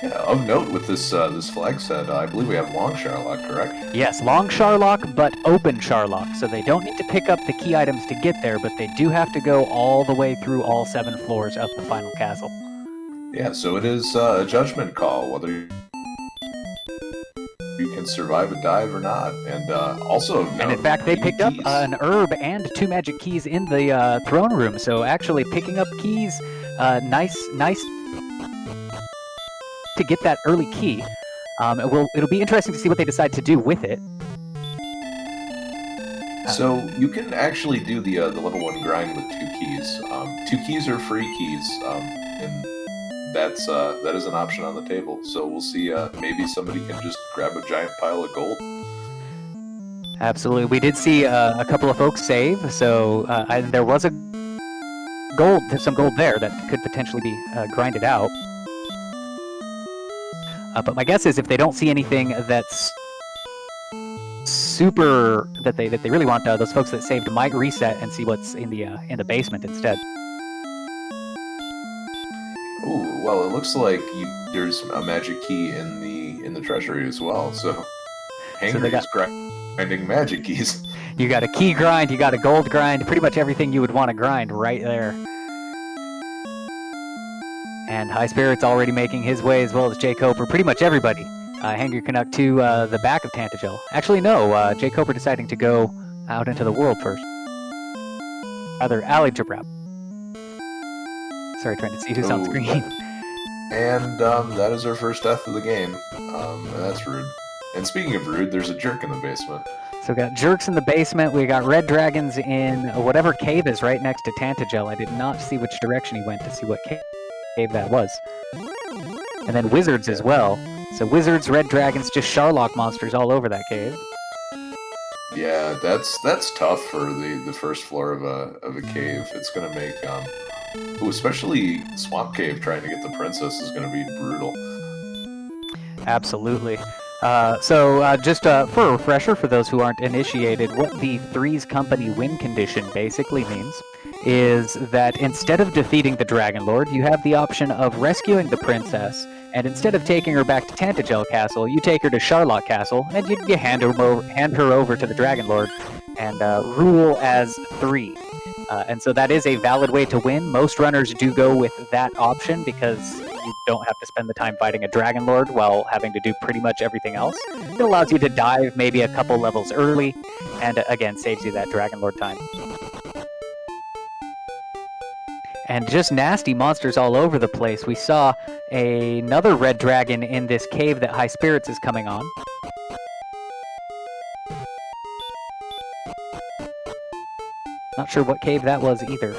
Yeah, of note with this flag set, I believe we have long Sherlock, correct? Yes, long Sherlock, but open Sherlock. So they don't need to pick up the key items to get there, but they do have to go all the way through all 7 floors of the final castle. Yeah, so it is a judgment call whether you can survive a dive or not. And also of note, And in fact, they picked up an herb and 2 magic keys in the throne room. So actually picking up keys, nice to get that early key. It'll be interesting to see what they decide to do with it. So you can actually do the level 1 grind with 2 keys. 2 keys are free keys, and that is an option on the table. So we'll see. Maybe somebody can just grab a giant pile of gold. Absolutely, we did see a couple of folks save. So there was some gold there that could potentially be grinded out. But my guess is if they don't see anything that's super that they really want, those folks that saved might reset and see what's in the basement instead. Ooh, well, it looks like there's a magic key in the treasury as well. So Hangry is grinding magic keys. You got a key grind, you got a gold grind, pretty much everything you would want to grind right there. And High Spirit's already making his way, as well as Jay Coper, pretty much everybody. Hangry Canuck to the back of Tantagel. Actually, no, Jay Coper deciding to go out into the world first. Rather, Ali Jabrab. Sorry, trying to see who's on screen. And that is our first death of the game. And that's rude. And speaking of rude, there's a jerk in the basement. So we got jerks in the basement. We got red dragons in whatever cave is right next to Tantagel. I did not see which direction he went to see what cave that was. And then wizards as well. So wizards, red dragons, just Sherlock monsters all over that cave. Yeah, that's tough for the first floor of a cave. It's gonna make especially Swamp Cave trying to get the princess is gonna be brutal. Absolutely. Just for a refresher for those who aren't initiated, what the Three's Company win condition basically means is that instead of defeating the Dragon Lord, you have the option of rescuing the princess, and instead of taking her back to Tantagel Castle, you take her to Sherlock Castle, and you hand her over to the Dragon Lord, and rule as 3. And so that is a valid way to win. Most runners do go with that option because you don't have to spend the time fighting a Dragon Lord while having to do pretty much everything else. It allows you to dive maybe a couple levels early, and again, saves you that Dragon Lord time. And just nasty monsters all over the place. We saw another red dragon in this cave that High Spirits is coming on. Not sure what cave that was either.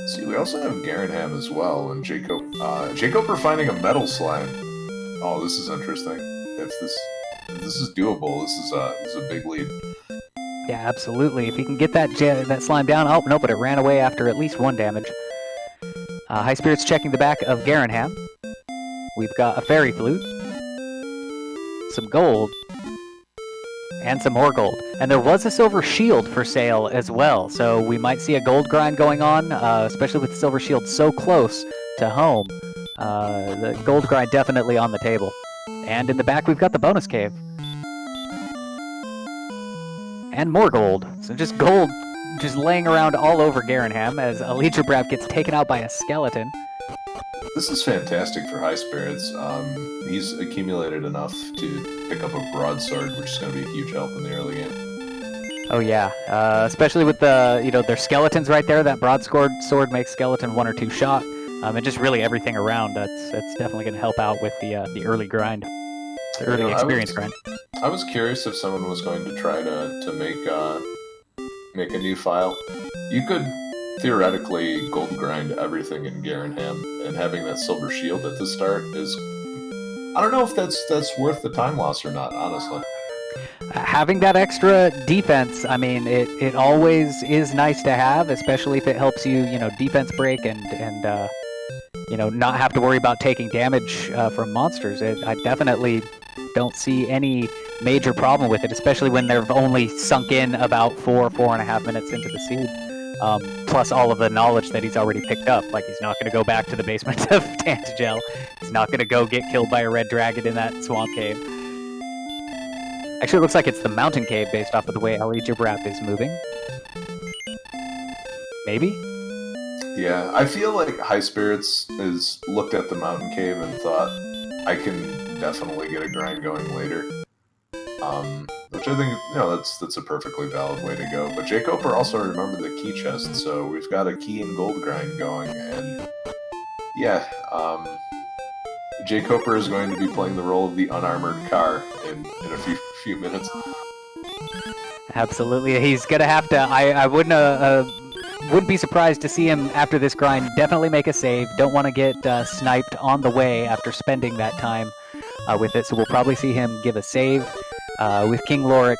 See, we also have Garenham as well, and Jacob are finding a metal slime. Oh, this is interesting. If this is doable, this is a big lead. Yeah, absolutely. If you can get that slime down. Oh, no, but it ran away after at least 1 damage. High Spirits checking the back of Garenham. We've got a fairy flute, some gold, and some more gold. And there was a silver shield for sale as well, so we might see a gold grind going on, especially with the silver shield so close to home. The gold grind definitely on the table. And in the back, we've got the bonus cave. And more gold. So just gold just laying around all over Garenham as Alidra Brab gets taken out by a skeleton. This is fantastic for High Spirits. He's accumulated enough to pick up a broadsword, which is going to be a huge help in the early game. Oh yeah, especially with the their skeletons right there. That broadsword makes skeleton 1 or 2 shot, and just really everything around. That's definitely going to help out with the early grind, the early experience grind. I was curious if someone was going to try to make a new file. You could theoretically gold grind everything in Garenham, and having that silver shield at the start is, I don't know if that's worth the time loss or not, honestly. Having that extra defense, I mean, it always is nice to have, especially if it helps you, defense break and not have to worry about taking damage from monsters. I definitely don't see any major problem with it, especially when they've only sunk in about 4.5 minutes into the siege. plus all of the knowledge that he's already picked up. Like, he's not going to go back to the basement of Tantagel. He's not going to go get killed by a red dragon in that swamp cave. Actually, it looks like it's the mountain cave based off of the way Ali Jibrap is moving. Maybe? Yeah, I feel like High Spirits has looked at the mountain cave and thought, I can definitely get a grind going later. Which I think, that's a perfectly valid way to go. But Jake Oper also remembered the key chest, so we've got a key and gold grind going, and yeah, Jake Oper is going to be playing the role of the unarmored car in a few minutes. Absolutely, he's gonna have to. I wouldn't be surprised to see him after this grind definitely make a save. Don't want to get sniped on the way after spending that time with it, so we'll probably see him give a save with King Lorik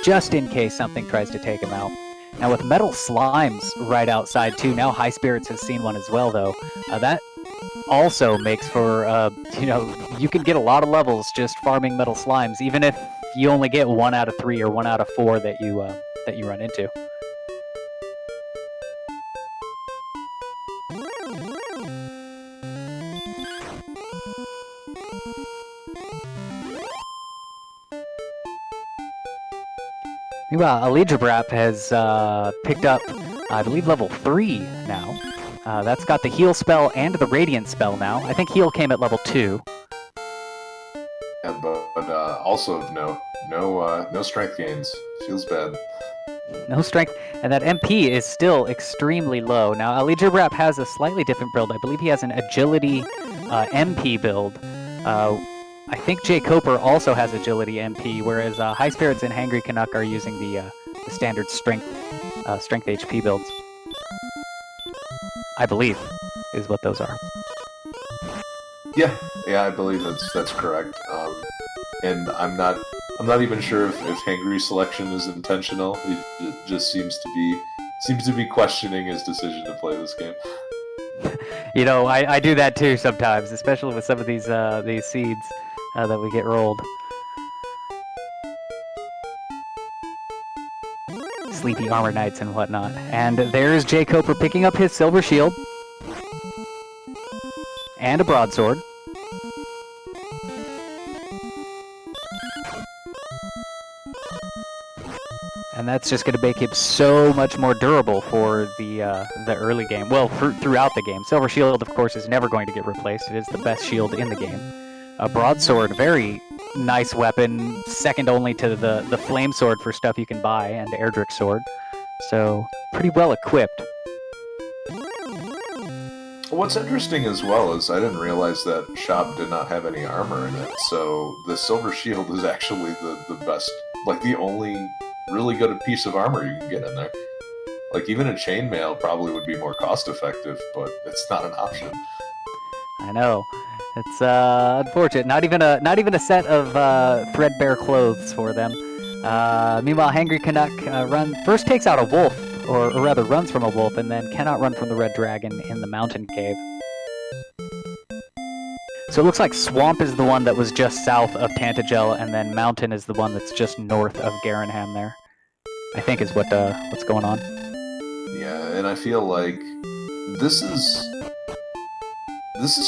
just in case something tries to take him out. Now with metal slimes right outside too, now High Spirits has seen one as well though. That also makes for, you can get a lot of levels just farming metal slimes, even if you only get 1 out of 3 or 1 out of 4 that you run into. Meanwhile, Ali Jibrap has picked up, I believe, level 3 now. That's got the heal spell and the radiant spell now. I think heal came at level 2. Yeah, but also of no strength gains. Feels bad. No strength, and that MP is still extremely low. Now, Ali Jibrap has a slightly different build. I believe he has an agility MP build. I think Jay Coper also has agility MP, whereas High Spirits and Hangry Canuck are using the standard strength HP builds. I believe is what those are. Yeah, I believe that's correct. And I'm not even sure if Hangry's selection is intentional. He just seems to be questioning his decision to play this game. I do that too sometimes, especially with some of these seeds that we get rolled. Sleepy Armor Knights and whatnot. And there's Jay Coper picking up his silver shield. And a broadsword. And that's just going to make him so much more durable for the early game. Well, throughout the game. Silver Shield, of course, is never going to get replaced. It is the best shield in the game. A broadsword, very nice weapon, second only to the flame sword for stuff you can buy, and the Erdrick sword. So, pretty well equipped. What's interesting as well is I didn't realize that shop did not have any armor in it, so the silver shield is actually the best, like the only really good piece of armor you can get in there. Like, even a chainmail probably would be more cost effective, but it's not an option. I know. It's unfortunate. Not even a set of threadbare clothes for them. Meanwhile, Hangry Canuck first takes out a wolf, or rather runs from a wolf, and then cannot run from the red dragon in the mountain cave. So it looks like Swamp is the one that was just south of Tantagel, and then Mountain is the one that's just north of Garenham there. I think is what's going on. Yeah, and I feel like this is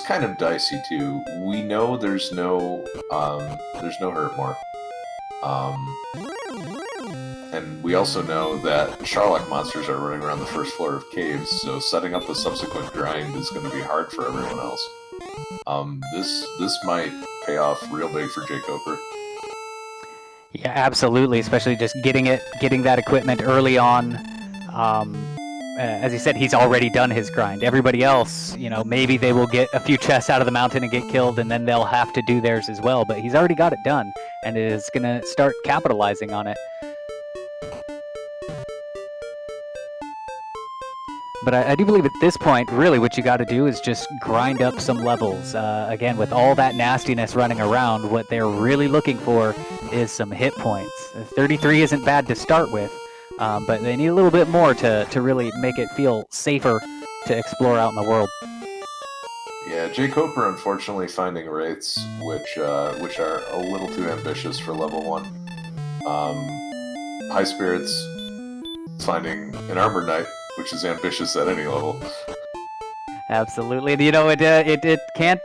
kind of dicey too. We know there's no Hurtmore. And we also know that Sharlock monsters are running around the first floor of caves, so setting up the subsequent grind is going to be hard for everyone else. This might pay off real big for Jake Coper. Yeah, absolutely, especially just getting that equipment early on. As he said, he's already done his grind. Everybody else, maybe they will get a few chests out of the mountain and get killed, and then they'll have to do theirs as well. But he's already got it done, and is going to start capitalizing on it. But I do believe at this point, really, what you got to do is just grind up some levels. Again, with all that nastiness running around, what they're really looking for is some hit points. 33 isn't bad to start with, but they need a little bit more to really make it feel safer to explore out in the world. Yeah, Jay Coper unfortunately finding wraiths, which are a little too ambitious for level 1. High Spirits finding an armored knight, which is ambitious at any level. Absolutely. You know, it can't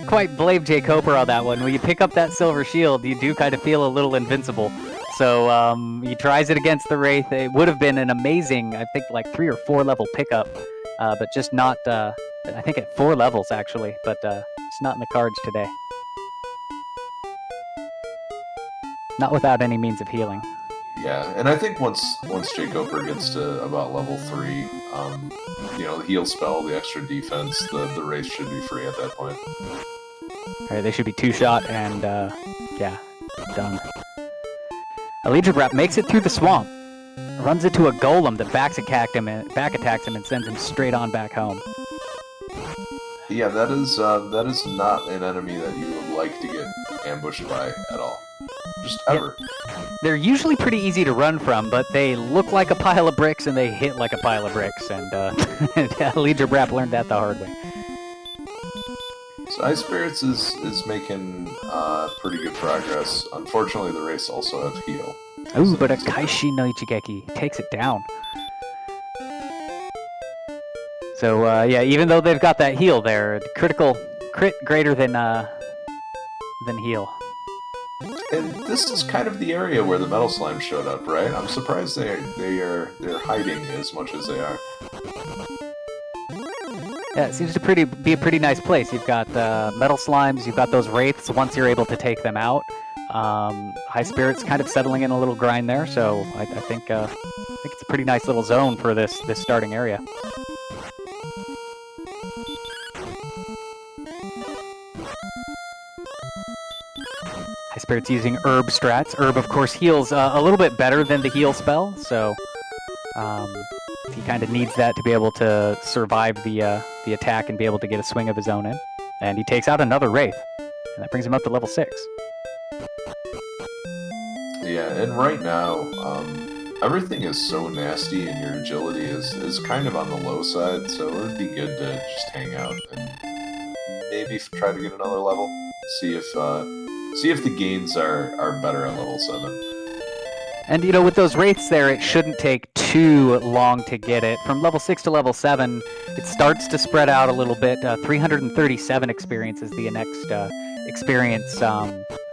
quite blame Jay Coper on that one. When you pick up that silver shield, you do kind of feel a little invincible. So he tries it against the Wraith. It would have been an amazing, I think, like 3 or 4 level pickup, but just not. I think at 4 levels actually, but it's not in the cards today. Not without any means of healing. Yeah, and I think once Jay Coper gets to about level 3, the heal spell, the extra defense, the race should be free at that point. Alright, they should be 2-shot and yeah, done. Allegiant Rap makes it through the swamp, runs into a golem that back attacks him and sends him straight on back home. Yeah, that is not an enemy that you would like to get ambushed by at all. Just ever. Yep. They're usually pretty easy to run from, but they look like a pile of bricks and they hit like a pile of bricks, and Allegiant Rap learned that the hard way. So Ice Spirits is making pretty good progress. Unfortunately, the race also have heal. Ooh, but a Kaishi no Ichigeki takes it down. So yeah, even though they've got that heal there, critical crit greater than heal. And this is kind of the area where the Metal Slime showed up, right? I'm surprised they're hiding as much as they are. Yeah, it seems to be a pretty nice place. You've got Metal Slimes, you've got those Wraiths once you're able to take them out. High Spirits kind of settling in a little grind there, so I think it's a pretty nice little zone for this starting area. High Spirits using Herb strats. Herb, of course, heals a little bit better than the heal spell, so he kind of needs that to be able to survive the attack and be able to get a swing of his own in. And he takes out another Wraith, and that brings him up to level 6. Yeah, and right now, everything is so nasty and your agility is kind of on the low side, so it would be good to just hang out and maybe try to get another level. See if the gains are better at level 7. And, you know, with those Wraiths there, it shouldn't take too long to get it. From level 6 to level 7, it starts to spread out a little bit. 337 experience is the next experience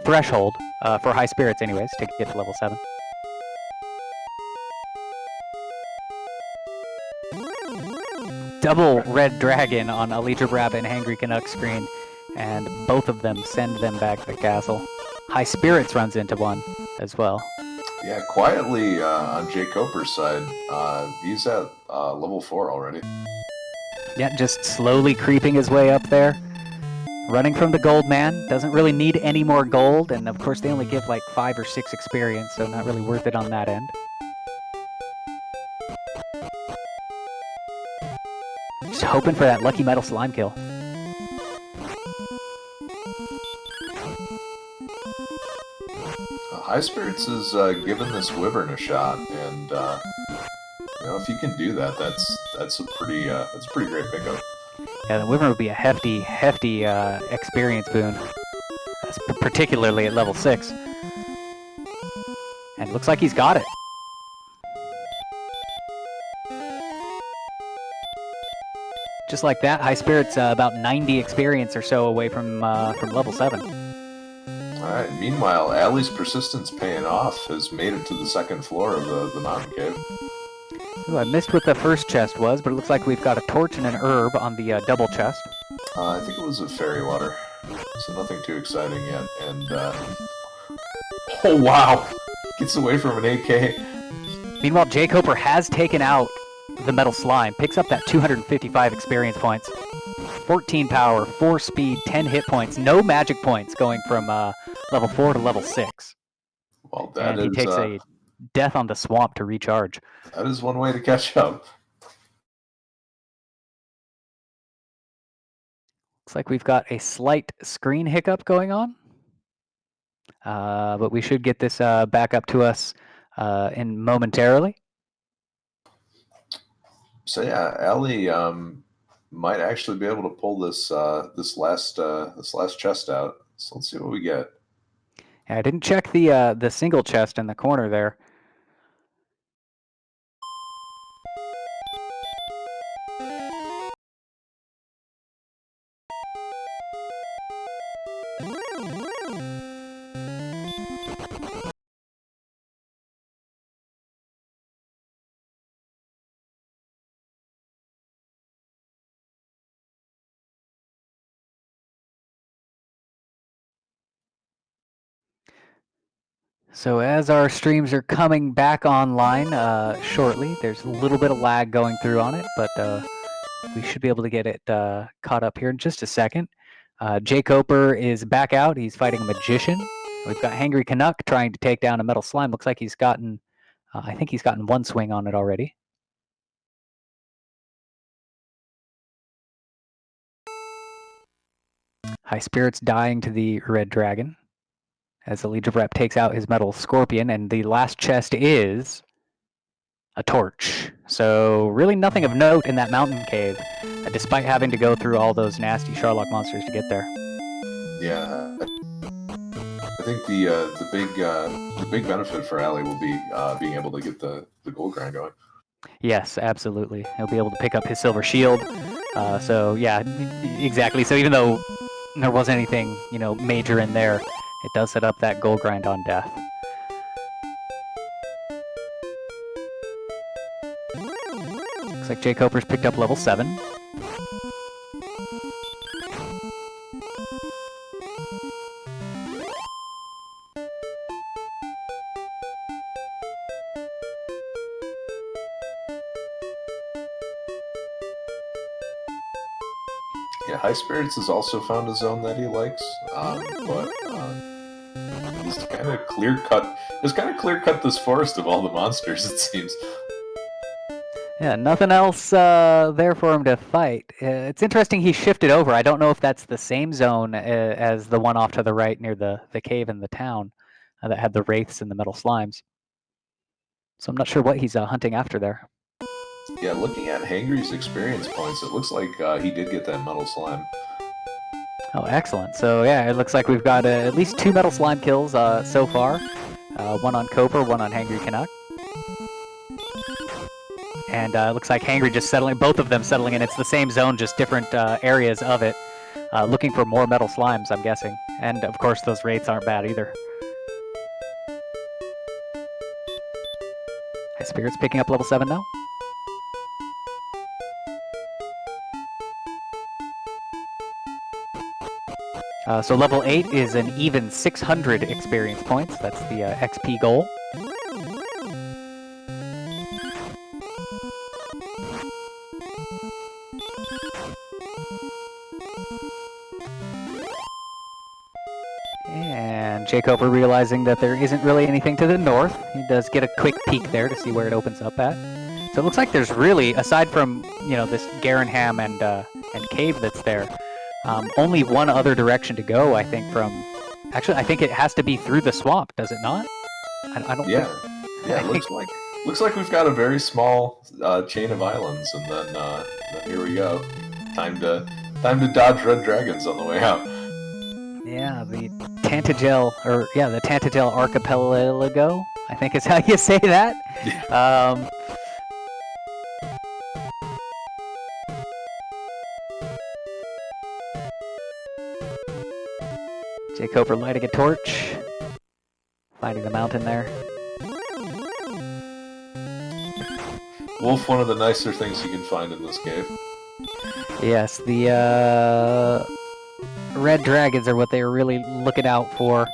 threshold, for High Spirits anyways, to get to level 7. Double Red Dragon on Allegiant Rap and Hangry Canuck screen, and both of them send them back to the castle. High Spirits runs into one as well. Yeah, quietly on Jay Coper's side, he's at level 4 already. Yeah, just slowly creeping his way up there. Running from the gold man, doesn't really need any more gold, and of course they only give like 5 or 6 experience, so not really worth it on that end. Just hoping for that lucky metal slime kill. High Spirits is giving this Wyvern a shot, and if you can do that, that's a pretty great pickup. Yeah, the Wyvern would be a hefty experience boon, particularly at level 6. And it looks like he's got it. Just like that, High Spirits about 90 experience or so away from level 7. Alright, meanwhile, Allie's persistence paying off, has made it to the 2nd floor of the mountain cave. Ooh, I missed what the first chest was, but it looks like we've got a torch and an herb on the double chest. I think it was a fairy water, so nothing too exciting yet, and oh wow! Gets away from an AK. Meanwhile, Jay Coper has taken out the metal slime, picks up that 255 experience points. 14 power, 4 speed, 10 hit points, no magic points going from level 4 to level 6. Well, and he takes a death on the swamp to recharge. That is one way to catch up. Looks like we've got a slight screen hiccup going on. But we should get this back up to us in momentarily. So yeah, Allie might actually be able to pull this last chest out. So let's see what we get. Yeah, I didn't check the single chest in the corner there. So as our streams are coming back online shortly, there's a little bit of lag going through on it, but we should be able to get it caught up here in just a second. Jay Coper is back out. He's fighting a magician. We've got Hangry Canuck trying to take down a metal slime. Looks like he's gotten, I think he's gotten one swing on it already. High Spirits dying to the red dragon as the Legion Rep takes out his metal scorpion, and the last chest is a torch. So really nothing of note in that mountain cave, despite having to go through all those nasty Sharlock monsters to get there. Yeah, I think the big benefit for Ali will be being able to get the gold grind going. Yes, absolutely. He'll be able to pick up his silver shield. So yeah, exactly. So even though there wasn't anything, major in there, it does set up that gold grind on death. Looks like Jay Coper's picked up level 7. Yeah, High Spirits has also found a zone that he likes, but he's kind of clear cut this forest of all the monsters, it seems. Yeah, nothing else there for him to fight. It's interesting he shifted over. I don't know if that's the same zone as the one off to the right near the cave in the town that had the wraiths and the metal slimes. So I'm not sure what he's hunting after there. Yeah, looking at Hangry's experience points, it looks like he did get that metal slime. Oh, excellent. So yeah, it looks like we've got at least 2 metal slime kills so far. One on Coper, one on Hangry Canuck. And it looks like Hangry just settling, both of them settling in. It's the same zone, just different areas of it. Looking for more metal slimes, I'm guessing. And of course, those wraiths aren't bad either. High Spirits picking up level 7 now. So level 8 is an even 600 experience points. That's the XP goal. And Jay Coper realizing that there isn't really anything to the north. He does get a quick peek there to see where it opens up at. So it looks like there's really, aside from, this Garenham and cave that's there, only one other direction to go, I think, from... Actually, I think it has to be through the swamp, does it not? I don't Yeah, think... yeah, looks like we've got a very small chain of islands, and then here we go. Time to dodge red dragons on the way out. Yeah, the Tantagel Archipelago, I think is how you say that. Yeah. Jay Coper lighting a torch, finding the mountain there. Wolf, one of the nicer things you can find in this cave. Yes, the red dragons are what they were really looking out for.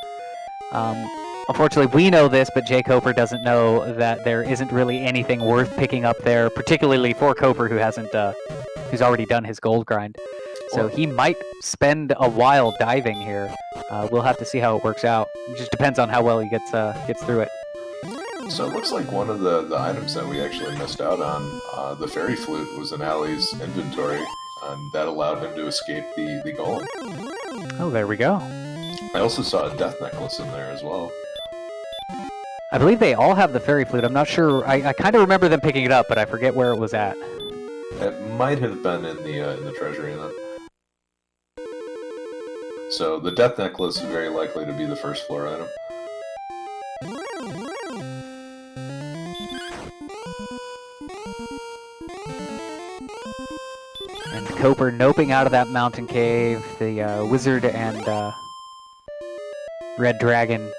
Unfortunately, we know this, but Jay Coper doesn't know that there isn't really anything worth picking up there, particularly for Coper, who's already done his gold grind. So he might spend a while diving here. We'll have to see how it works out. It just depends on how well he gets through it. So it looks like one of the items that we actually missed out on, the fairy flute, was in Ali's inventory, and that allowed him to escape the golem. Oh, there we go. I also saw a death necklace in there as well. I believe they all have the fairy flute. I'm not sure. I kind of remember them picking it up, but I forget where it was at. It might have been in the treasury then. So the death necklace is very likely to be the first floor item. And Coper noping out of that mountain cave. The wizard and Red Dragon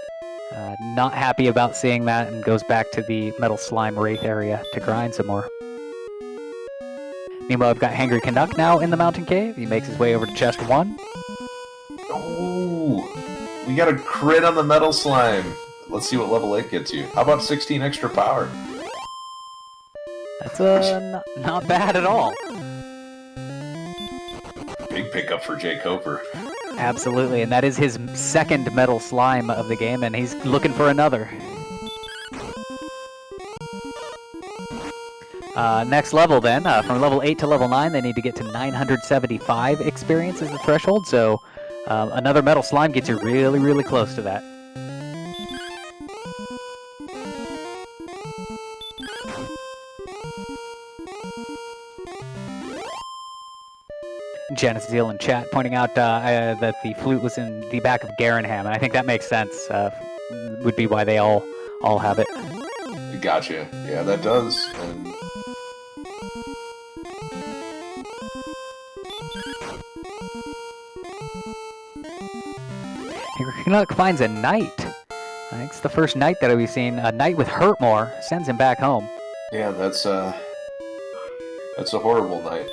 not happy about seeing that and goes back to the Metal Slime Wraith area to grind some more. Meanwhile, I've got Hangry Canuck now in the Mountain Cave. He makes his way over to chest 1. Oh, we got a crit on the Metal Slime. Let's see what level 8 gets you. How about 16 extra power? That's not bad at all. Big pickup for Jake Hoper. Absolutely, and that is his second Metal Slime of the game, and he's looking for another. Next level then, from level 8 to level 9, they need to get to 975 experience as the threshold, so another Metal Slime gets you really, really close to that. Janice Zeal in chat pointing out that the flute was in the back of Garanham, and I think that makes sense. Would be why they all have it. Gotcha. Yeah, that does. And Canuck finds a knight. I think it's the first knight that we've seen. A knight with Hurtmore sends him back home. yeah, that's a horrible night.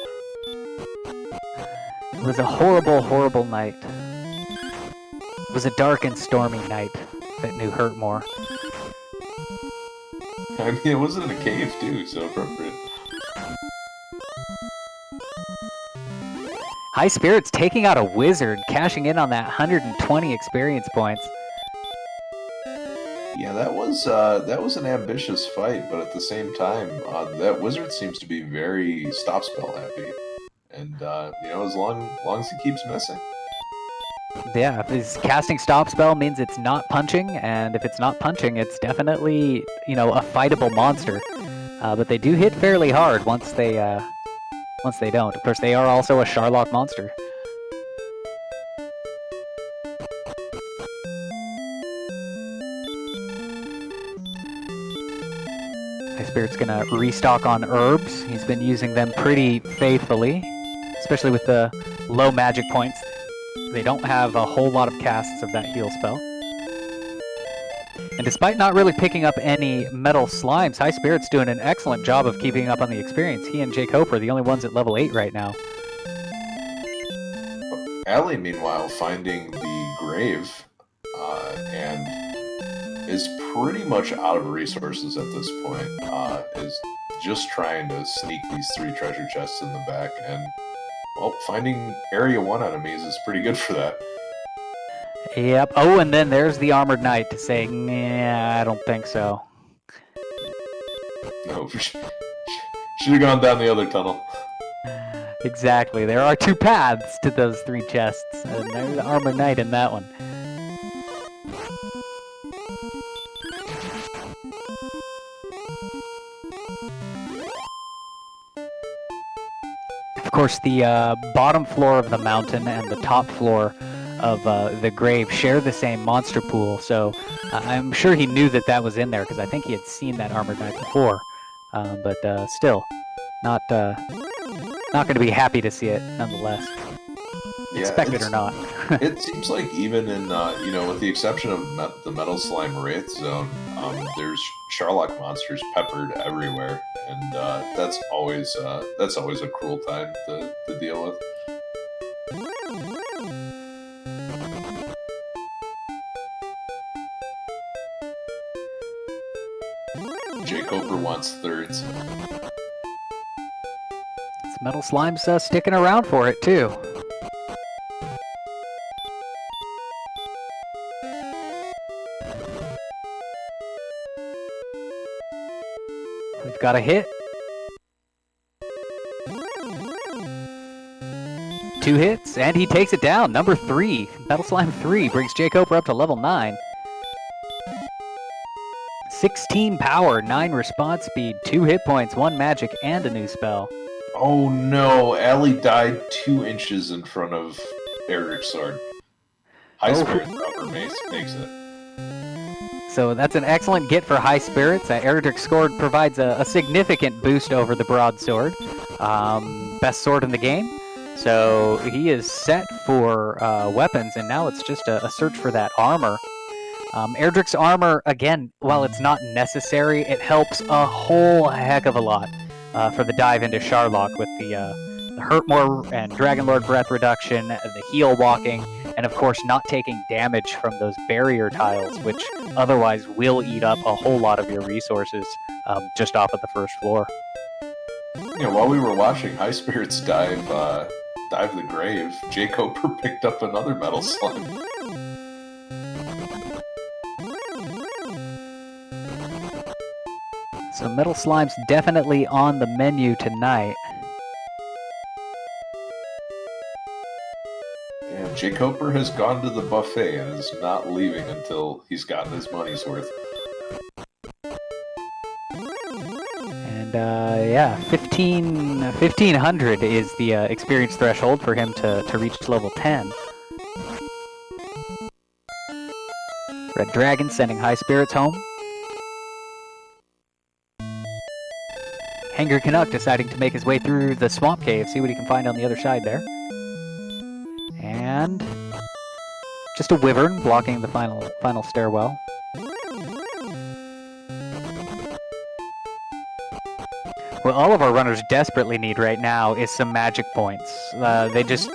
It was a horrible, horrible night. It was a dark and stormy night that knew Hurtmore. I mean, it was in a cave too, so appropriate. High Spirits taking out a wizard, cashing in on that 120 experience points. Yeah, that was an ambitious fight, but at the same time, that wizard seems to be very stop spell happy, and as long as he keeps missing. Yeah, if his casting stop spell means it's not punching, and if it's not punching, it's definitely a fightable monster. But they do hit fairly hard once they don't. Of course, they are also a Sharlock monster. High Spirit's gonna restock on herbs. He's been using them pretty faithfully, especially with the low magic points. They don't have a whole lot of casts of that heal spell. And despite not really picking up any metal slimes, High Spirit's doing an excellent job of keeping up on the experience. He and Jake Hope are the only ones at level 8 right now. Allie, meanwhile, finding the grave, and is pretty much out of resources at this point. Is just trying to sneak these 3 treasure chests in the back, and well, finding Area 1 enemies is pretty good for that. Yep. Oh, and then there's the Armored Knight to say, nah, I don't think so. No, should have gone down the other tunnel. Exactly. There are 2 paths to those 3 chests, and there's the Armored Knight in that one. Of course, the bottom floor of the mountain and the top floor of the grave share the same monster pool, so I'm sure he knew that was in there, because I think he had seen that Armored Knight before. But still, not going to be happy to see it nonetheless. Yeah, Expect it or not. It seems like even in, with the exception of the Metal Slime Wraith Zone, there's Sharlock monsters peppered everywhere, and that's always a cruel time to deal with. Jake Hoper wants thirds. This Metal Slime's sticking around for it, too. We've got a hit. 2 hits, and he takes it down. Number 3. Metal Slime 3 brings Jake Hoper up to level 9. 16 power, 9 response speed, 2 hit points, 1 magic, and a new spell. Oh no, Allie died 2 inches in front of Eric's sword. High Spirit cover makes it. So that's an excellent get for High Spirits. Eredric's sword provides a significant boost over the broadsword. Best sword in the game. So he is set for weapons, and now it's just a search for that armor. Erdrick's armor, again, while it's not necessary, it helps a whole heck of a lot for the dive into Sharlock with the Hurtmore and Dragonlord breath reduction, the heal walking, and of course not taking damage from those barrier tiles, which otherwise will eat up a whole lot of your resources just off of the first floor. You know, while we were watching High Spirits dive the grave, Jacob picked up another metal slime. So metal slime's definitely on the menu tonight. Yeah, Jacob has gone to the buffet and is not leaving until he's gotten his money's worth. And yeah, 1500 is the experience threshold for him to reach level 10. Red Dragon sending High Spirits home. Hangry Canuck deciding to make his way through the swamp cave, see what he can find on the other side there. And just a wyvern blocking the final stairwell. What all of our runners desperately need right now is some magic points. They just,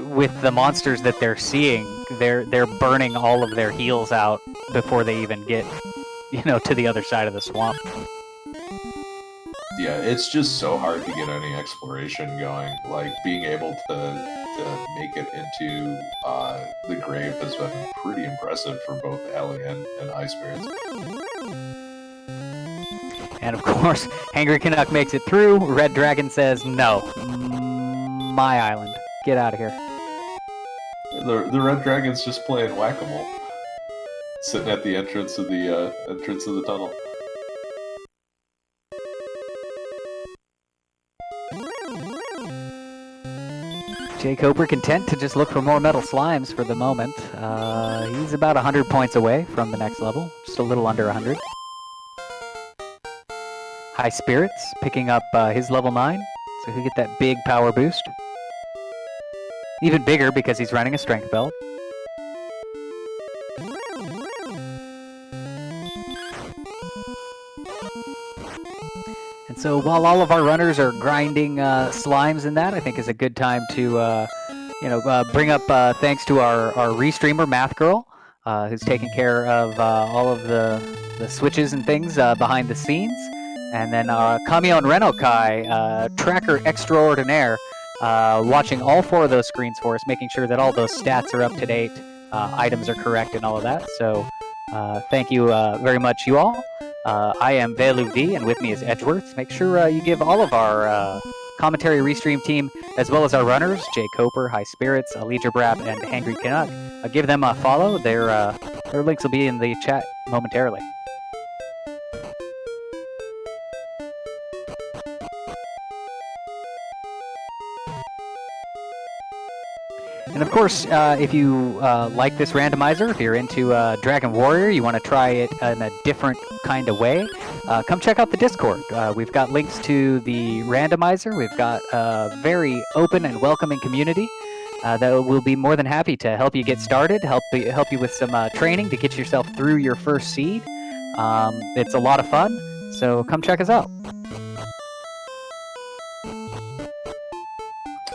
with the monsters that they're seeing, they're burning all of their heals out before they even get, to the other side of the swamp. Yeah, it's just so hard to get any exploration going. Like, being able to make it into the grave has been pretty impressive for both Allie and High Spirits. And of course, Hangry Canuck makes it through. Red Dragon says, no, my island. Get out of here. The Red Dragon's just playing whack-a-mole, sitting at the entrance of the tunnel. Jay Coper content to just look for more metal slimes for the moment. He's about 100 points away from the next level, just a little under 100. High Spirits picking up his level 9, so he'll get that big power boost. Even bigger because he's running a strength belt. And so while all of our runners are grinding slimes in that, I think is a good time to bring up thanks to our restreamer Math Girl, who's taking care of all of the switches and things behind the scenes. And then Kamion Renokai, Tracker Extraordinaire, watching all 4 of those screens for us, making sure that all those stats are up to date, items are correct, and all of that. So thank you very much, you all. I am Velu V, and with me is Edgeworth. Make sure you give all of our commentary restream team, as well as our runners, Jay Coper, High Spirits, Allegia Brap, and Hangry Canuck, give them a follow. Their links will be in the chat momentarily. And of course, if you like this randomizer, if you're into Dragon Warrior, you want to try it in a different kind of way, come check out the Discord. We've got links to the randomizer. We've got a very open and welcoming community that will be more than happy to help you get started, help you with some training to get yourself through your first seed. It's a lot of fun, so come check us out.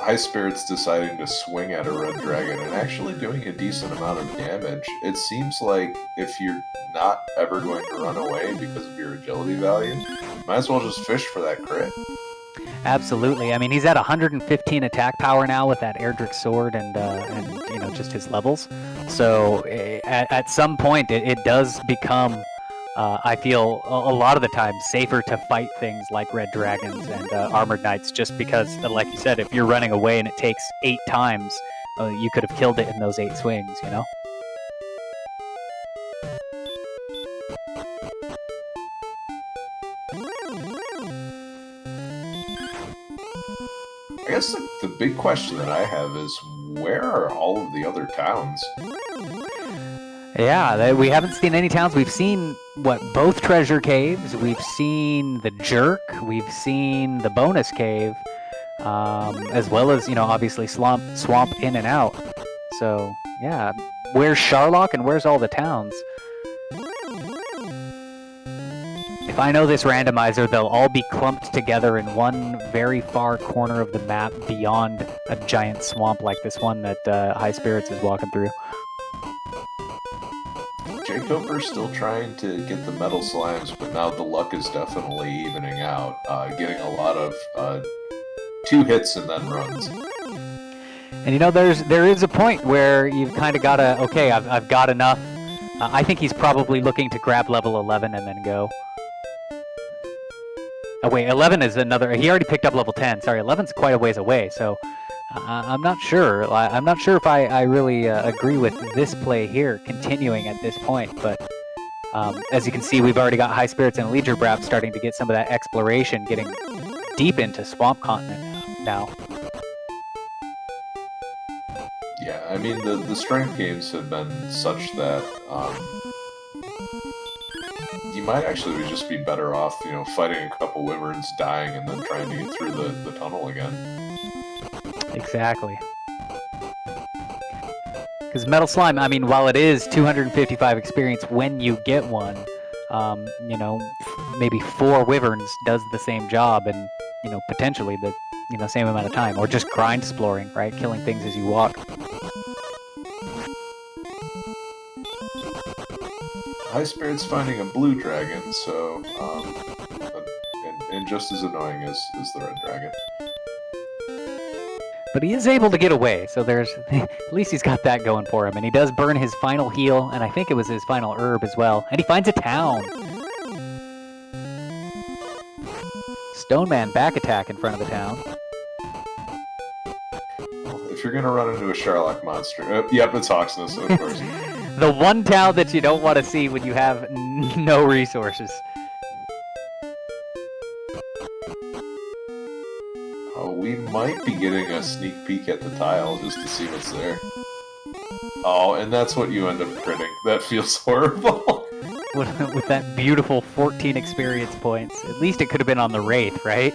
High Spirits deciding to swing at a Red Dragon and actually doing a decent amount of damage. It seems like if you're not ever going to run away because of your agility value, might as well just fish for that crit. Absolutely. I mean, he's at 115 attack power now with that Erdrick sword and just his levels. So at some point, it does become, I feel, a lot of the time safer to fight things like Red Dragons and Armored Knights, just because, like you said, if you're running away and it takes 8 times, you could have killed it in those 8 swings, I guess the big question that I have is, where are all of the other towns? Yeah, we haven't seen any towns. We've seen, both treasure caves. We've seen the Jerk. We've seen the bonus cave. as well as, obviously swamp in and out. So, yeah, where's Sharlock and where's all the towns? If I know this randomizer, they'll all be clumped together in one very far corner of the map beyond a giant swamp like this one that High Spirits is walking through. Jacober's still trying to get the metal slimes, but now the luck is definitely evening out, getting a lot of 2 hits and then runs. And there is a point where you've kind of got to, okay, I've got enough. I think he's probably looking to grab level 11 and then go. Oh wait, 11 is another, he already picked up level 10. Sorry, 11's quite a ways away, so I'm not sure. I'm not sure if I really agree with this play here, continuing at this point, but as you can see, we've already got High Spirits and Legion Brap starting to get some of that exploration, getting deep into Swamp Continent now. Yeah, I mean, the strength games have been such that you might actually just be better off, fighting a couple wyverns, dying, and then trying to get through the tunnel again. Exactly. Because Metal Slime, I mean, while it is 255 experience when you get one, maybe 4 wyverns does the same job and, potentially the, same amount of time. Or just grind exploring, right? Killing things as you walk. High Spirit's finding a blue dragon, so, and just as annoying as the red dragon. But he is able to get away, so there's, at least he's got that going for him. And he does burn his final heal, and I think it was his final herb as well. And he finds a town. Stone Man back attack in front of the town. Well, if you're gonna run into a Sharlock monster, yep, it's Hawksness, of course. The one town that you don't want to see when you have no resources. Oh, we might be getting a sneak peek at the tile just to see what's there. Oh, and that's what you end up critting. That feels horrible. With that beautiful 14 experience points. At least it could have been on the Wraith, right?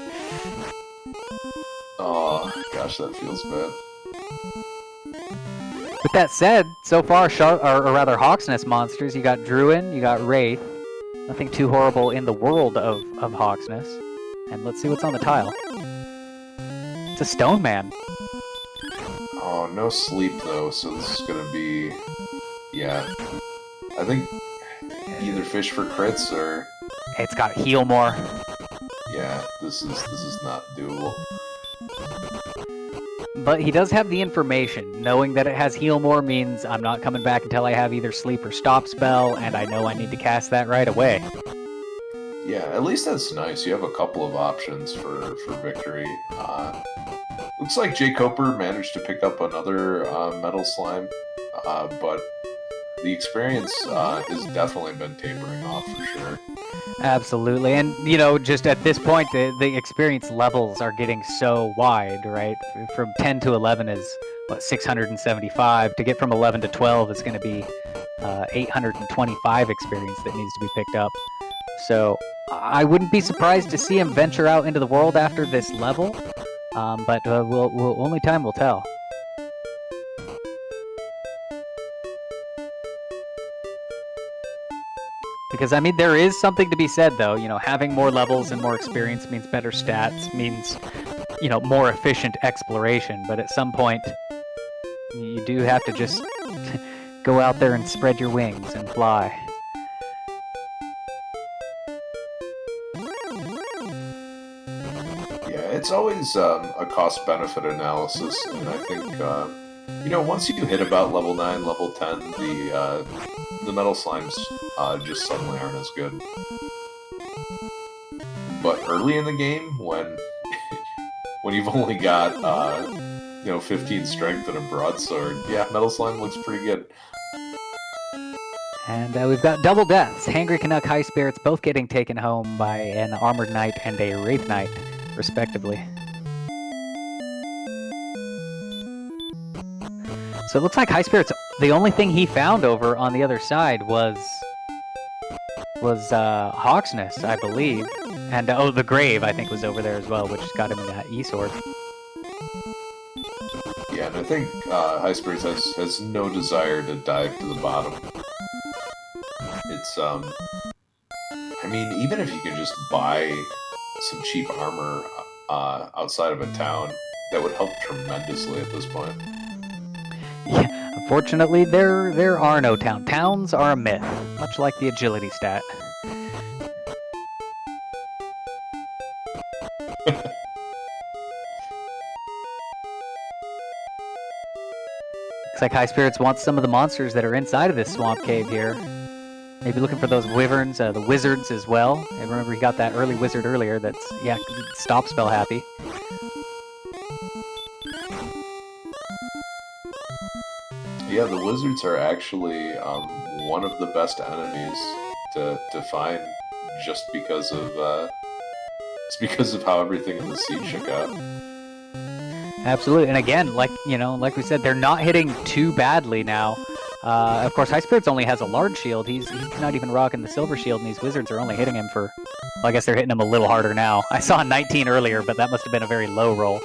Oh, gosh, that feels bad. With that said, so far, or rather Hawksness monsters, you got Druin, you got Wraith. Nothing too horrible in the world of Hawksness. And let's see what's on the tile. It's a Stone Man. Oh, no sleep, though, so this is gonna be... Yeah. I think either fish for crits or... It's got heal more. Yeah, this is not doable. But he does have the information. Knowing that it has heal more means I'm not coming back until I have either sleep or stop spell, and I know I need to cast that right away. Yeah, at least that's nice. You have a couple of options for victory. Looks like Jay Coper managed to pick up another Metal Slime, but the experience has definitely been tapering off for sure. Absolutely, and just at this point, the experience levels are getting so wide, right? From 10 to 11 is, 675. To get from 11 to 12 is going to be 825 experience that needs to be picked up. So I wouldn't be surprised to see him venture out into the world after this level, but only time will tell. Because, I mean, there is something to be said, though. Having more levels and more experience means better stats, means, more efficient exploration. But at some point, you do have to just go out there and spread your wings and fly. Yeah, it's always a cost-benefit analysis, and I think, once you hit about level 9, level 10, the Metal Slimes just suddenly aren't as good. But early in the game, when you've only got 15 strength and a broadsword, yeah, Metal Slime looks pretty good. And we've got double deaths. Hangry Canuck, High Spirits, both getting taken home by an Armored Knight and a Wraith Knight, respectively. So it looks like High Spirits, the only thing he found over on the other side was Hawksness, I believe. And, the Grave, I think, was over there as well, which got him that E-Sword. think High Spirits has no desire to dive to the bottom. It's I mean, even if you can just buy some cheap armor outside of a town, that would help tremendously at this point. Yeah, unfortunately, there are no towns. Towns are a myth, much like the agility stat. Looks like High Spirits wants some of the monsters that are inside of this swamp cave here. Maybe looking for those wyverns, the wizards as well. I remember he got that early wizard earlier that's, yeah, stop spell happy. Yeah, the wizards are actually one of the best enemies to find, just because of how everything in the siege shook out. Absolutely, and again, like we said, they're not hitting too badly now. Of course, High Spirits only has a large shield. He's not even rocking the silver shield, and these wizards are only hitting him for... Well, I guess they're hitting him a little harder now. I saw a 19 earlier, but that must have been a very low roll.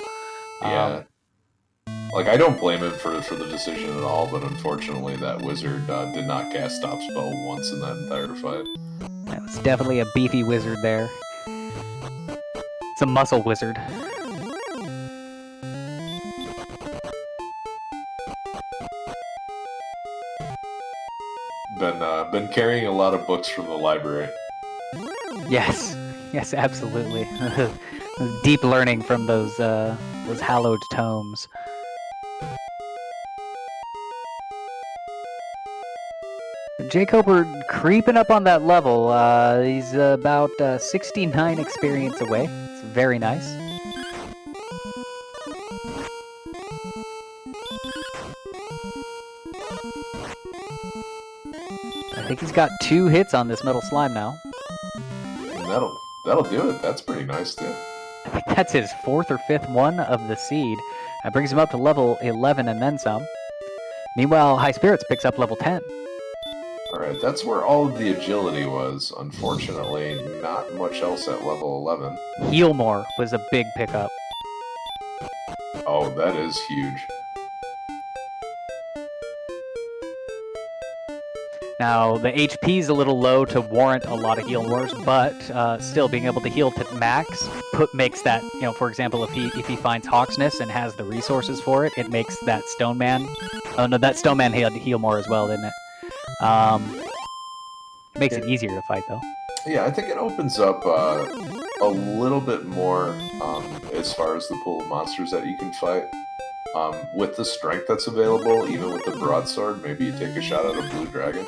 Yeah. Like, I don't blame him for the decision at all, but unfortunately that wizard did not cast Stop Spell once in that entire fight. That was definitely a beefy wizard there. It's a muscle wizard. Been carrying a lot of books from the library. Yes, absolutely. Deep learning from those hallowed tomes. Jacob creeping up on that level. He's about 69 experience away. It's very nice. I think he's got 2 hits on this metal slime now. And that'll do it. That's pretty nice too. I think that's his 4th or 5th one of the seed. That brings him up to level 11 and then some. Meanwhile, High Spirits picks up level 10. Alright, that's where all of the agility was. Unfortunately, not much else at level 11. Heal more was a big pickup. Oh, that is huge. Now, the HP's a little low to warrant a lot of heal wars, but still being able to heal to max makes that, for example, if he finds Hawksness and has the resources for it, it makes that Stone Man... Oh no, that Stone Man had to heal more as well, didn't it? Makes it easier to fight, though. Yeah, I think it opens up a little bit more as far as the pool of monsters that you can fight. With the strength that's available, even with the broadsword, maybe you take a shot at a blue dragon.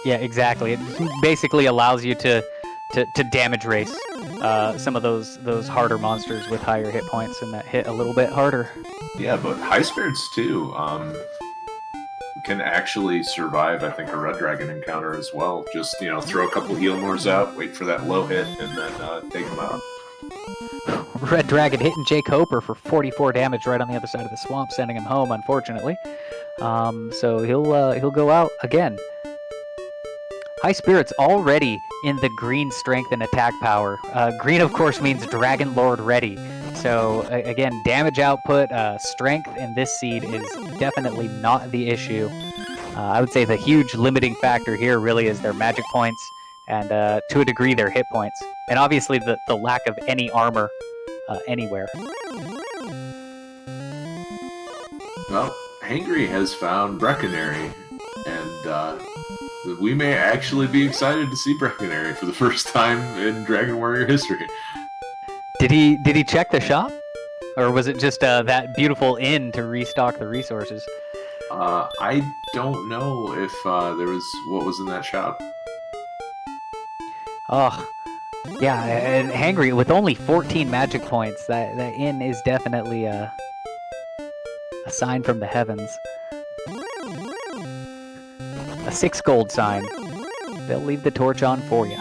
Yeah, exactly. It basically allows you to damage race some of those harder monsters with higher hit points and that hit a little bit harder. Yeah, but High Spirits too can actually survive, I think, a red dragon encounter as well. Just, throw a couple heal mores out, wait for that low hit, and then take them out. Red Dragon hitting Jake Hoper for 44 damage right on the other side of the swamp, sending him home, unfortunately. So he'll go out again. High Spirits already in the green strength and attack power. Green, of course, means Dragon Lord ready. So again, damage output, strength in this seed is definitely not the issue. I would say the huge limiting factor here really is their magic points and to a degree their hit points. And obviously the lack of any armor anywhere. Well, Hangry has found Brecconary, and we may actually be excited to see Brecconary for the first time in Dragon Warrior history. Did he check the shop? Or was it just that beautiful inn to restock the resources? I don't know if there was what was in that shop. Oh, yeah, and Hangry, with only 14 magic points, that inn is definitely a sign from the heavens. A 6 gold sign. They'll leave the torch on for you.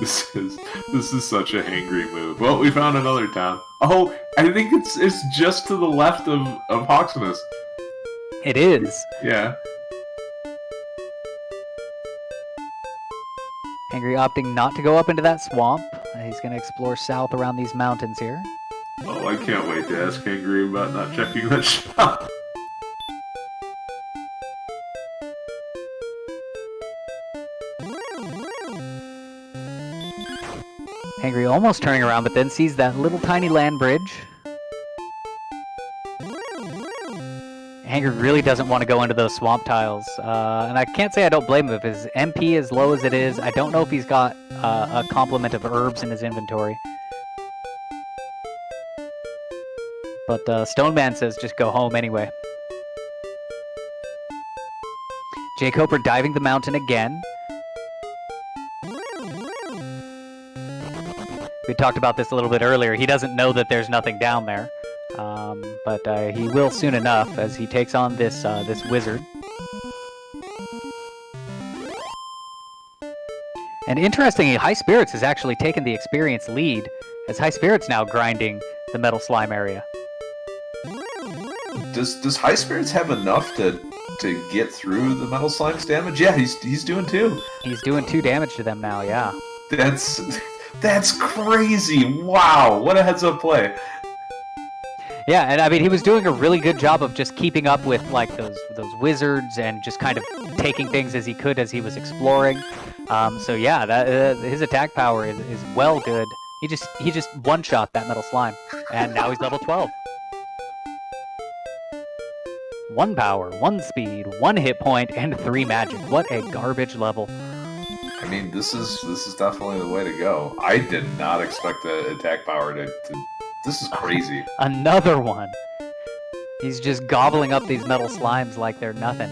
This is such a Hangry move. Well, we found another town. Oh, I think it's just to the left of Hawksness. It is. Yeah. Hangry opting not to go up into that swamp. He's going to explore south around these mountains here. Oh, I can't wait to ask Angry about not checking that shop. Angry almost turning around, but then sees that little tiny land bridge. Angry really doesn't want to go into those swamp tiles, and I can't say I don't blame him. If his MP is low as it is, I don't know if he's got a complement of herbs in his inventory. But Stoneman says just go home anyway. Jake Hoper diving the mountain again. We talked about this a little bit earlier. He doesn't know that there's nothing down there, but he will soon enough as he takes on this wizard. And interestingly, High Spirits has actually taken the experience lead, as High Spirits now grinding the Metal Slime area. Does High Spirits have enough to get through the Metal Slime's damage? Yeah, he's doing 2. He's doing 2 damage to them now, yeah. That's crazy! Wow, what a heads-up play. Yeah, and I mean, he was doing a really good job of just keeping up with like those wizards and just kind of taking things as he could as he was exploring. So yeah, that his attack power is well good. He just one-shot that Metal Slime, and now he's level 12. 1 power, 1 speed, 1 hit point, and 3 magic. What a garbage level. I mean, this is definitely the way to go. I did not expect the attack power to this is crazy. Another one. He's just gobbling up these metal slimes like they're nothing.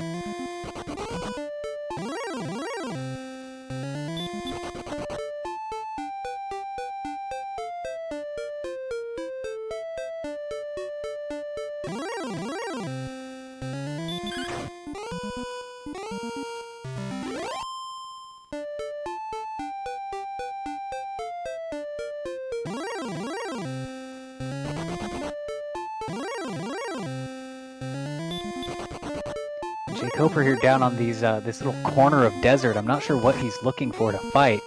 Jake Hoper here down on these this little corner of desert. I'm not sure what he's looking for to fight.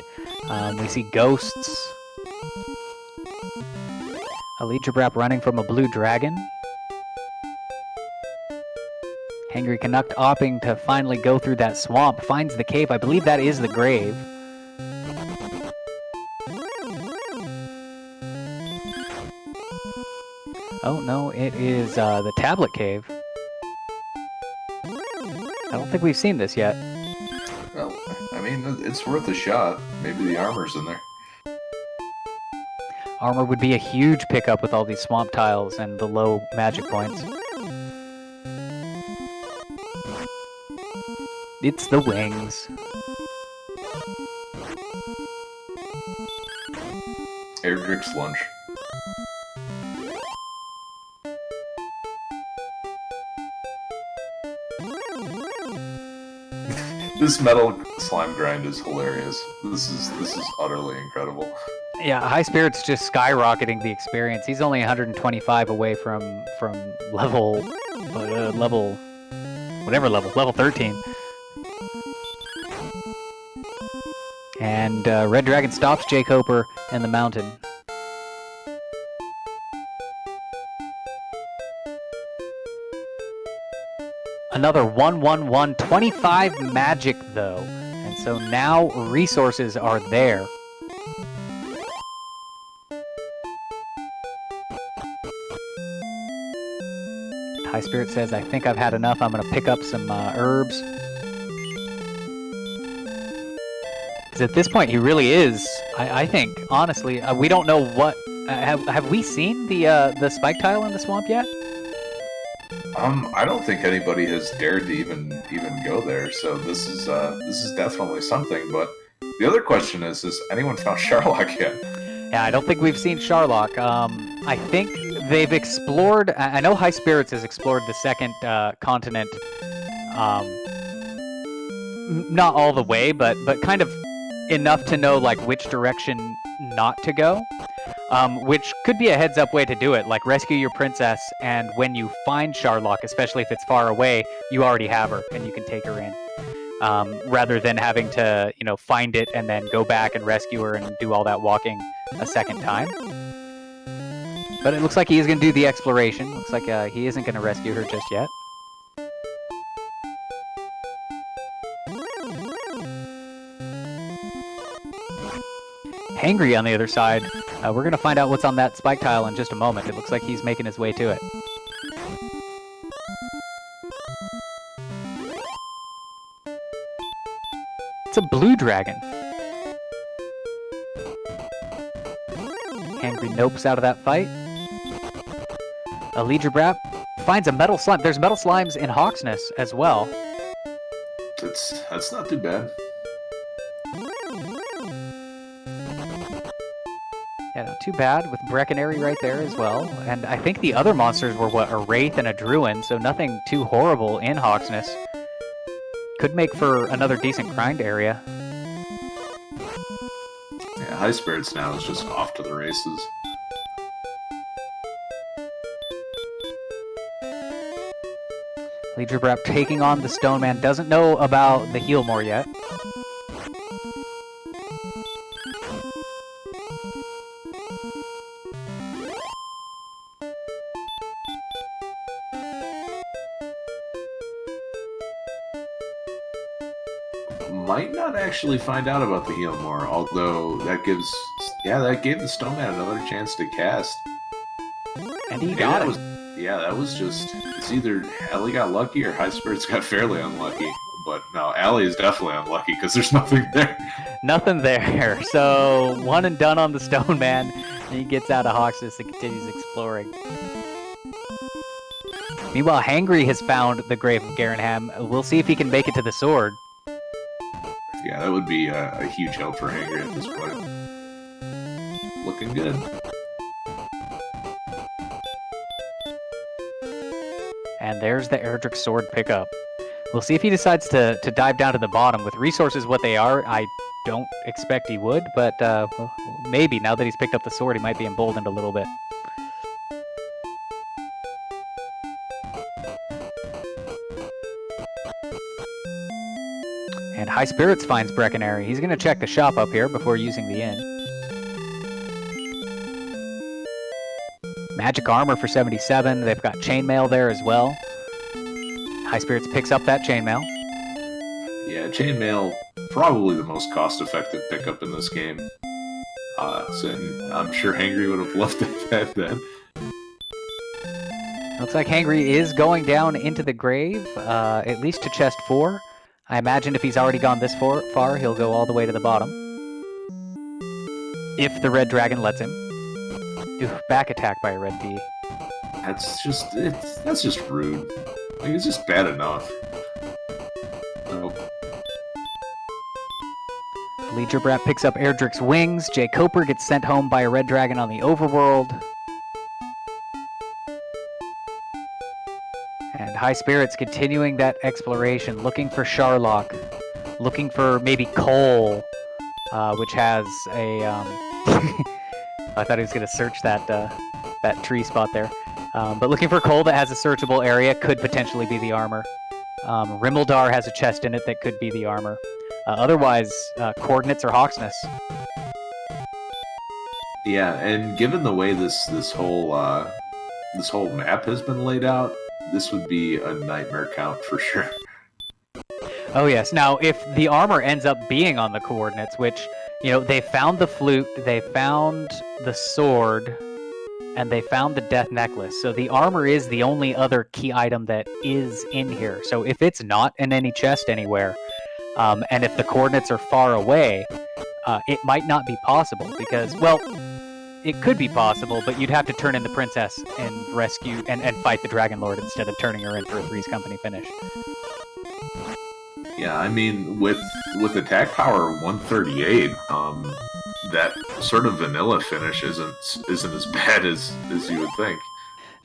We see ghosts. A Legibrap running from a blue dragon. Hangry Canuck opting to finally go through that swamp. Finds the cave. I believe that is the grave. Oh no, it is the tablet cave. I don't think we've seen this yet. Well, I mean, it's worth a shot. Maybe the armor's in there. Armor would be a huge pickup with all these swamp tiles and the low magic points. It's the wings. Erdrick's lunch. This metal slime grind is hilarious. This is utterly incredible. Yeah, High Spirit's just skyrocketing the experience. He's only 125 away from level, level 13. And Red Dragon stops Jake Hoper in the mountain. Another 1-1-1, 25 magic though. And so now resources are there. High Spirit says, I think I've had enough. I'm going to pick up some herbs. Because at this point, he really is. I think, honestly, we don't know what... have we seen the spike tile in the swamp yet? I don't think anybody has dared to even go there. So this is definitely something. But the other question is anyone found Sharlock yet? Yeah, I don't think we've seen Sharlock. I think they've explored... I know High Spirits has explored the second continent. Not all the way, but kind of enough to know like which direction not to go. Which could be a heads-up way to do it, like rescue your princess, and when you find Sharlock, especially if it's far away, you already have her, and you can take her in. Rather than having to, find it and then go back and rescue her and do all that walking a second time. But it looks like he is going to do the exploration. Looks like he isn't going to rescue her just yet. Hangry on the other side. We're going to find out what's on that spike tile in just a moment. It looks like he's making his way to it. It's a blue dragon. Hangry nopes out of that fight. Alijabrap finds a metal slime. There's metal slimes in Hawksness as well. That's not too bad. Yeah, not too bad, with Breckenary right there as well. And I think the other monsters were, what, a Wraith and a Druin, so nothing too horrible in Hawksness. Could make for another decent grind area. Yeah, High Spirits now is just off to the races. Alijabrap taking on the Stone Man. Doesn't know about the Healmore yet. Might not actually find out about the Healmore, although that gave the Stone Man another chance to cast. And he got it. That was just, it's either Allie got lucky or High Spirits got fairly unlucky. But no, Allie is definitely unlucky because there's nothing there. Nothing there. So, one and done on the Stone Man. And he gets out of Hawksness and continues exploring. Meanwhile, Hangry has found the Grave of Garenham. We'll see if he can make it to the sword. Yeah, that would be a huge help for Hangry at this point. Looking good. And there's the Erdrick sword pickup. We'll see if he decides to dive down to the bottom. With resources what they are, I don't expect he would, but well, maybe now that he's picked up the sword, he might be emboldened a little bit. And High Spirits finds Breckenary. He's going to check the shop up here before using the inn. Magic armor for 77. They've got chainmail there as well. High Spirits picks up that chainmail. Yeah, chainmail, probably the most cost-effective pickup in this game. So I'm sure Hangry would have loved that then. Looks like Hangry is going down into the grave, at least to chest 4. I imagine if he's already gone this far, he'll go all the way to the bottom. If the red dragon lets him. Ooh, back attack by a red bee. That's just rude. Like, it's just bad enough. Nope. Alijabrap picks up Erdrick's wings. Jay Coper gets sent home by a red dragon on the overworld. And High Spirits continuing that exploration, looking for Sharlock, looking for maybe Cole, which has a... I thought he was going to search that tree spot there. But looking for Cole that has a searchable area, could potentially be the armor. Rimmildar has a chest in it that could be the armor. Otherwise, Coordinates or Hawksness. Yeah, and given the way this whole map has been laid out, this would be a nightmare count for sure. Oh yes. Now, if the armor ends up being on the Coordinates, which, you know, they found the flute, they found the sword, and they found the death necklace. So the armor is the only other key item that is in here. So if it's not in any chest anywhere, and if the Coordinates are far away, it might not be possible because, well, it could be possible, but you'd have to turn in the princess and rescue and fight the Dragon Lord instead of turning her in for a Three's Company finish. Yeah, I mean, with attack power 138, that sort of vanilla finish isn't as bad as you would think.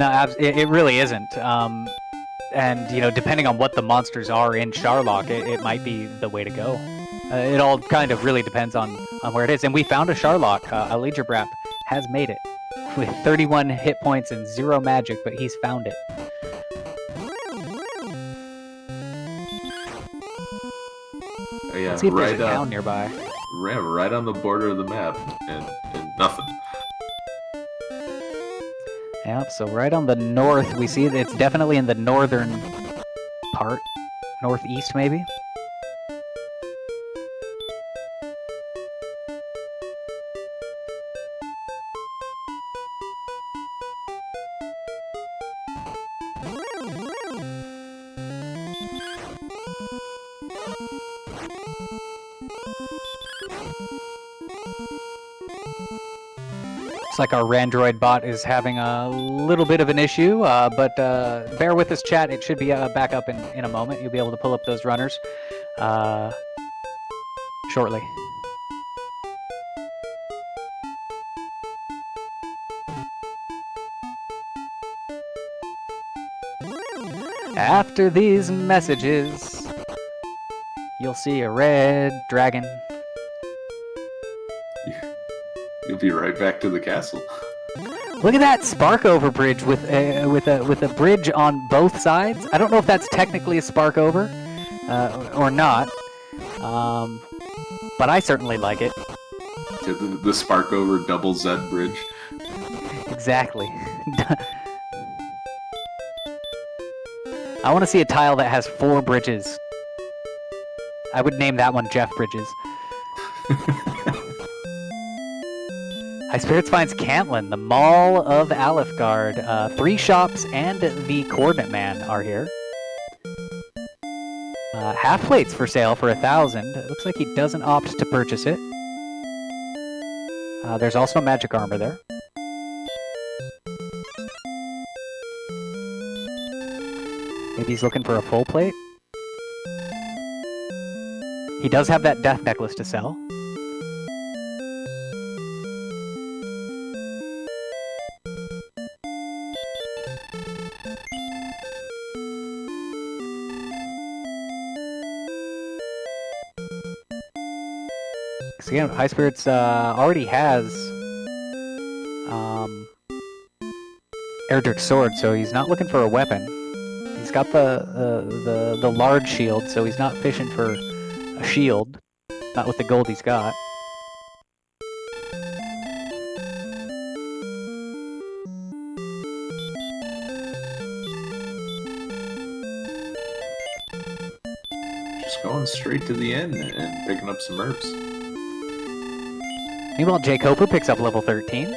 No, it really isn't. And, you know, depending on what the monsters are in Sharlock, it might be the way to go. It all kind of really depends on where it is. And we found a Sharlock. Alijabrap has made it with 31 hit points and 0 magic, but he's found it. Yeah, Let's see if there's a town nearby. Right on the border of the map, and nothing. Yep, so right on the north, we see it's definitely in the northern part. Northeast, maybe? Looks like our Randroid bot is having a little bit of an issue, but bear with us, chat. It should be back up in a moment. You'll be able to pull up those runners shortly. After these messages, you'll see a red dragon. You'll be right back to the castle. Look at that spark over bridge with a bridge on both sides. I don't know if that's technically a spark over or not, but I certainly like it. The spark over double Z bridge. Exactly. I want to see a tile that has 4 bridges. I would name that one Jeff Bridges. High Spirits finds Cantlin, the Mall of Alifgard. 3 shops and the Coordinate Man are here. Half plates for sale for 1,000. It looks like he doesn't opt to purchase it. There's also magic armor there. Maybe he's looking for a full plate. He does have that death necklace to sell. So again, High Spirits already has Erdrick's sword, so he's not looking for a weapon. He's got the large shield, so he's not fishing for a shield. Not with the gold he's got. Just going straight to the inn and picking up some herbs. Meanwhile, Jay Coper picks up level 13.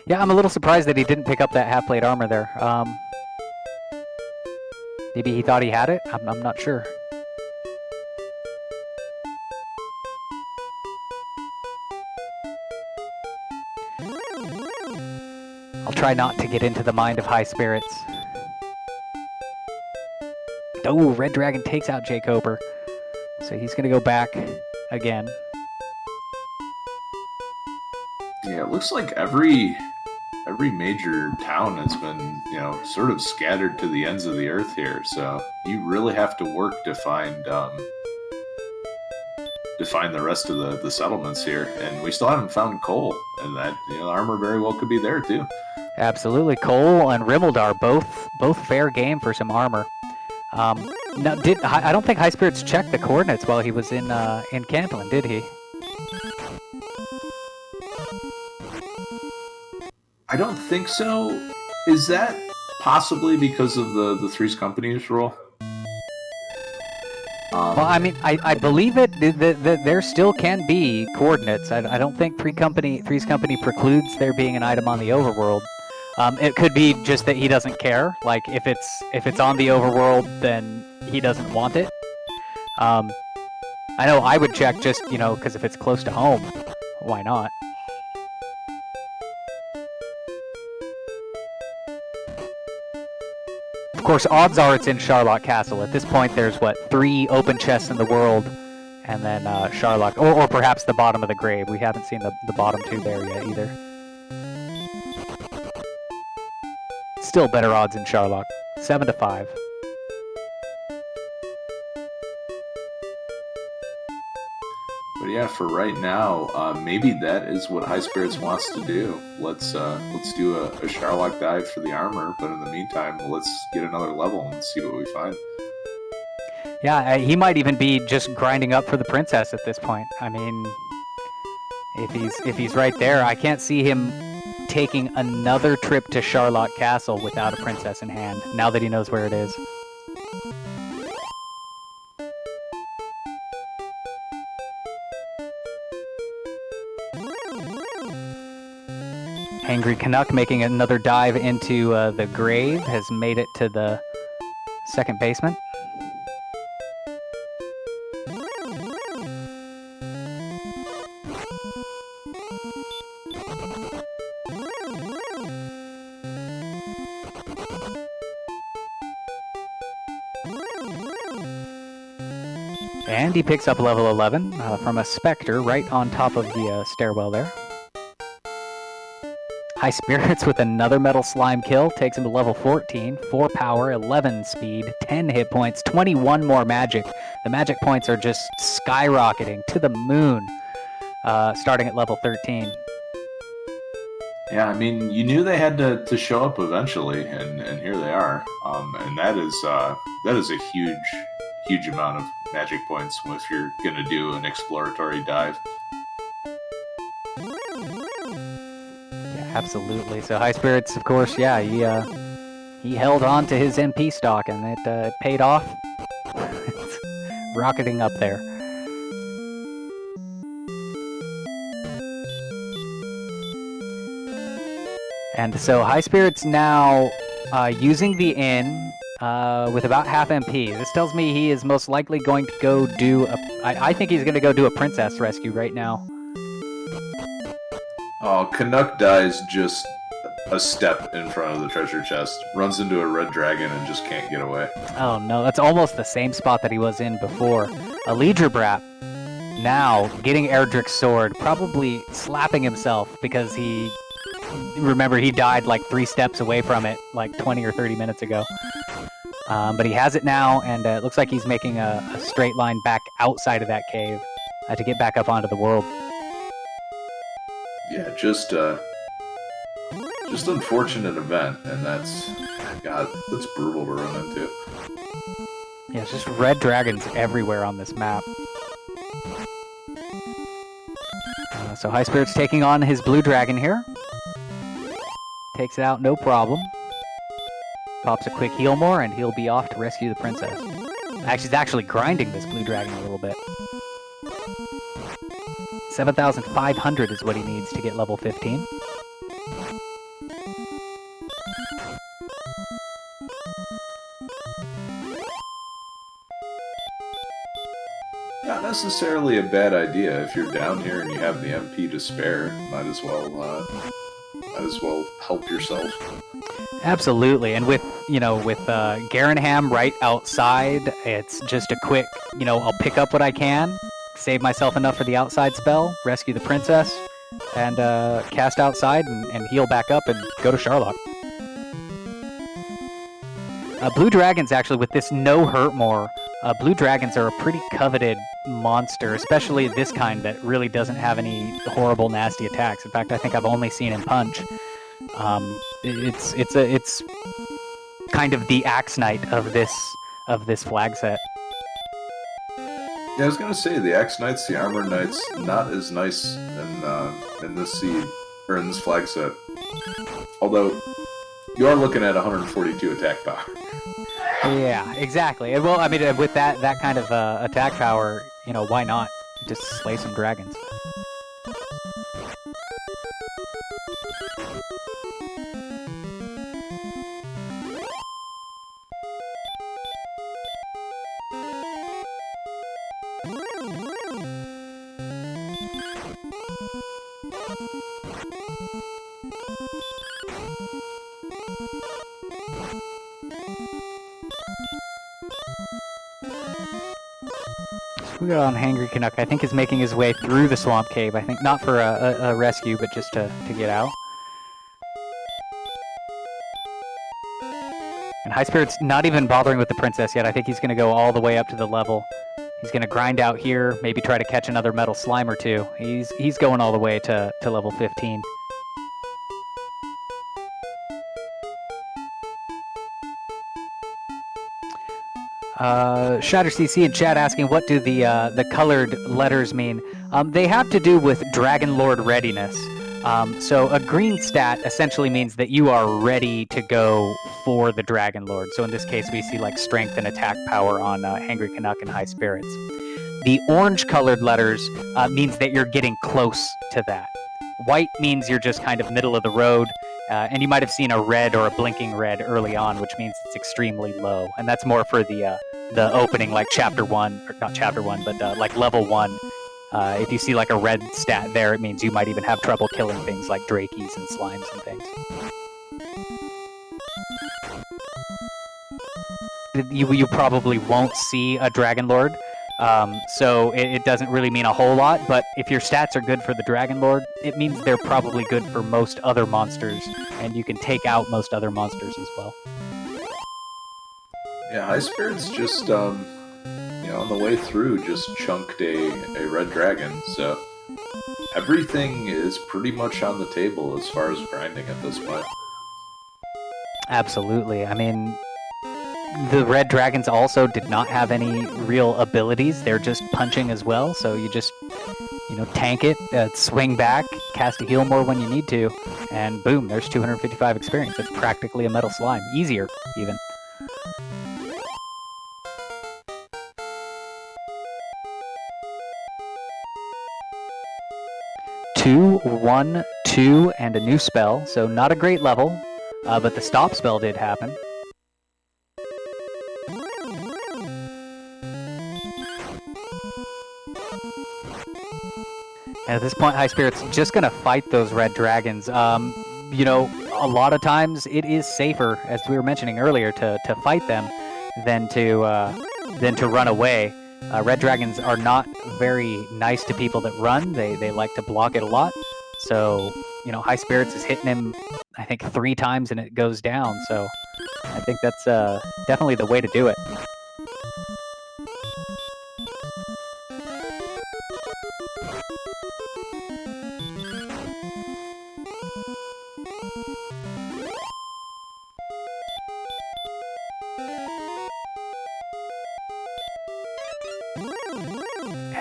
Yeah, I'm a little surprised that he didn't pick up that half-plate armor there. Maybe he thought he had it? I'm not sure. I'll try not to get into the mind of High Spirits. Oh, Red Dragon takes out Jay Coper. So he's going to go back again. Yeah, it looks like every major town has been, sort of scattered to the ends of the earth here. So you really have to work to find the rest of the settlements here. And we still haven't found coal, and that armor very well could be there too. Absolutely, Cole and Rimmildar both fair game for some armor. Now, I don't think High Spirits checked the coordinates while he was in Cantlin, did he? I don't think so. Is that possibly because of the Threes Company's role? Well, I mean, I believe it. There still can be coordinates. I don't think Threes Company precludes there being an item on the overworld. It could be just that he doesn't care. Like if it's on the overworld, then he doesn't want it. I know I would check just because if it's close to home, why not? Of course, odds are it's in Sharlock Castle. At this point, there's, 3 open chests in the world, and then Sharlock, or perhaps the bottom of the grave. We haven't seen the bottom 2 there yet, either. Still better odds in Sharlock. 7-5. But yeah, for right now, maybe that is what High Spirits wants to do. Let's do a Sharlock dive for the armor, but in the meantime, let's get another level and see what we find. Yeah, he might even be just grinding up for the princess at this point. I mean, if he's right there, I can't see him taking another trip to Charlotte Castle without a princess in hand, now that he knows where it is. Angry Canuck making another dive into the grave has made it to the second basement. And he picks up level 11 from a Spectre right on top of the stairwell there. High Spirits with another Metal Slime kill takes him to level 14, 4 power, 11 speed, 10 hit points, 21 more magic. The magic points are just skyrocketing to the moon, starting at level 13. Yeah, I mean, you knew they had to show up eventually, and here they are. And that is a huge amount of magic points if you're gonna do an exploratory dive. Yeah, absolutely. So High Spirits, of course, yeah, he held on to his MP stock, and it paid off. It's rocketing up there. And so High Spirits now using the inn with about half MP. This tells me he is most likely going to go do I think he's going to go do a princess rescue right now. Oh, Canuck dies just a step in front of the treasure chest, runs into a red dragon, and just can't get away. Oh no, that's almost the same spot that he was in before. A Leader Brat now getting Erdrick's sword, probably slapping himself because remember, he died like 3 steps away from it like 20 or 30 minutes ago. But he has it now, and it looks like he's making a straight line back outside of that cave to get back up onto the world. Yeah, just unfortunate event, and that's brutal to run into. Yeah, it's just red dragons everywhere on this map. So High Spirit's taking on his blue dragon here. Takes it out, no problem. Pops a quick heal more, and he'll be off to rescue the princess. Actually, he's actually grinding this blue dragon a little bit. 7,500 is what he needs to get level 15. Not necessarily a bad idea if you're down here and you have the MP to spare. Might as well help yourself. Absolutely, and with Garenham right outside, it's just a quick, I'll pick up what I can, save myself enough for the outside spell, rescue the princess, and cast outside and heal back up and go to Charlotte. Blue dragons, actually, with this no hurt more, blue dragons are a pretty coveted monster, especially this kind that really doesn't have any horrible, nasty attacks. In fact, I think I've only seen him punch. It's kind of the Axe Knight of this flag set. Yeah, I was gonna say the Axe Knights, the Armored Knights, not as nice in this seed or in this flag set. Although you are looking at 142 attack power. Yeah, exactly. Well, I mean, with that kind of attack power, why not just slay some dragons? We got on Hangry Canuck. I think is making his way through the swamp cave. I think not for a rescue, but just to get out. And High Spirit's not even bothering with the princess yet. I think he's going to go all the way up to the level. He's going to grind out here, maybe try to catch another metal slime or two. He's going all the way to level 15. Shatter CC in chat asking what do the colored letters mean? They have to do with Dragon Lord readiness. So a green stat essentially means that you are ready to go for the Dragon Lord. So in this case, we see like strength and attack power on Hangry Canuck and High Spirits. The orange colored letters means that you're getting close to that. White means you're just kind of middle of the road. And you might have seen a red or a blinking red early on, which means it's extremely low. And that's more for the opening, like chapter 1, or not chapter 1, but like level 1. If you see like a red stat there, it means you might even have trouble killing things like Drakies and Slimes and things. You probably won't see a Dragon Lord, so it doesn't really mean a whole lot, but if your stats are good for the Dragon Lord, it means they're probably good for most other monsters, and you can take out most other monsters as well. Yeah, High Spirits just, on the way through, just chunked a red dragon, so everything is pretty much on the table as far as grinding at this point. Absolutely. I mean, the red dragons also did not have any real abilities. They're just punching as well, so you just, tank it, swing back, cast a heal more when you need to, and boom, there's 255 experience. It's practically a metal slime. Easier, even. Two, 1, 2, and a new spell, so not a great level, but the stop spell did happen. And at this point, High Spirit's just going to fight those red dragons. A lot of times it is safer, as we were mentioning earlier, to fight them than to run away. Red dragons are not very nice to people that run. They like to block it a lot. So, High Spirits is hitting him, I think, 3 times and it goes down. So I think that's definitely the way to do it.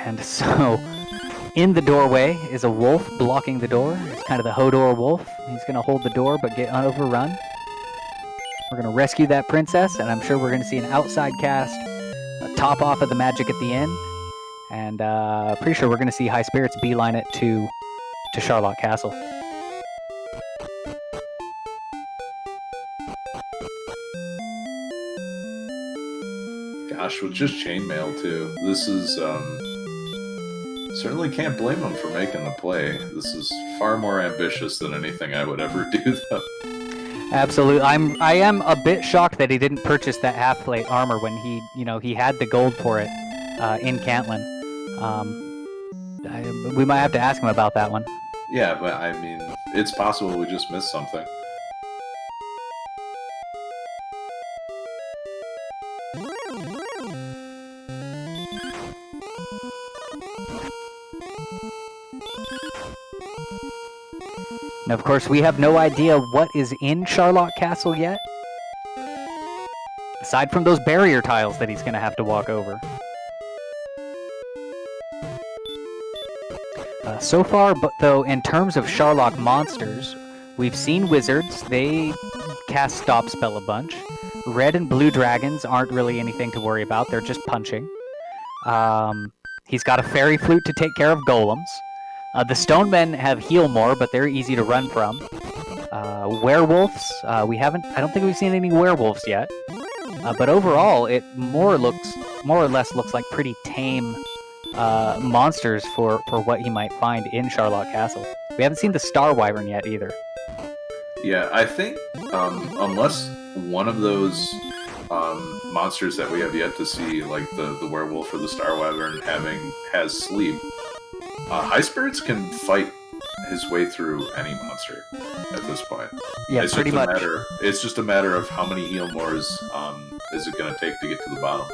And so, in the doorway is a wolf blocking the door. It's kind of the Hodor wolf. He's going to hold the door but get overrun. We're going to rescue that princess, and I'm sure we're going to see an outside cast, a top off of the magic at the end, and pretty sure we're going to see High Spirits beeline it to Charlotte Castle. Gosh, with just chainmail too. This is certainly can't blame him for making the play. This is far more ambitious than anything I would ever do, though. Absolutely. I am a bit shocked that he didn't purchase that half plate armor when he had the gold for it in Cantlin. We might have to ask him about that one. Yeah, but I mean, it's possible we just missed something. And of course, we have no idea what is in Charlotte Castle yet, aside from those barrier tiles that he's going to have to walk over. So far, though, in terms of Charlotte monsters, we've seen wizards. They cast Stop Spell a bunch. Red and blue dragons aren't really anything to worry about. They're just punching. He's got a fairy flute to take care of golems. The stone men have heal more, but they're easy to run from. Werewolves, I don't think we've seen any werewolves yet. But overall, it more or less looks like pretty tame monsters for what he might find in Charlotte Castle. We haven't seen the Star Wyvern yet either. Yeah, I think unless one of those monsters that we have yet to see, like the werewolf or the Star Wyvern, has sleep, High Spirits can fight his way through any monster at this point. Yeah, it's pretty much. It's just a matter of how many heal mores is it going to take to get to the bottom.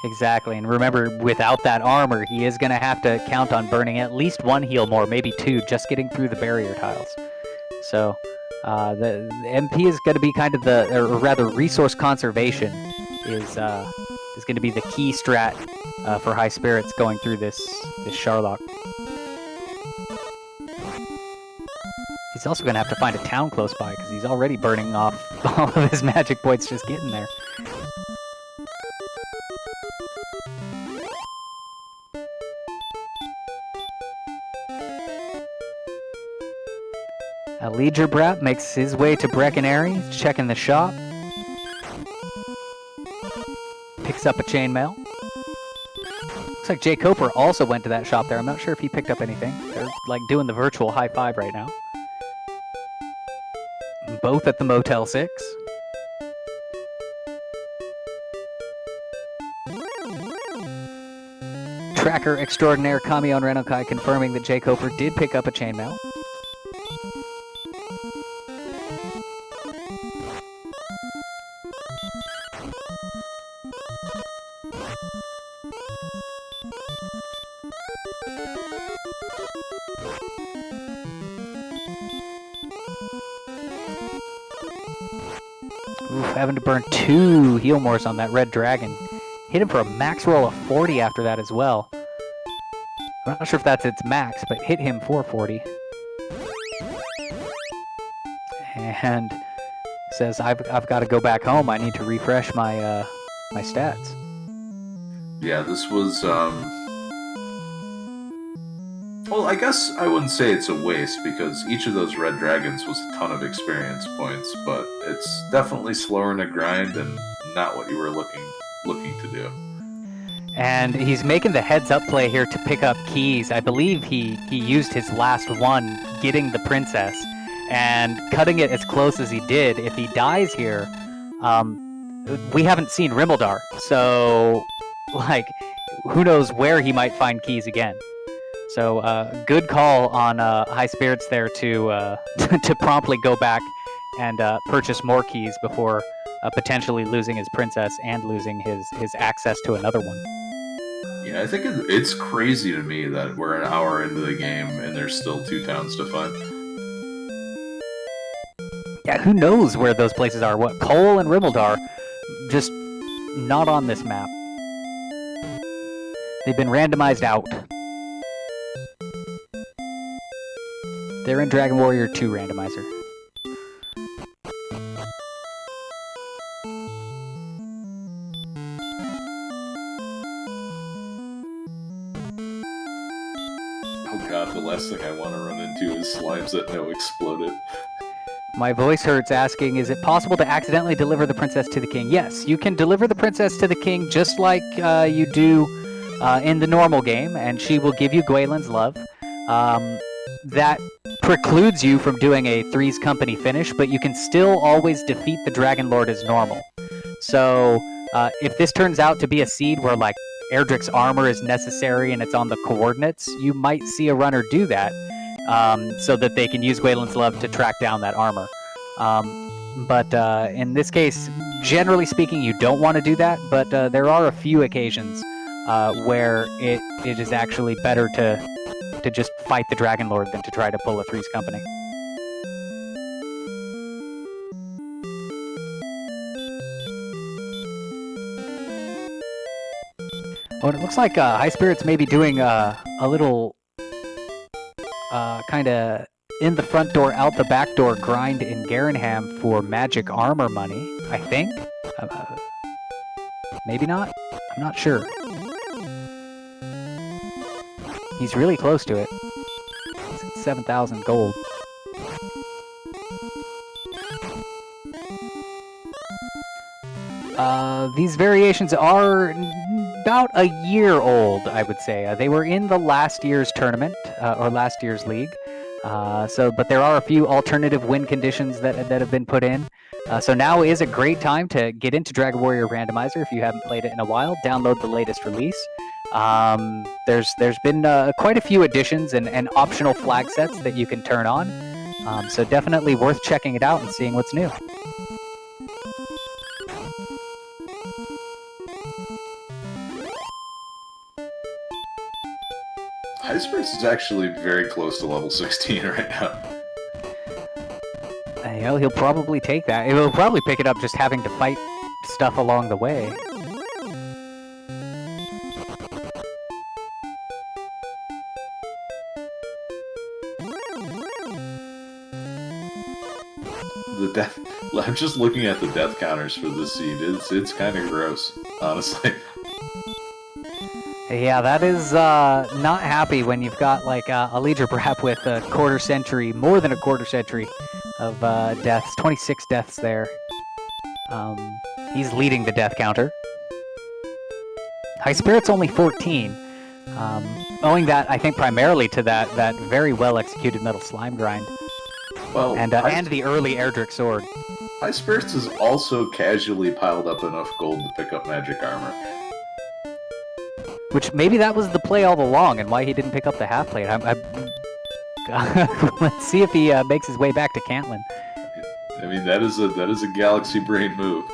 Exactly, and remember, without that armor, he is going to have to count on burning at least 1 heal more, maybe 2, just getting through the barrier tiles. So, the MP is going to be kind of or rather, resource conservation is going to be the key strat for High Spirits going through this Sharlock. He's also going to have to find a town close by because he's already burning off all of his magic points just getting there. Leger Brat makes his way to Breckenary, checking the shop. Picks up a chainmail. Looks like Jay Coper also went to that shop there. I'm not sure if he picked up anything. They're like doing the virtual high five right now. Both at the Motel 6. Tracker extraordinaire Kamion Renokai confirming that Jay Coper did pick up a chainmail. Oof, having to burn 2 heal mores on that red dragon. Hit him for a max roll of 40 after that as well. I'm not sure if that's its max, but hit him for 40. And says, I've got to go back home. I need to refresh my my stats. Yeah, this was, well, I guess I wouldn't say it's a waste, because each of those red dragons was a ton of experience points, but it's definitely slower in a grind and not what you were looking to do. And he's making the heads-up play here to pick up keys. I believe he used his last one, getting the princess, and cutting it as close as he did. If he dies here, we haven't seen Rimmildar, so, like, who knows where he might find keys again. So, good call on High Spirits there to to promptly go back and purchase more keys before potentially losing his princess and losing his access to another one. Yeah, I think it's crazy to me that we're an hour into the game and there's still 2 towns to find. Yeah, who knows where those places are? What, Cole and Rimmildar, just not on this map. They've been randomized out. They're in Dragon Warrior 2 Randomizer. Oh god, the last thing I want to run into is slimes that know exploded. My voice hurts asking, is it possible to accidentally deliver the princess to the king? Yes, you can deliver the princess to the king just like you do in the normal game, and she will give you Gwaelin's love. That precludes you from doing a Three's Company finish, but you can still always defeat the Dragon Lord as normal. So if this turns out to be a seed where like Erdrick's armor is necessary and it's on the coordinates, you might see a runner do that so that they can use Gwaelin's love to track down that armor. But in this case, generally speaking, you don't want to do that, but there are a few occasions where it is actually better to just fight the Dragon Lord than to try to pull a Three's Company. Oh, and it looks like High Spirits may be doing a little kind of in the front door, out the back door grind in Garenham for magic armor money, I think. Maybe not? I'm not sure. He's really close to it. It's at 7,000 gold. These variations are about a year old, I would say. They were in the last year's tournament, or last year's league. But there are a few alternative win conditions that have been put in. So now is a great time to get into Dragon Warrior Randomizer if you haven't played it in a while. Download the latest release. There's been quite a few additions and optional flag sets that you can turn on. So definitely worth checking it out and seeing what's new. High Spirits is actually very close to level 16 right now. He'll probably take that. He'll probably pick it up just having to fight stuff along the way. The death. I'm just looking at the death counters for this seed. It's kind of gross, honestly. Yeah, that is not happy when you've got like a Leader Brap with a quarter century, more than a quarter century of deaths. 26 deaths there. He's leading the death counter. High Spirit's only 14. Owing that, I think, primarily to that very well executed Metal Slime grind. Well, And the early Erdrick Sword. High Spirits has also casually piled up enough gold to pick up magic armor. Which maybe that was the play all along, and why he didn't pick up the half plate. Let's see if he makes his way back to Cantlin. I mean, that is a galaxy brain move.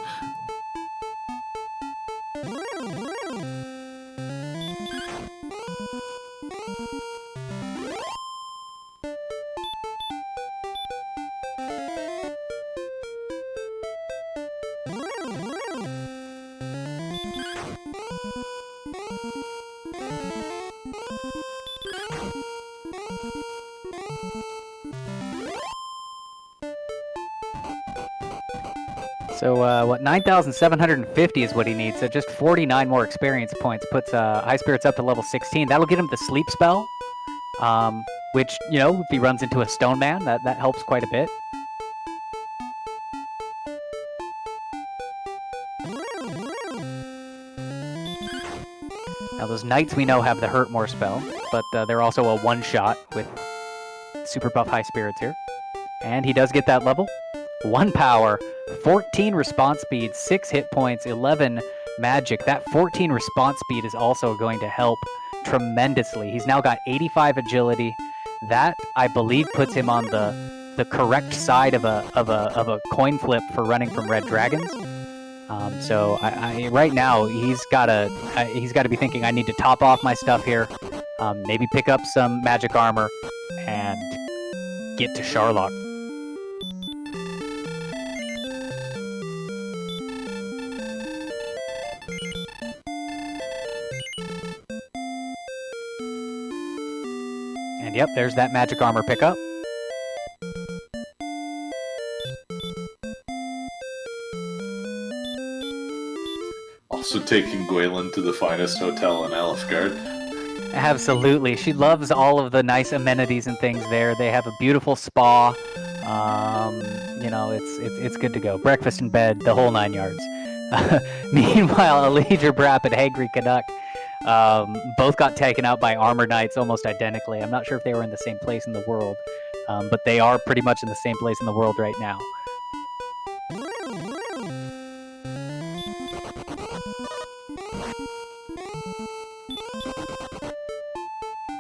So, 9,750 is what he needs, so just 49 more experience points puts High Spirits up to level 16. That'll get him the Sleep Spell, which, you know, if he runs into a Stone Man, that helps quite a bit. Now, those Knights we know have the Hurt More spell, but they're also a one-shot with super buff High Spirits here. And he does get that level. 1 power, 14 response speed, 6 hit points, 11 magic. That 14 response speed is also going to help tremendously. He's now got 85 agility. That, I believe, puts him on the correct side of a coin flip for running from red dragons. So right now he's got to be thinking, I need to top off my stuff here, maybe pick up some magic armor and get to Sharlock. And yep, there's that magic armor pickup. Also taking Gwaelin to the finest hotel in Alefgard. Absolutely. She loves all of the nice amenities and things there. They have a beautiful spa. You know, it's good to go. Breakfast in bed, the whole 9 yards. Meanwhile, Elijah Brapp and Hangry Canuck both got taken out by Armor Knights almost identically. I'm not sure if they were in the same place in the world, but they are pretty much in the same place in the world right now.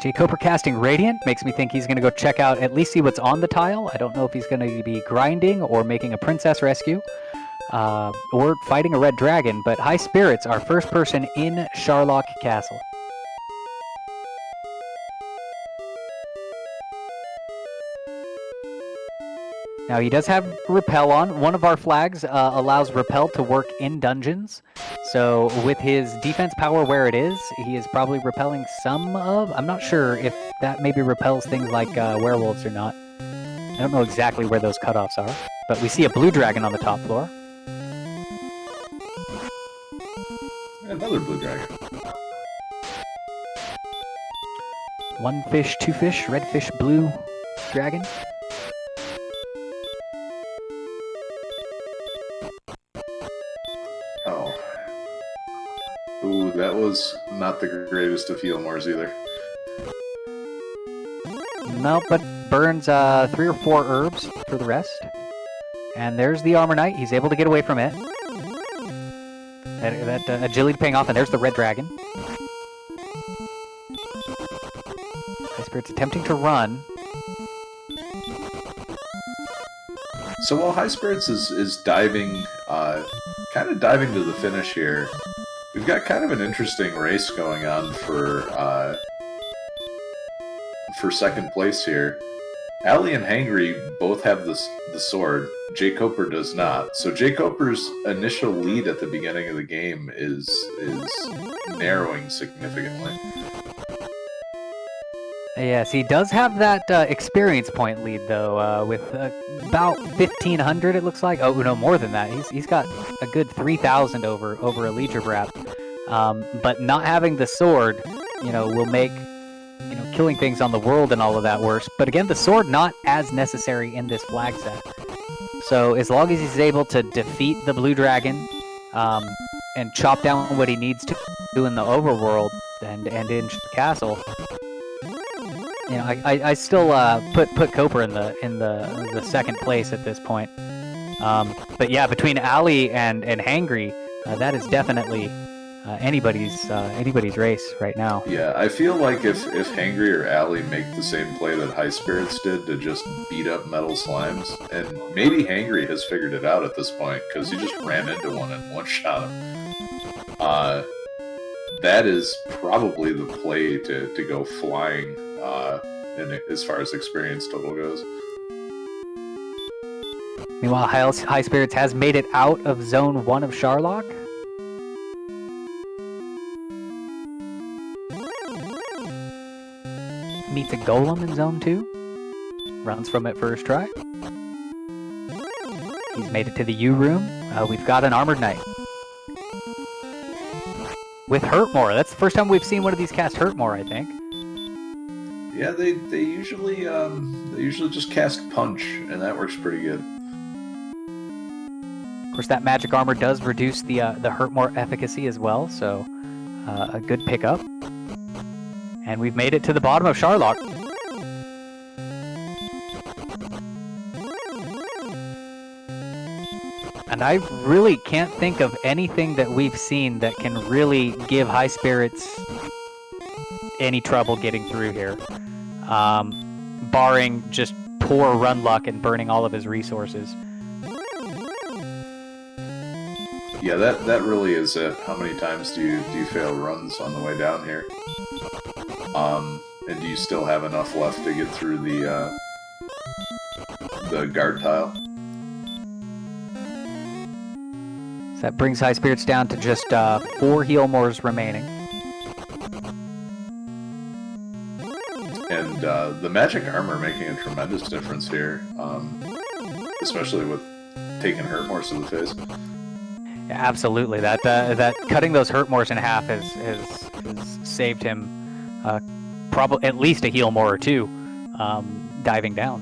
J. Cooper casting Radiant makes me think he's going to go check out, at least see what's on the tile. I don't know if he's going to be grinding or making a princess rescue or fighting a red dragon, but High Spirits are first person in Sharlock Castle. Now he does have Repel on. One of our flags allows Repel to work in dungeons. So with his defense power where it is, he is probably repelling some of... I'm not sure if that maybe repels things like werewolves or not. I don't know exactly where those cutoffs are. But we see a blue dragon on the top floor. Another blue dragon. 1 fish, 2 fish, red fish, blue dragon. Oh. Ooh, that was not the greatest of heal mores either. No, but burns 3 or 4 herbs for the rest. And there's the Armor Knight. He's able to get away from it. That agility paying off, and there's the red dragon. High Spirit's attempting to run. So while High Spirits is diving, kind of diving to the finish here, we've got kind of an interesting race going on for second place here. Allie and Hangry both have the sword. Jay Coper does not. So Jay Coper's initial lead at the beginning of the game is narrowing significantly. Yes, he does have that experience point lead, though, with about 1,500, it looks like. Oh, no, more than that. He's got a good 3,000 over a Legion Brat. But not having the sword, will make, killing things on the world and all of that worse. But again, the sword not as necessary in this flag set. So as long as he's able to defeat the Blue Dragon, and chop down what he needs to do in the overworld and in the castle, I still put Coper in the second place at this point. But yeah, between Ali and Hangry, that is definitely anybody's race right now. Yeah, I feel like if Hangry or Ali make the same play that High Spirits did to just beat up Metal Slimes, and maybe Hangry has figured it out at this point because he just ran into one and one-shot him. That is probably the play to go flying as far as experience total goes. Meanwhile, High Spirits has made it out of Zone 1 of Sharlock. Meets a Golem in Zone 2. Runs from it first try. He's made it to the U room. We've got an Armored Knight. With Hurtmore. That's the first time we've seen one of these cast Hurtmore, I think. Yeah, they usually just cast Punch, and that works pretty good. Of course, that magic armor does reduce the Hurtmore efficacy as well, so a good pickup. And we've made it to the bottom of Sharlock. And I really can't think of anything that we've seen that can really give High Spirits any trouble getting through here. Barring just poor run luck and burning all of his resources. Yeah, that really is it. How many times do you fail runs on the way down here? And do you still have enough left to get through the guard tile? So that brings High Spirits down to just 4 heal mores remaining. And the magic armor making a tremendous difference here, especially with taking Hurtmores to the face. Yeah, absolutely. That cutting those Hurtmores in half has saved him probably at least a heal more or two diving down.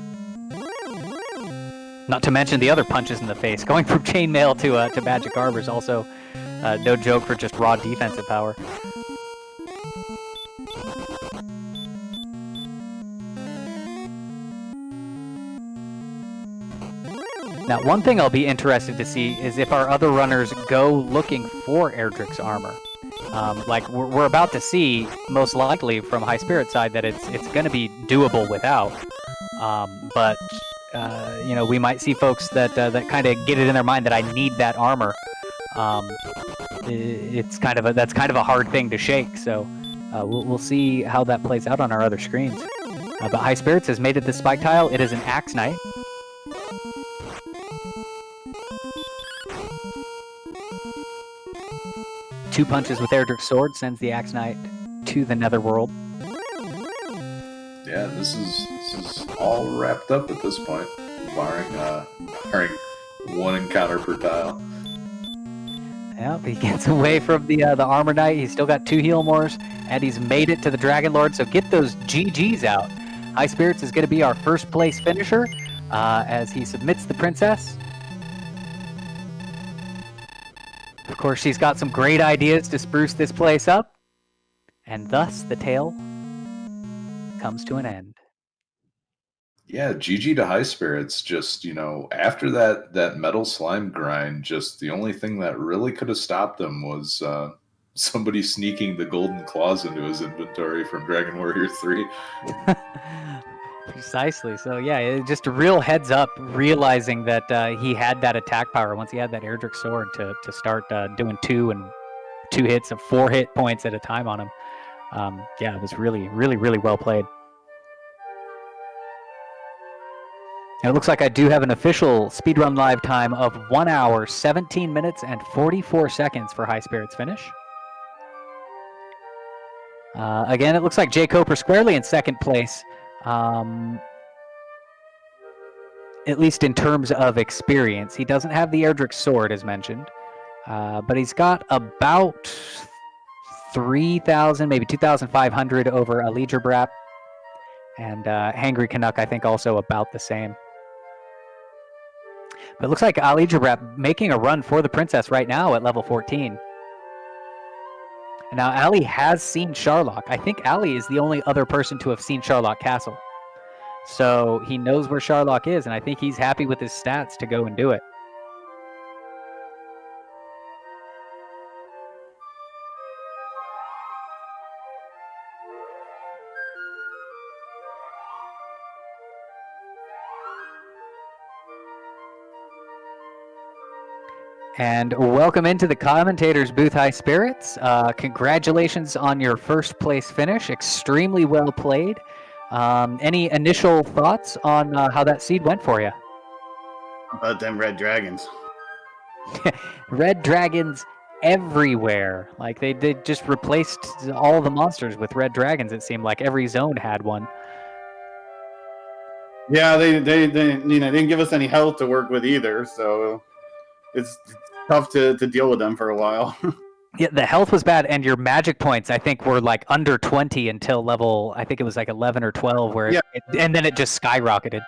Not to mention the other punches in the face. Going from chainmail to magic armor is also no joke for just raw defensive power. Now, one thing I'll be interested to see is if our other runners go looking for Erdrick's armor. Like we're about to see, most likely from High Spirit side, that it's going to be doable without. But we might see folks that kind of get it in their mind that I need that armor. That's kind of a hard thing to shake. So we'll see how that plays out on our other screens. But High Spirits has made it this spike tile. It is an Axe Knight. Two punches with Erdrick's sword sends the Axe Knight to the Netherworld. Yeah, this is all wrapped up at this point, barring one encounter per tile. Yep, he gets away from the Armor Knight. He's still got 2 heal mores, and he's made it to the Dragon Lord. So get those GGs out. High Spirits is going to be our first place finisher as he submits the Princess. Of course, she's got some great ideas to spruce this place up, and thus the tale comes to an end. Yeah, GG to High Spirits. Just, after that Metal Slime grind, just the only thing that really could have stopped him was somebody sneaking the Golden Claws into his inventory from Dragon Warrior 3. Precisely. So yeah, just a real heads up, realizing that he had that attack power once he had that Erdrick sword to start doing 2 hits of 4 hit points at a time on him. Yeah, it was really, really, really well played. And it looks like I do have an official speedrun live time of 1 hour, 17 minutes, and 44 seconds for High Spirits finish. Again, it looks like Jay Coper squarely in second place, at least in terms of experience. He doesn't have the Erdrick sword, as mentioned, but he's got about 3,000, maybe 2,500 over Alidra Brap, and Hangry Canuck, I think, also about the same. But it looks like Alidra Brap making a run for the princess right now at level 14. And now Ali has seen Sharlock. I think Ali is the only other person to have seen Sharlock Castle. So he knows where Sharlock is, and I think he's happy with his stats to go and do it. And welcome into the commentator's booth, High Spirits. Congratulations on your first place finish. Extremely well played. Any initial thoughts on how that seed went for you? About them red dragons. Red dragons everywhere. Like they just replaced all the monsters with red dragons. It seemed like every zone had one. Yeah, they didn't give us any health to work with either, so it's tough to deal with them for a while. Yeah, the health was bad, and your magic points, I think, were like under 20 until level, I think it was like 11 or 12, where and then it just skyrocketed.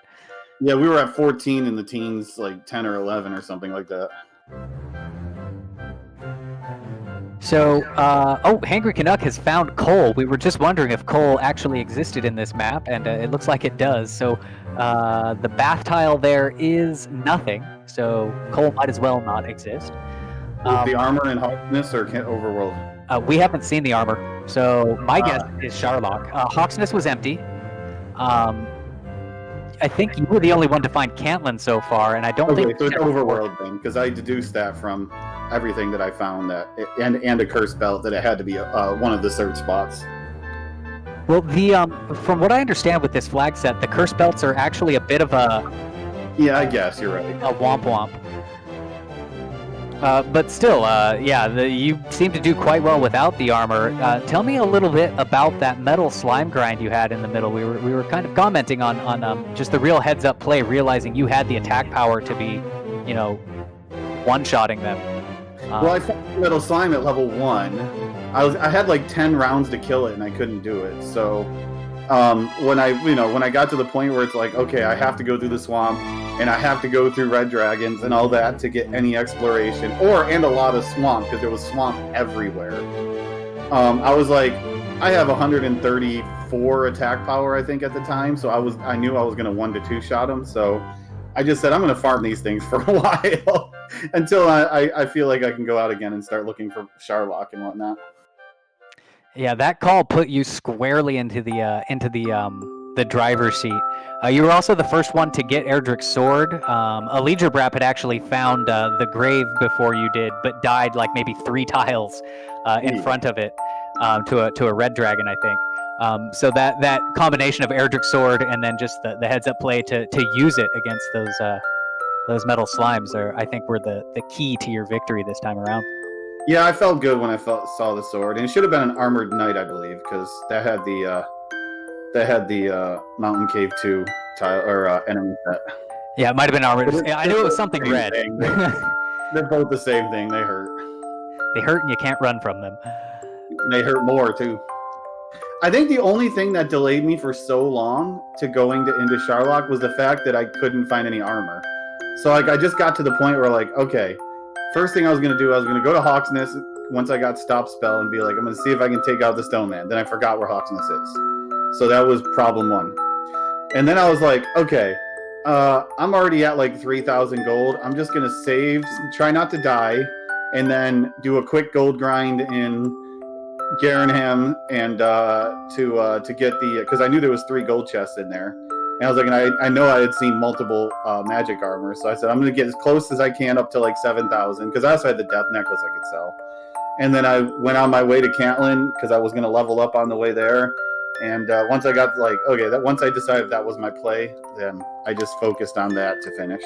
Yeah, we were at 14 in the teens, like 10 or 11 or something like that. So, Hangry Canuck has found coal. We were just wondering if coal actually existed in this map, and it looks like it does. So, the bath tile there is nothing, so coal might as well not exist. The armor in Hawksness or Overworld? We haven't seen the armor, so my guess is Sharlock. Hawksness was empty. I think you were the only one to find Cantlin so far, and I don't think... so it's Overworld then, because I deduced that from everything that I found, and a curse belt, that it had to be one of the search spots. Well, from what I understand with this flag set, the curse belts are actually a bit of a... Yeah, I guess you're right. A womp-womp. But still, you seem to do quite well without the armor. Tell me a little bit about that metal slime grind you had in the middle. We were kind of commenting on just the real heads-up play, realizing you had the attack power to be, one-shotting them. Well, I found metal slime at level 1. I had like 10 rounds to kill it, and I couldn't do it. So when I got to the point where it's like, okay, I have to go through the swamp, and I have to go through red dragons and all that to get any exploration, and a lot of swamp, because there was swamp everywhere. I was like, I have 134 attack power, I think, at the time, so I knew I was going to 1 to 2 shot them. So I just said, I'm going to farm these things for a while until I feel like I can go out again and start looking for Sharlock and whatnot. Yeah, that call put you squarely into the driver's seat. You were also the first one to get Erdrick's sword. Alidra Brap had actually found the grave before you did, but died like maybe 3 tiles in front of it to a red dragon, I think. So that combination of Erdrick's sword and then just the heads-up play to use it against those metal slimes I think were the key to your victory this time around. Yeah, I felt good when I saw the sword, and it should have been an armored knight, I believe, because that had the Mountain Cave 2 tile or enemy set. Yeah, it might have been armored. I knew it was something red. They're both the same thing. They hurt. They hurt, and you can't run from them. They hurt more too. I think the only thing that delayed me for so long to going into Sharlock was the fact that I couldn't find any armor. So like I just got to the point where like, okay, first thing I was going to do, I was going to go to Hawksness once I got Stop Spell and be like, I'm going to see if I can take out the Stone Man. Then I forgot where Hawksness is. So that was problem 1. And then I was like, okay, I'm already at like 3,000 gold. I'm just going to save, try not to die, and then do a quick gold grind in Garenham and to get because I knew there was 3 gold chests in there. And I was like, and I know I had seen multiple magic armor, so I said, I'm going to get as close as I can up to like 7,000, because I also had the death necklace I could sell. And then I went on my way to Cantlin, because I was going to level up on the way there. And once I got like, okay, once I decided that was my play, then I just focused on that to finish.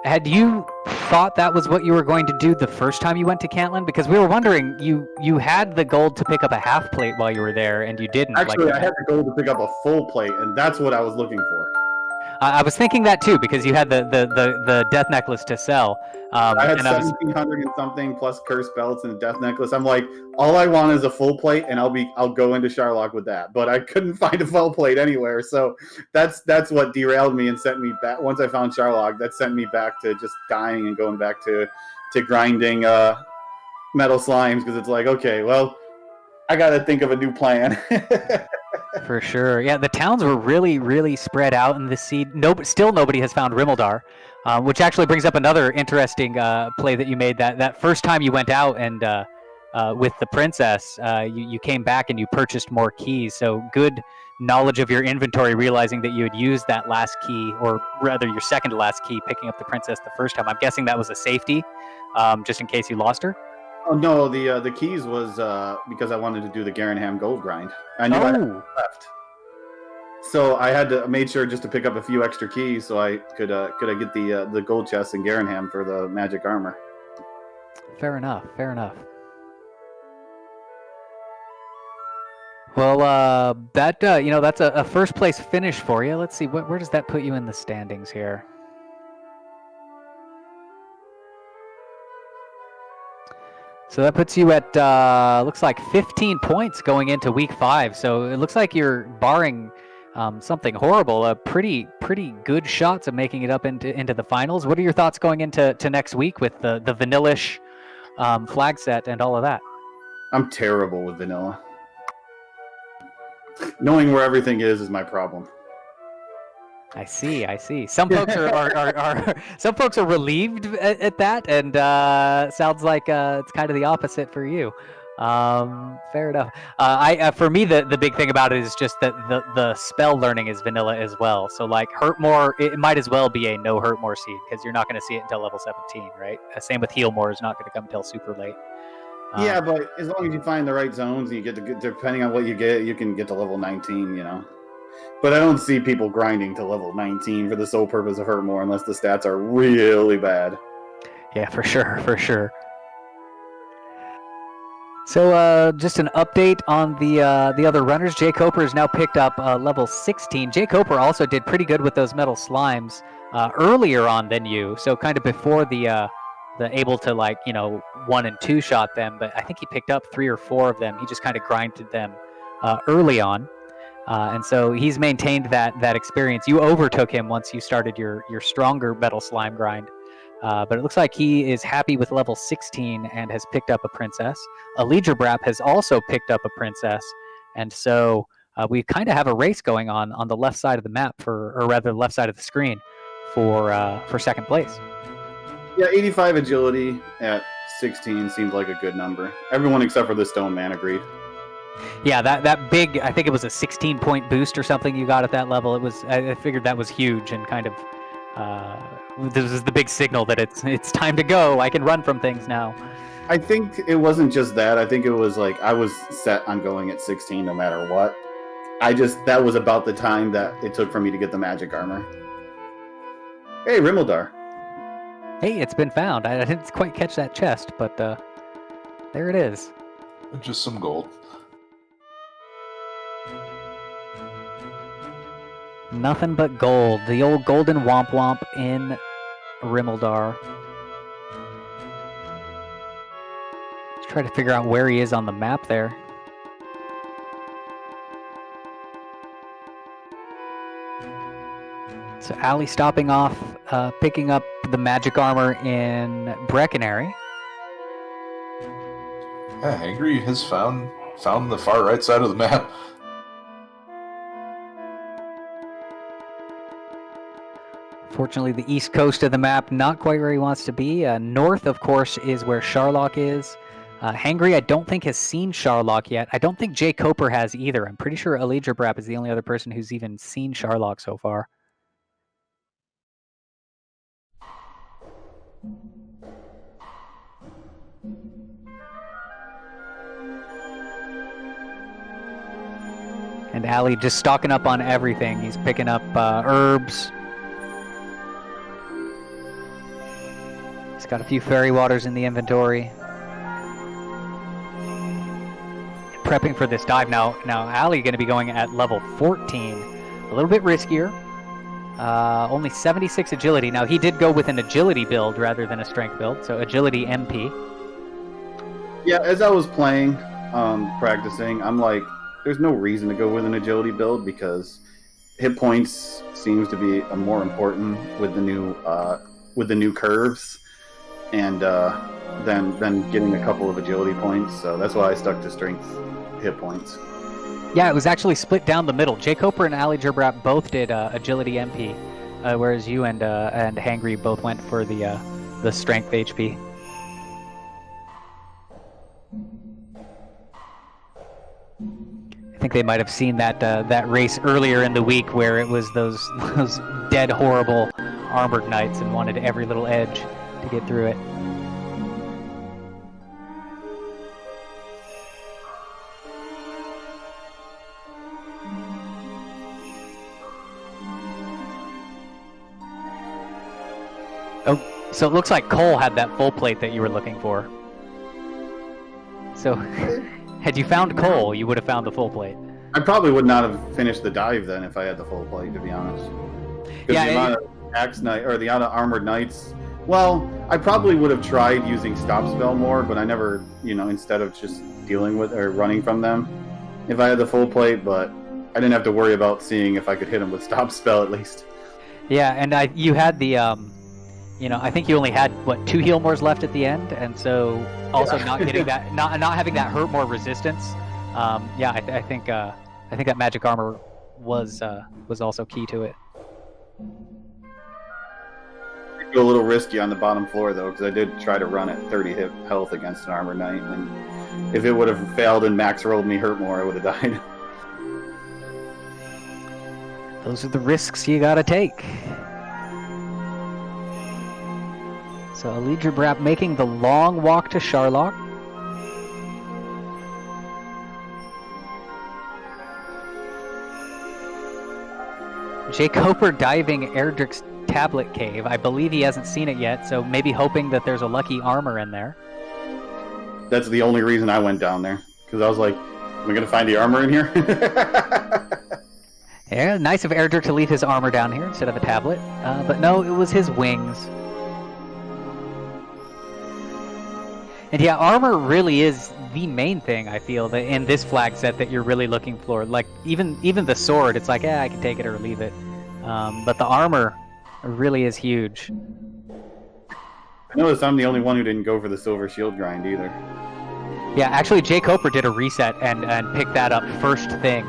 Had you thought that was what you were going to do the first time you went to Cantland? Because we were wondering, you had the gold to pick up a half plate while you were there, and you didn't. Actually, I had to go to pick up a full plate, and that's what I was looking for. I was thinking that too, because you had the death necklace to sell. I had and I was 1,700 and something plus cursed belts and a death necklace. I'm like, all I want is a full plate, and I'll go into Sharlock with that. But I couldn't find a full plate anywhere, so that's what derailed me and sent me back. Once I found Sharlock, that sent me back to just dying and going back to grinding metal slimes, because it's like, okay, well, I got to think of a new plan. For sure. Yeah, the towns were really, really spread out in the seed. Still nobody has found Rimmildar, which actually brings up another interesting play that you made. That first time you went out and with the princess, you came back and you purchased more keys. So good knowledge of your inventory, realizing that you had used that last key, or rather your second to last key, picking up the princess the first time. I'm guessing that was a safety, just in case you lost her. Oh no, the keys was because I wanted to do the Garanham gold grind. I knew I had left, so I had to made sure just to pick up a few extra keys so I could get the gold chest in Garanham for the magic armor. Fair enough. Fair enough. Well, that's a first place finish for you. Let's see, where does that put you in the standings here? So that puts you at looks like 15 points going into week 5. So it looks like you're barring something horrible, pretty good shots of making it up into the finals. What are your thoughts going into next week with the vanillish flag set and all of that? I'm terrible with vanilla. Knowing where everything is my problem. I see. Some folks some folks are relieved at that, and sounds like it's kind of the opposite for you. Fair enough. For me, the big thing about it is just that the spell learning is vanilla as well. So like Hurtmore, it might as well be a no Hurtmore seed, because you're not going to see it until level 17, right? Same with Healmore is not going to come until super late. Yeah, but as long as you find the right zones and you get depending on what you get, you can get to level 19, you know. But I don't see people grinding to level 19 for the sole purpose of Hurtmore unless the stats are really bad. Yeah, for sure. So just an update on the other runners. Jay Coper has now picked up level 16. Jay Coper also did pretty good with those metal slimes earlier on than you, so kind of before the able to 1 and 2 shot them, but I think he picked up 3 or 4 of them. He just kind of grinded them early on. And so he's maintained that experience. You overtook him once you started your stronger metal slime grind. But it looks like he is happy with level 16 and has picked up a princess. Brap has also picked up a princess. And so we kind of have a race going on the left side of the map, or rather the left side of the screen for second place. Yeah, 85 agility at 16 seems like a good number. Everyone except for the Stone Man agreed. Yeah, that big, I think it was a 16-point boost or something you got at that level. I figured that was huge, and kind of this is the big signal that it's time to go. I can run from things now. I think it wasn't just that. I think it was like I was set on going at 16 no matter what. That was about the time that it took for me to get the magic armor. Hey, Rimmildar. Hey, it's been found. I didn't quite catch that chest, but there it is. Just some gold. Nothing but gold. The old golden womp womp in Rimmildar. Let's try to figure out where he is on the map there. So Ali stopping off, picking up the magic armor in Breckenary. Yeah, Angry has found the far right side of the map. Fortunately, the east coast of the map, not quite where he wants to be. North, of course, is where Sharlock is. Hangry, I don't think, has seen Sharlock yet. I don't think Jay Coper has either. I'm pretty sure Brap is the only other person who's even seen Sharlock so far. And And Allie just stocking up on everything. He's picking up herbs. He's got a few fairy waters in the inventory. Prepping for this dive. Now Allie going to be going at level 14. A little bit riskier. Only 76 agility. Now, he did go with an agility build rather than a strength build, so agility MP. Yeah, as I was playing, practicing, I'm like, there's no reason to go with an agility build because hit points seems to be more important with the new curves, and than getting a couple of agility points. So that's why I stuck to strength hit points. Yeah, it was actually split down the middle. Jay Coper and Ali Gerbrap both did agility MP, whereas you and Hangry both went for the strength HP. I think they might have seen that race earlier in the week where it was those dead horrible armored knights and wanted every little edge to get through it. Oh, so it looks like Cole had that full plate that you were looking for. So, had you found Cole, you would have found the full plate. I probably would not have finished the dive then if I had the full plate, to be honest. Because Yeah, the amount of axe knight or the amount of armored knights. Well, I probably would have tried using stop spell more, but I never, instead of just dealing with or running from them, if I had the full plate. But I didn't have to worry about seeing if I could hit them with stop spell at least. Yeah, and you had the I think you only had 2 heal mores left at the end, and so also not getting that, not having that hurt more resistance. I think that magic armor was also key to it. Go a little risky on the bottom floor though, because I did try to run at 30 hit health against an armored knight, and if it would have failed and max rolled me hurt more, I would have died. Those are the risks you gotta take. So Alidra Brap making the long walk to Charlock. Jay Coper diving Erdrick's tablet cave. I believe he hasn't seen it yet, so maybe hoping that there's a lucky armor in there. That's the only reason I went down there, because I was like, am I going to find the armor in here? Yeah, nice of Erdrick to leave his armor down here instead of a tablet. But no, it was his wings. And yeah, armor really is the main thing, I feel, that in this flag set that you're really looking for. Like, even the sword, it's like, I can take it or leave it. But the armor really is huge. I noticed I'm the only one who didn't go for the silver shield grind either. Yeah, actually, Jay Coper did a reset and picked that up first thing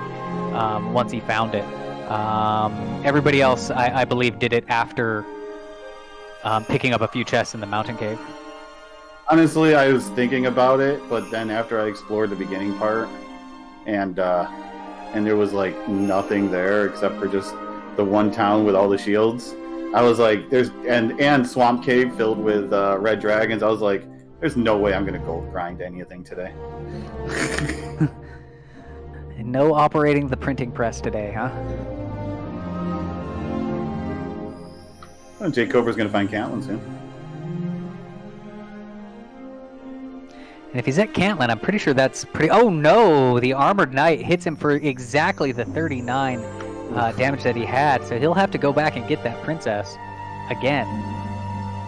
once he found it. Everybody else, I believe, did it after picking up a few chests in the mountain cave. Honestly, I was thinking about it, but then after I explored the beginning part, and there was like nothing there except for just the one town with all the shields. I was like, and swamp cave filled with red dragons. I was like, there's no way I'm gonna gold grind anything today. No operating the printing press today, huh? Well, Jake Cobra's gonna find Catelyn soon. And if he's at Cantlin, I'm pretty sure that's pretty... Oh no! The Armored Knight hits him for exactly the 39 damage that he had, so he'll have to go back and get that princess again.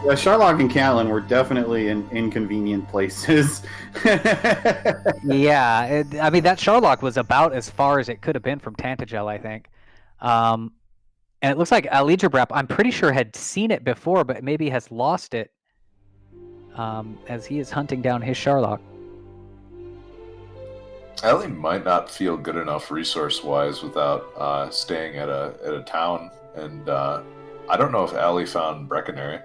Yeah, Charlock and Catelyn were definitely in inconvenient places. Yeah, I mean, that Charlock was about as far as it could have been from Tantagel, I think. And it looks like Alijabrap, I'm pretty sure, had seen it before, but maybe has lost it. As he is hunting down his Charlock. Allie might not feel good enough resource-wise without staying at a town, and I don't know if Allie found Breckenary.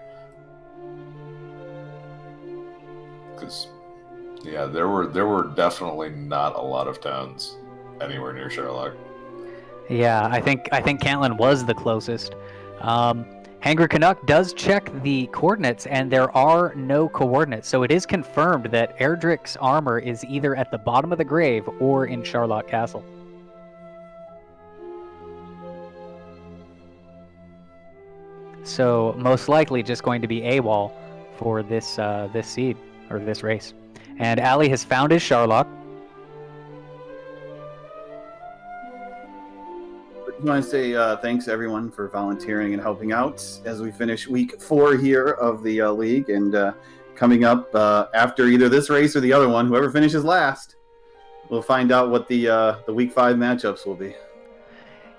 Because, yeah, there were definitely not a lot of towns anywhere near Charlock. Yeah, I think Cantlin was the closest. Hanger Canuck does check the coordinates, and there are no coordinates, so it is confirmed that Erdrick's armor is either at the bottom of the grave or in Charlock Castle. so most likely just going to be AWOL for this this seed or this race. And Ali has found his Sharlock. I just want to say thanks everyone for volunteering and helping out as we finish week 4 here of the league, and coming up after either this race or the other one, whoever finishes last, we'll find out what the week 5 matchups will be.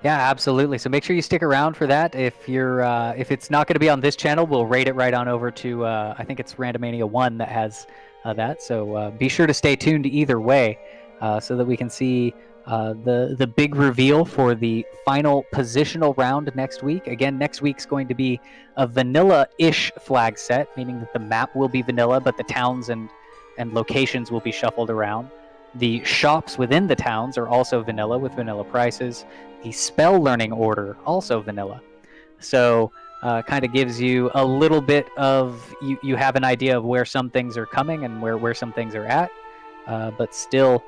Yeah, absolutely. So make sure you stick around for that. If you're if it's not going to be on this channel, we'll raid it right on over to I think it's Randomania 1 that has that. So be sure to stay tuned either way, so that we can see the big reveal for the final positional round next week. Again, next week's going to be a vanilla-ish flag set, meaning that the map will be vanilla, but the towns and locations will be shuffled around. The shops within the towns are also vanilla with vanilla prices. The spell learning order, also vanilla. So kind of gives you a little bit of, you have an idea of where some things are coming and where some things are at, but still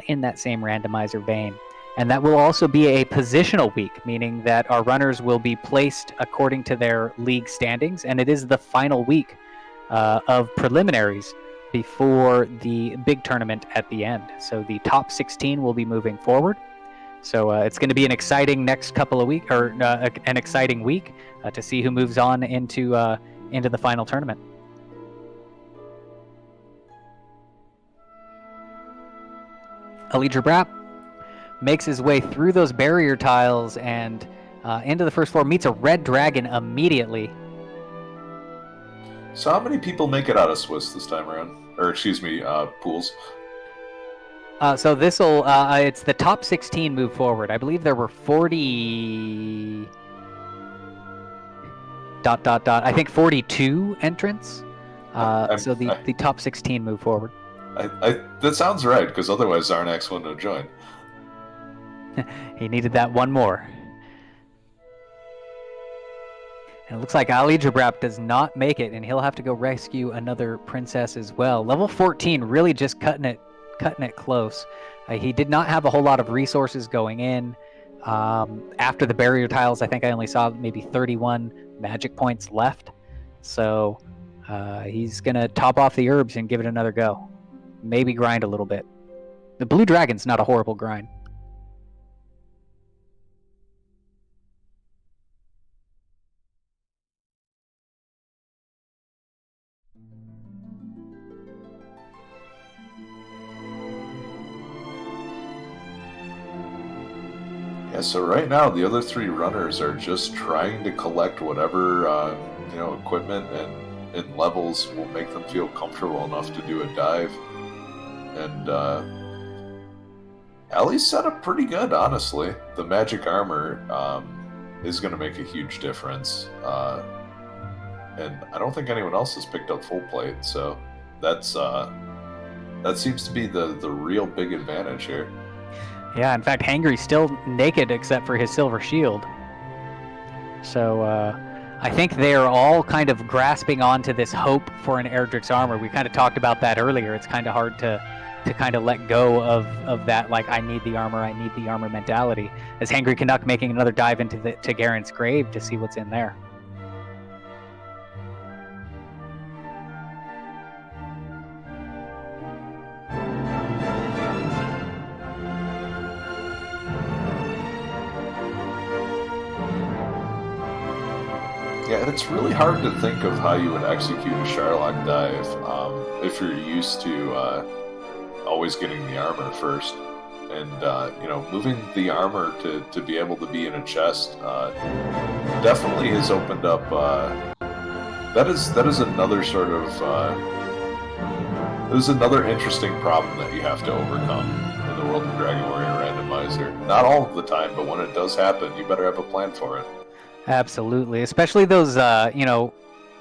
in that same randomizer vein. And that will also be a positional week, meaning that our runners will be placed according to their league standings, and it is the final week of preliminaries before the big tournament at the end. So the top 16 will be moving forward. So it's going to be an exciting next couple of weeks, or an exciting week to see who moves on into the final tournament. Ali Jabrap makes his way through those barrier tiles and into the first floor, meets a red dragon immediately. So how many people make it out of Swiss this time around? Or excuse me, pools? So this'll it's the top 16 move forward. I believe there were 40 ... I think 42 entrants. So the top 16 move forward. That sounds right, because otherwise Zarnax wouldn't have joined. He needed that one more. And it looks like Ali Jabrap does not make it, and he'll have to go rescue another princess as well. Level 14, really just cutting it close. He did not have a whole lot of resources going in. After the barrier tiles, I think I only saw maybe 31 magic points left. So he's going to top off the herbs and give it another go. Maybe grind a little bit. The blue dragon's not a horrible grind. Yeah, so right now the other 3 runners are just trying to collect whatever equipment and levels will make them feel comfortable enough to do a dive. And Ali's set up pretty good, honestly. The magic armor is going to make a huge difference. And I don't think anyone else has picked up full plate, so that seems to be the real big advantage here. Yeah, in fact, Hangry's still naked except for his silver shield. So I think they are all kind of grasping onto this hope for an Erdrick's armor. We kind of talked about that earlier. It's kind of hard to kind of let go of that, like, I need the armor mentality. As Hangry Canuck making another dive into to Garen's grave to see what's in there. Yeah, and it's really hard to think of how you would execute a Sharlock dive if you're used to always getting the armor first. And, moving the armor to be able to be in a chest definitely has opened up... that is another sort of... this is another interesting problem that you have to overcome in the world of Dragon Warrior Randomizer. Not all of the time, but when it does happen, you better have a plan for it. Absolutely, especially those,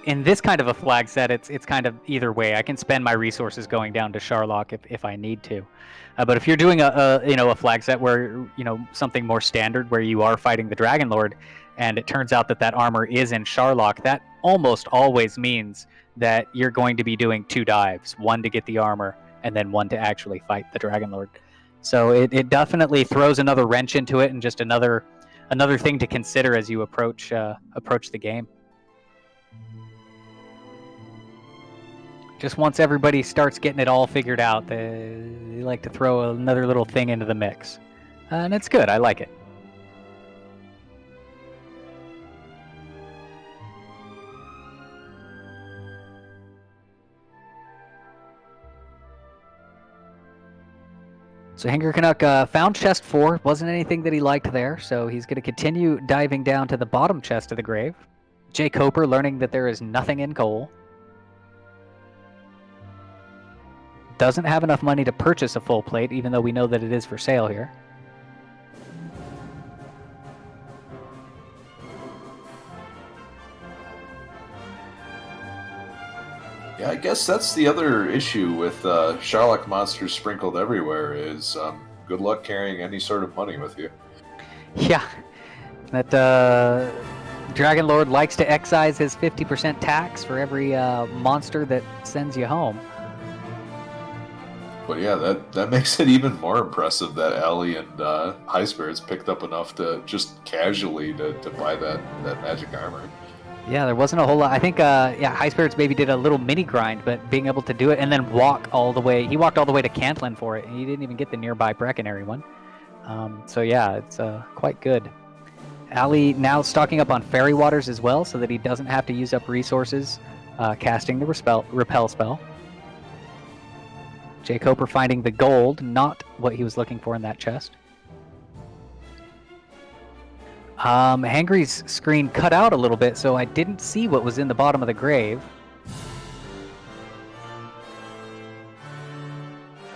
in this kind of a flag set, it's kind of either way. I can spend my resources going down to Sharlock if I need to. But if you're doing a flag set where, something more standard where you are fighting the Dragon Lord, and it turns out that armor is in Sharlock, that almost always means that you're going to be doing 2 dives, one to get the armor, and then one to actually fight the Dragon Lord. So it definitely throws another wrench into it, and just another thing to consider as you approach the game. Just once everybody starts getting it all figured out, they like to throw another little thing into the mix. And it's good. I like it. So Hanger Canuck found chest 4. Wasn't anything that he liked there, so he's going to continue diving down to the bottom chest of the grave. Jay Coper learning that there is nothing in coal. Doesn't have enough money to purchase a full plate, even though we know that it is for sale here. Yeah, I guess that's the other issue with Sharlock monsters sprinkled everywhere is good luck carrying any sort of money with you. Yeah, that Dragon Lord likes to excise his 50% tax for every monster that sends you home. But yeah, that makes it even more impressive that Allie and High Spirits picked up enough to just casually to buy that magic armor. Yeah, there wasn't a whole lot. I think, High Spirits maybe did a little mini grind, but being able to do it and then walk all the way. He walked all the way to Cantlin for it, and he didn't even get the nearby Breckenary one. So yeah, it's quite good. Allie now stocking up on Fairy Waters as well, so that he doesn't have to use up resources casting the Repel spell. Jay Coper finding the gold, not what he was looking for in that chest. Hangry's screen cut out a little bit, so I didn't see what was in the bottom of the grave.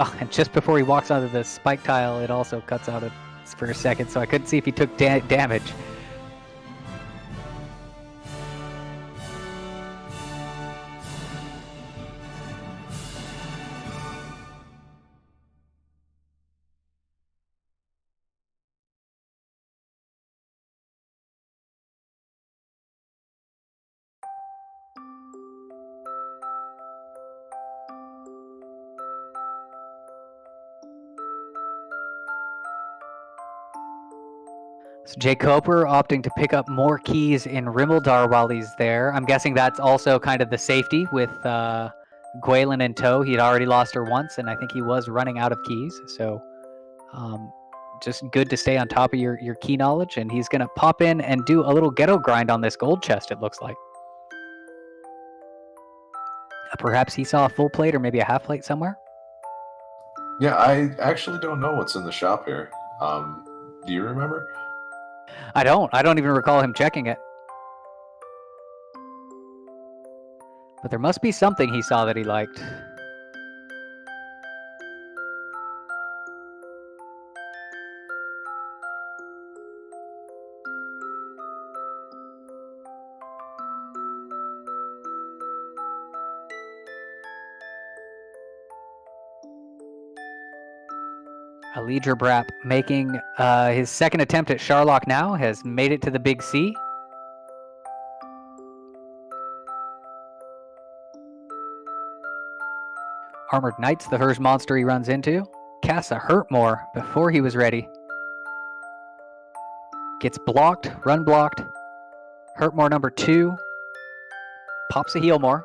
Oh, and just before he walks onto the spike tile, it also cuts out for a second, so I couldn't see if he took damage. So Jay Coper opting to pick up more keys in Rimmildar while he's there. I'm guessing that's also kind of the safety with Gwaelin in tow. He'd already lost her once, and I think he was running out of keys. So just good to stay on top of your key knowledge. And he's going to pop in and do a little ghetto grind on this gold chest, it looks like. Perhaps he saw a full plate or maybe a half plate somewhere? Yeah, I actually don't know what's in the shop here. Do you remember? I don't even recall him checking it. But there must be something he saw that he liked. Alidra Brap making his second attempt at Sharlock now, has made it to the Big C. Armored Knight's the first monster he runs into. Casts a Hurtmore before he was ready. Gets blocked, run blocked. Hurtmore number 2. Pops a Healmore.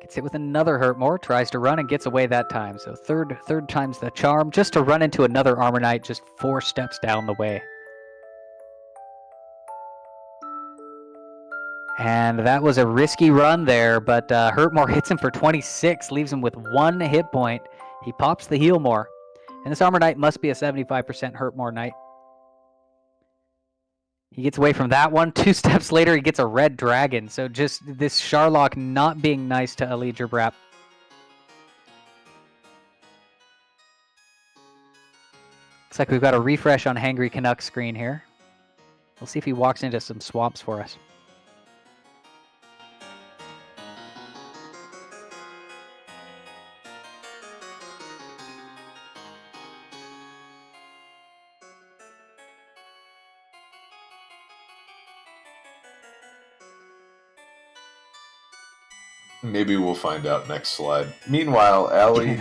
Gets hit with another Hurtmore, tries to run and gets away that time. So third time's the charm, just to run into another Armor Knight just 4 steps down the way. And that was a risky run there, but Hurtmore hits him for 26, leaves him with 1 hit point. He pops the Healmore. And this Armor Knight must be a 75% Hurtmore Knight. He gets away from that one. 2 steps later, he gets a red dragon. So just this Sharlock not being nice to Alidra Brap. Looks like we've got a refresh on Hangry Canuck's screen here. We'll see if he walks into some swamps for us. Maybe we'll find out next slide. Meanwhile, Allie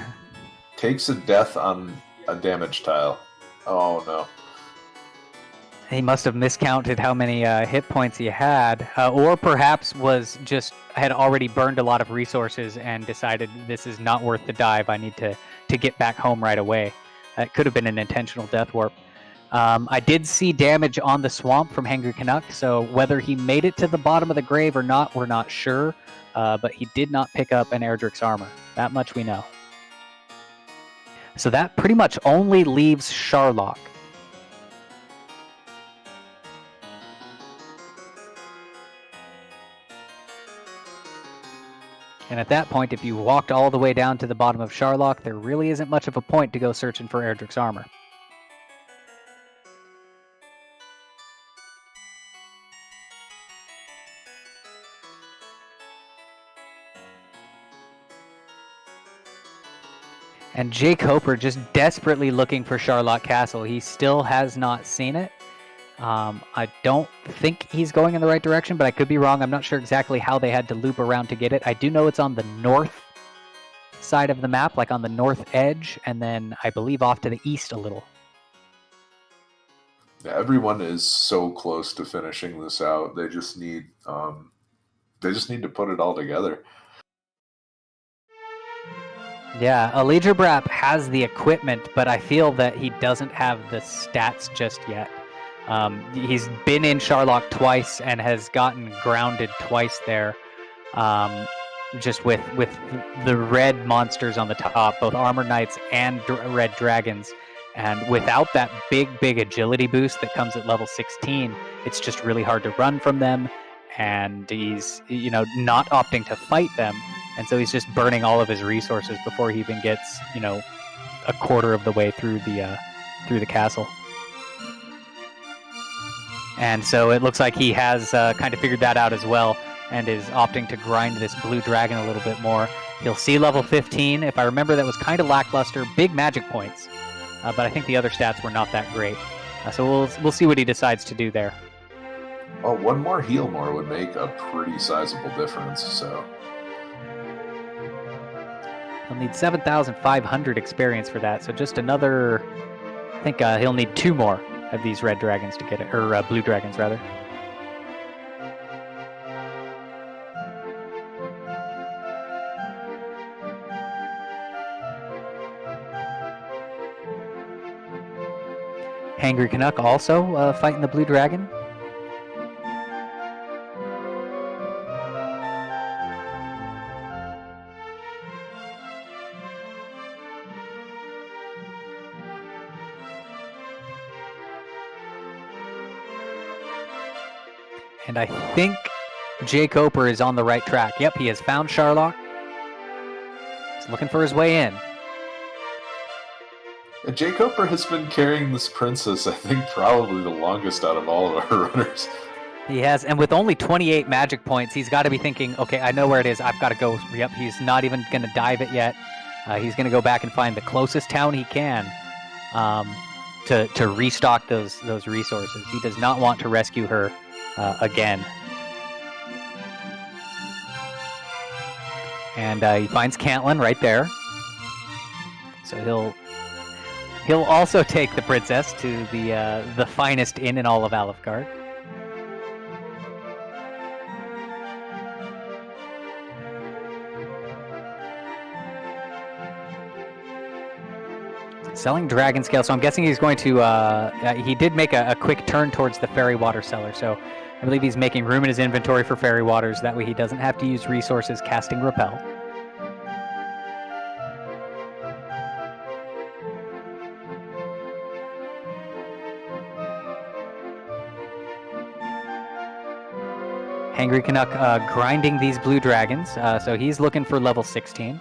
takes a death on a damage tile. Oh no. He must have miscounted how many hit points he had, or perhaps had already burned a lot of resources and decided this is not worth the dive. I need to get back home right away. That could have been an intentional death warp. I did see damage on the swamp from Hangry Canuck, so whether he made it to the bottom of the grave or not, we're not sure. But he did not pick up an Erdrick's armor. That much we know. So that pretty much only leaves Sharlock. And at that point, if you walked all the way down to the bottom of Sharlock, there really isn't much of a point to go searching for Erdrick's armor. And Jake Hoper just desperately looking for Sharlock Castle. He still has not seen it. I don't think he's going in the right direction, but I could be wrong. I'm not sure exactly how they had to loop around to get it. I do know it's on the north side of the map, like on the north edge, and then I believe off to the east a little. Yeah, everyone is so close to finishing this out. They just need to put it all together. Yeah, Elijah Brap has the equipment, but I feel that he doesn't have the stats just yet. He's been in Sharlock twice and has gotten grounded twice there, just with the red monsters on the top, both Armor Knights and Red Dragons. And without that big agility boost that comes at level 16, it's just really hard to run from them. And he's, not opting to fight them. And so he's just burning all of his resources before he even gets, a quarter of the way through the castle. And so it looks like he has kind of figured that out as well and is opting to grind this blue dragon a little bit more. He'll see level 15. If I remember, that was kind of lackluster. Big magic points. But I think the other stats were not that great. So we'll see what he decides to do there. Well, one more heal more would make a pretty sizable difference, so... He'll need 7,500 experience for that, so just another... I think he'll need 2 more of these red dragons to get it, or blue dragons, rather. Hangry Canuck also fighting the blue dragon. And I think Jake Oper is on the right track. Yep, he has found Sharlock. He's looking for his way in. And Jake Oper has been carrying this princess, I think, probably the longest out of all of our runners. He has, and with only 28 magic points, he's got to be thinking, okay, I know where it is. I've got to go. Yep, he's not even going to dive it yet. He's going to go back and find the closest town he can to restock those resources. He does not want to rescue her again. And he finds Cantlin right there. So he'll also take the princess to the finest inn in all of Alefgard. Selling dragon scale, so I'm guessing he's going to, he did make a quick turn towards the fairy water cellar, so I believe he's making room in his inventory for fairy waters, that way he doesn't have to use resources casting repel. Hangry Canuck grinding these blue dragons, so he's looking for level 16.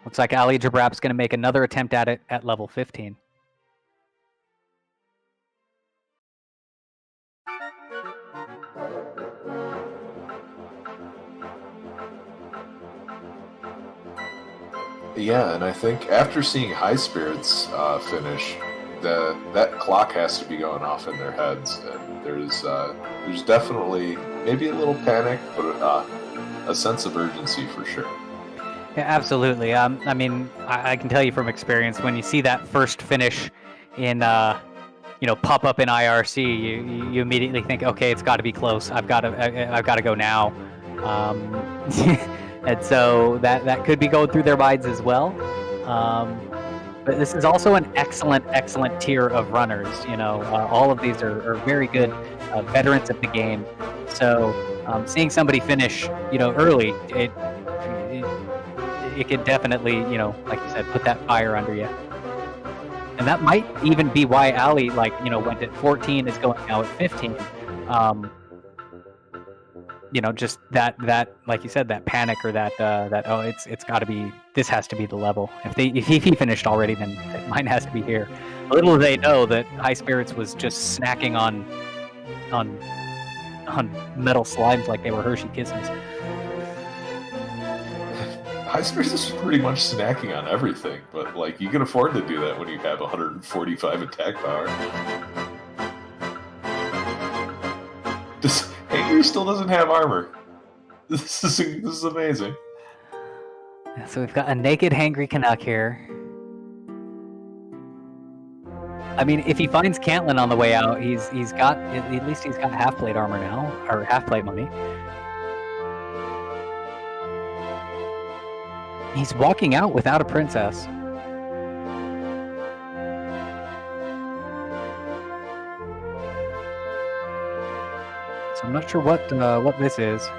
Looks like Ali Jabrap's going to make another attempt at it at level 15. Yeah, and I think after seeing High Spirits finish, that clock has to be going off in their heads, and there's definitely maybe a little panic, but a sense of urgency for sure. Yeah, absolutely. I mean, I can tell you from experience, when you see that first finish in pop up in IRC, you immediately think, okay, it's got to be close. I've got to go now. And so that could be going through their minds as well. But this is also an excellent tier of runners. All of these are very good veterans of the game. So seeing somebody finish, early, it could definitely, like you said, put that fire under you. And that might even be why Ali, went at 14, is going now at 15. Just that, like you said, that panic or that it's got to be, this has to be the level. If he finished already, then mine has to be here. Little do they know that High Spirits was just snacking on metal slimes like they were Hershey Kisses. High Spirits is pretty much snacking on everything, but you can afford to do that when you have 145 attack power. Angry still doesn't have armor. This is amazing. Yeah, so we've got a naked Hangry Canuck here. I mean, if he finds Cantlin on the way out, he's got, at least he's got half plate armor now, or half plate money. He's walking out without a princess. So I'm not sure what this is.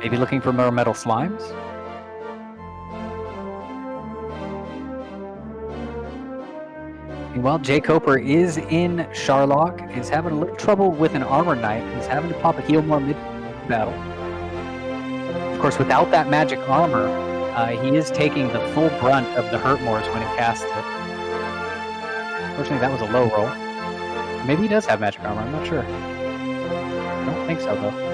Maybe looking for more metal slimes? Meanwhile, Jay Coper is in Sharlock. He's having a little trouble with an armor knight. He's having to pop a heal more mid-battle. Of course, without that magic armor, he is taking the full brunt of the hurt mores when he casts it. Unfortunately, that was a low roll. Maybe he does have magic armor, I'm not sure. I don't think so, though.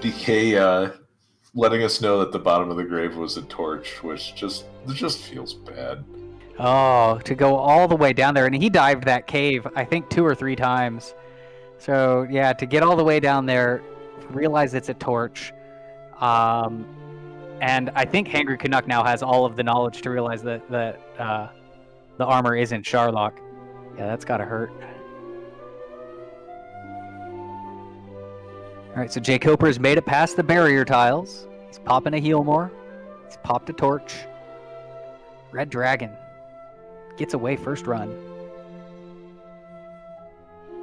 DK letting us know that the bottom of the grave was a torch, which just feels bad. Oh, to go all the way down there, and he dived that cave, I think 2 or 3 times. So yeah, to get all the way down there, realize it's a torch, and I think Hangry Canuck now has all of the knowledge to realize that the armor isn't Sharlock. Yeah, that's gotta hurt. All right, so Jay Coper's made it past the barrier tiles. He's popping a heal more. He's popped a torch. Red Dragon gets away first run.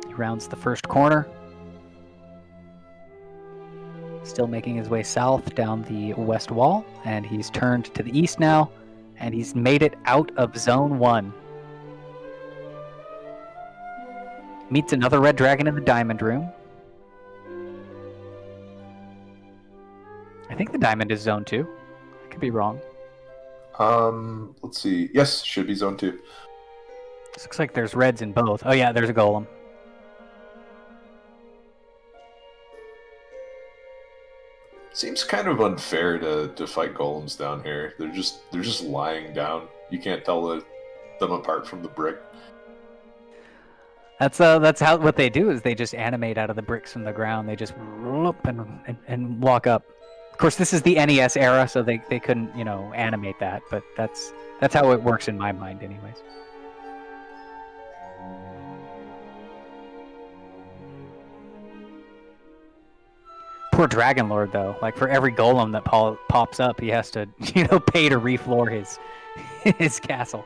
He rounds the first corner. Still making his way south down the west wall, and he's turned to the east now, and he's made it out of Zone 1. Meets another Red Dragon in the Diamond Room. I think the diamond is Zone 2. I could be wrong. Let's see. Yes, should be Zone 2. This looks like there's reds in both. Oh yeah, there's a golem. Seems kind of unfair to fight golems down here. They're just lying down. You can't tell them apart from the brick. That's how what they do is they just animate out of the bricks from the ground. They just whoop and walk up. Of course, this is the NES era, so they couldn't, animate that, but that's how it works in my mind anyways. Poor Dragon Lord, though. Like, for every golem that pops up, he has to, pay to refloor his castle.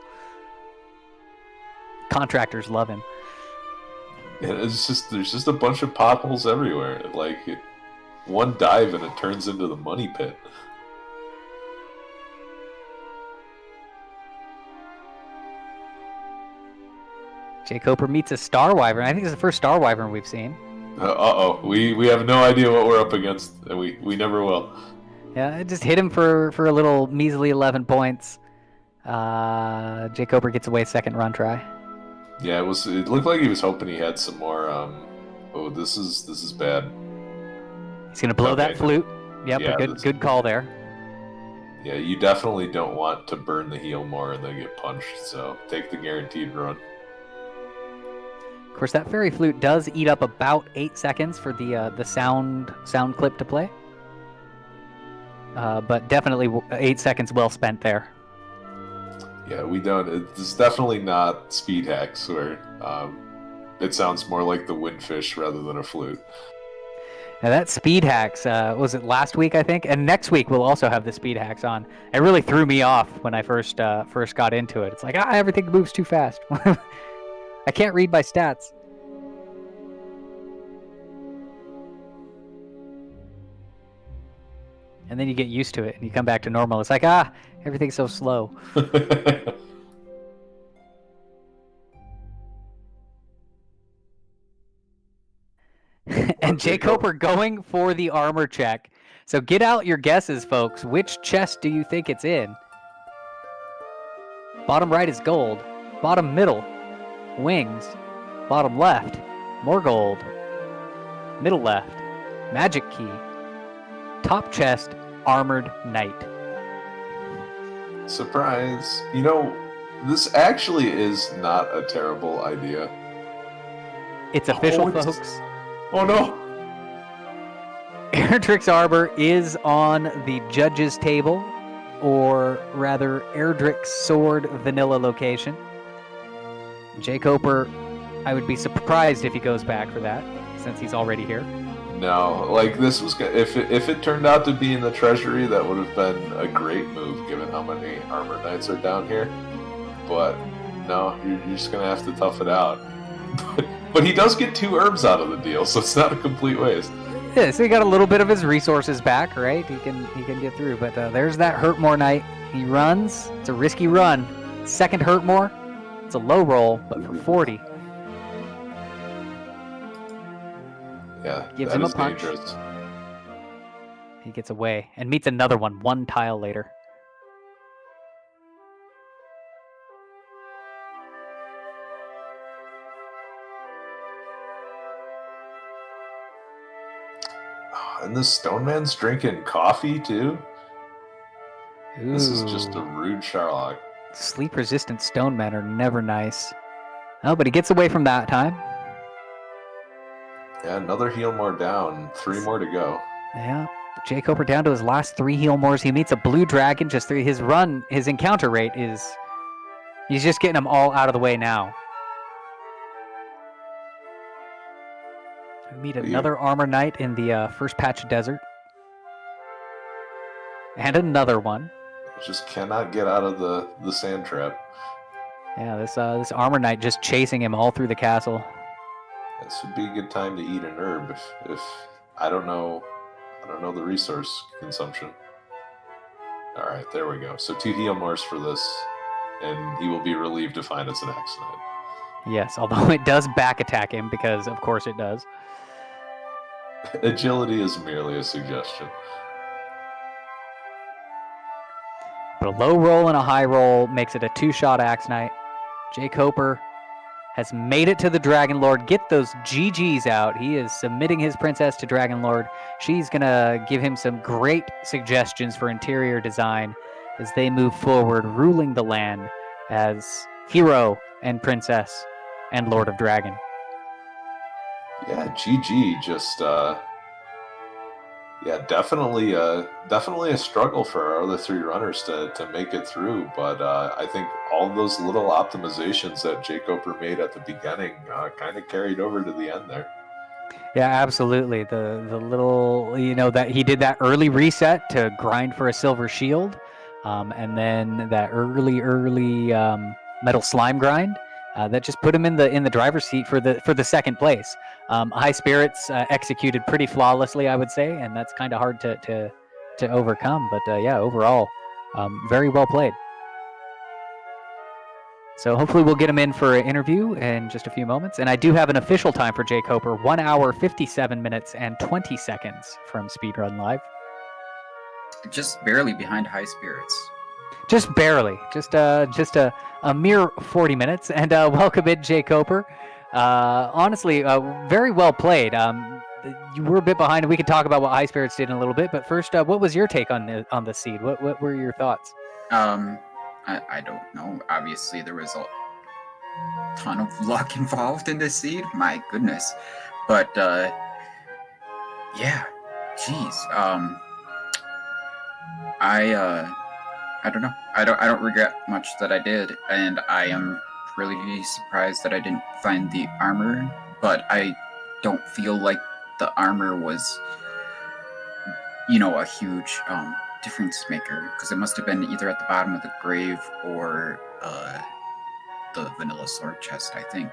Contractors love him. Yeah, there's just a bunch of potholes everywhere. One dive and it turns into the money pit. Jay Coper meets a Star Wyvern. I think it's the first Star Wyvern we've seen. We have no idea what we're up against. We never will. Yeah, it just hit him for a little measly 11 points. Jay Coper gets away second run try. Yeah, it looked like he was hoping he had some more. Oh, this is bad. He's going to blow that flute. Yep, Yeah, a good call there. Yeah, you definitely don't want to burn the heel more and then get punched, so take the guaranteed run. Of course, that fairy flute does eat up about 8 seconds for the sound clip to play. But definitely 8 seconds well spent there. Yeah, we don't. It's definitely not speed hacks where it sounds more like the windfish rather than a flute. Now that speed hacks, was it last week, I think? And next week we'll also have the speed hacks on. It really threw me off when I first got into it. It's like, everything moves too fast. I can't read my stats. And then you get used to it and you come back to normal. It's like, everything's so slow. And Jay Coper going for the armor check. So get out your guesses, folks. Which chest do you think it's in? Bottom right is gold. Bottom middle, wings. Bottom left, more gold. Middle left, magic key. Top chest, armored knight. Surprise. This actually is not a terrible idea. It's official, folks. Oh no! Erdrick's armor is on the judge's table, or rather, Erdrick's sword vanilla location. Jay Coper, I would be surprised if he goes back for that, since he's already here. No, this was if it turned out to be in the treasury, that would have been a great move given how many armor knights are down here. But no, you're just gonna have to tough it out. But he does get 2 herbs out of the deal, so it's not a complete waste. Yeah, so he got a little bit of his resources back, right? He can get through. But there's that Hurtmore knight. He runs. It's a risky run. Second Hurtmore. It's a low roll, but for 40. Yeah, gives that him a is punch. dangerous. He gets away and meets another one tile later. And this stone man's drinking coffee too? Ooh. This is just a rude Sharlock. Sleep-resistant stone men are never nice. Oh, but he gets away from that time. Yeah, another heal more down. 3 more to go. Yeah, Jay Coper down to his last 3 heal mores. He meets a blue dragon. Just 3. His encounter rate is... He's just getting them all out of the way now. We meet another armor knight in the first patch of desert. And another one. Just cannot get out of the sand trap. Yeah, this armor knight just chasing him all through the castle. This would be a good time to eat an herb if I don't know the resource consumption. All right, there we go. So 2 heal mores for this, and he will be relieved to find it's an Axe Knight. Yes, although it does back attack him because of course it does. Agility is merely a suggestion. But a low roll and a high roll makes it a 2-shot Axe Knight. Jay Coper has made it to the Dragon Lord. Get those GGs out. He is submitting his princess to Dragon Lord. She's going to give him some great suggestions for interior design as they move forward, ruling the land as hero and princess and Lord of Dragon. Yeah, GG. Just definitely a struggle for our other 3 runners to make it through. But I think all of those little optimizations that Jay Coper made at the beginning kind of carried over to the end there. Yeah, absolutely. The little, that he did that early reset to grind for a silver shield, and then that early metal slime grind that just put him in the driver's seat for the second place. High Spirits executed pretty flawlessly, I would say, and that's kind of hard to overcome. But overall, very well played. So hopefully we'll get him in for an interview in just a few moments. And I do have an official time for Jay Coper, 1 hour, 57 minutes, and 20 seconds from Speedrun Live. Just barely behind High Spirits. Just barely. Just a mere 40 minutes. And welcome in, Jay Coper. Honestly, very well played. you were a bit behind, and we can talk about what High Spirits did in a little bit. But first, what was your take on the seed? What were your thoughts? I don't know. Obviously, there was a ton of luck involved in this seed. My goodness, but yeah, geez. I don't know. I don't regret much that I did, and I am really surprised that I didn't find the armor. But I don't feel like the armor was, a huge difference maker, because it must have been either at the bottom of the grave or the vanilla sword chest, I think.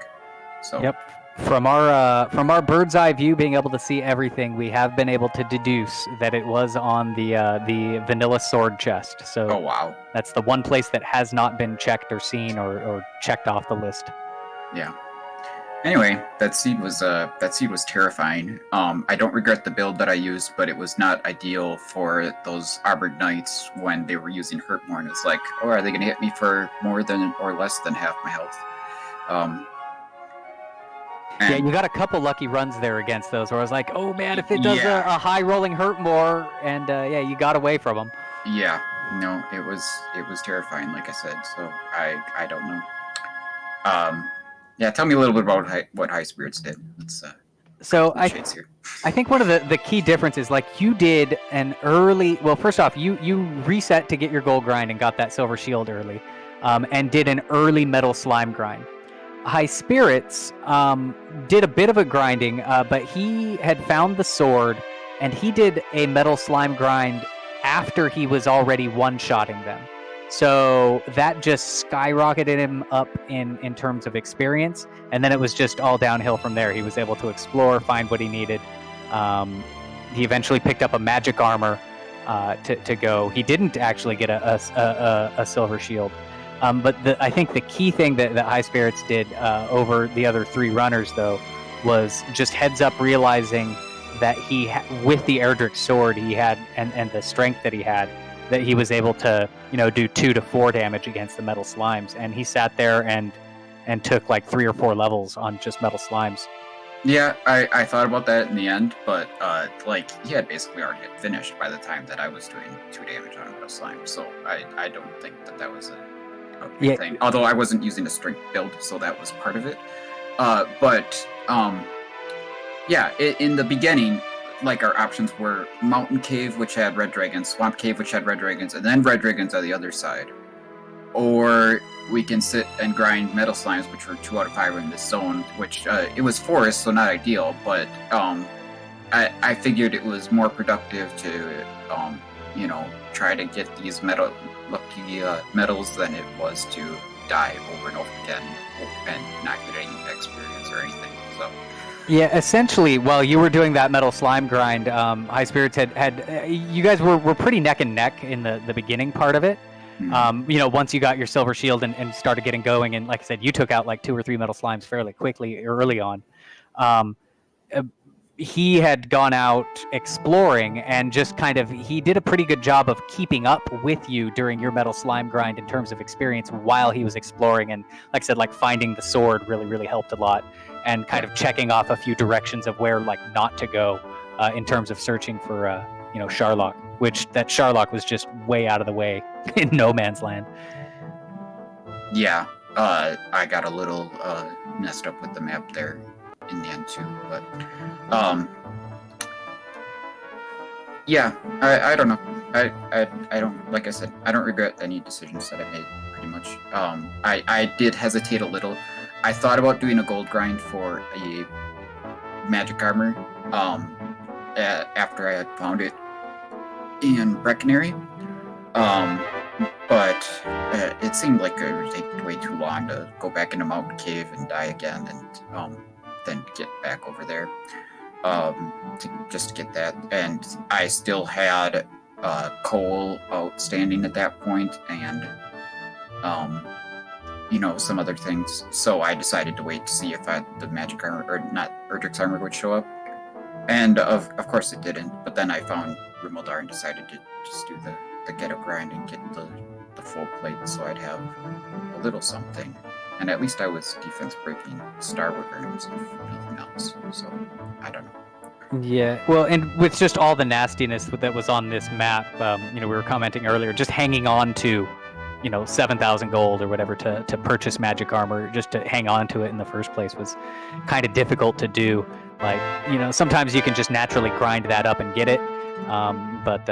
So Yep. From our bird's eye view, being able to see everything, we have been able to deduce that it was on the vanilla sword chest. So oh wow, that's the one place that has not been checked or seen or checked off the list. yeah. Anyway, that seed was terrifying. I don't regret the build that I used, but it was not ideal for those armored knights when they were using Hurtmore. It's like, oh, are they going to hit me for more than or less than half my health? Yeah, you got a couple lucky runs there against those, where I was like, oh man, if it does Yeah. a high rolling Hurtmore, and yeah, you got away from them. Yeah, no, it was terrifying, like I said. So I don't know. Yeah, tell me a little bit about what High Spirits did. Let's So I think one of the key differences, like you did an early. Well, first off, you reset to get your gold grind and got that silver shield early, and did an early metal slime grind. High Spirits did a bit of a grinding, but he had found the sword, and he did a metal slime grind after he was already one-shotting them. So that just skyrocketed him up in terms of experience, and then it was just all downhill from there. He was able to explore, find what he needed. He eventually picked up a magic armor to go. He didn't actually get a silver shield. But I think the key thing that High Spirits did over the other three runners, though, was just heads up realizing that with the Erdrick sword he had and the strength that he had, that he was able to do 2 to 4 damage against the metal slimes, and he sat there and took like 3 or 4 levels on just metal slimes. Yeah, I thought about that in the end, but like he had basically already finished by the time that I was doing 2 damage on a metal slime, so I don't think that was a big thing. Although I wasn't using a strength build, so that was part of it. Yeah, in the beginning, like our options were Mountain Cave, which had red dragons, Swamp Cave, which had red dragons, and then red dragons on the other side. Or we can sit and grind metal slimes, which were 2 out of 5 in this zone, which it was forest, so not ideal, but I figured it was more productive to try to get these lucky metals than it was to die over and over again and not get any experience or anything. So yeah, essentially, while you were doing that metal slime grind, High Spirits had you guys were pretty neck and neck in the beginning part of it. Once you got your silver shield and started getting going, and like I said, you took out like 2 or 3 metal slimes fairly quickly early on. He had gone out exploring and just he did a pretty good job of keeping up with you during your metal slime grind in terms of experience while he was exploring. And like I said, like finding the sword really helped a lot, and kind of checking off a few directions of where like not to go in terms of searching for Sharlock, which that Sharlock was just way out of the way in no man's land. Yeah, I got a little messed up with the map there in the end too, but yeah, I don't know. I don't, like I said, I don't regret any decisions that I made pretty much. I did hesitate a little. I thought about doing a gold grind for a magic armor after I had found it in Breckenary, but it seemed like it would take way too long to go back into Mountain Cave and die again, and then get back over there to get that. And I still had coal outstanding at that point, and some other things. So I decided to wait to see if the magic armor, or not, Erdrick's armor would show up. And of course it didn't. But then I found Rimaldar and decided to just do the ghetto grind and get the full plate, so I'd have a little something. And at least I was defense breaking Starwood Burns, if nothing else. So I don't know. Yeah, well, and with just all the nastiness that was on this map, we were commenting earlier, just hanging on to, 7,000 gold or whatever to purchase magic armor, just to hang on to it in the first place was kind of difficult to do. Like, sometimes you can just naturally grind that up and get it, but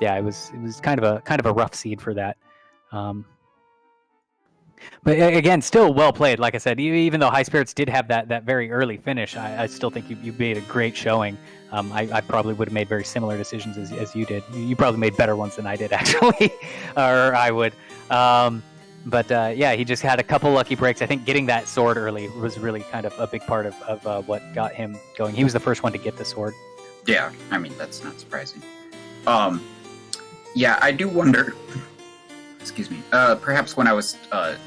yeah, it was kind of a rough seed for that. But again, still well played. Like I said, even though High Spirits did have that very early finish, I still think you made a great showing. I probably would have made very similar decisions as you did. You probably made better ones than I did, actually, or I would. But yeah, he just had a couple lucky breaks. I think getting that sword early was really kind of a big part of what got him going. He was the first one to get the sword. Yeah, I mean, that's not surprising. Yeah, I do wonder... Excuse me. Perhaps when I was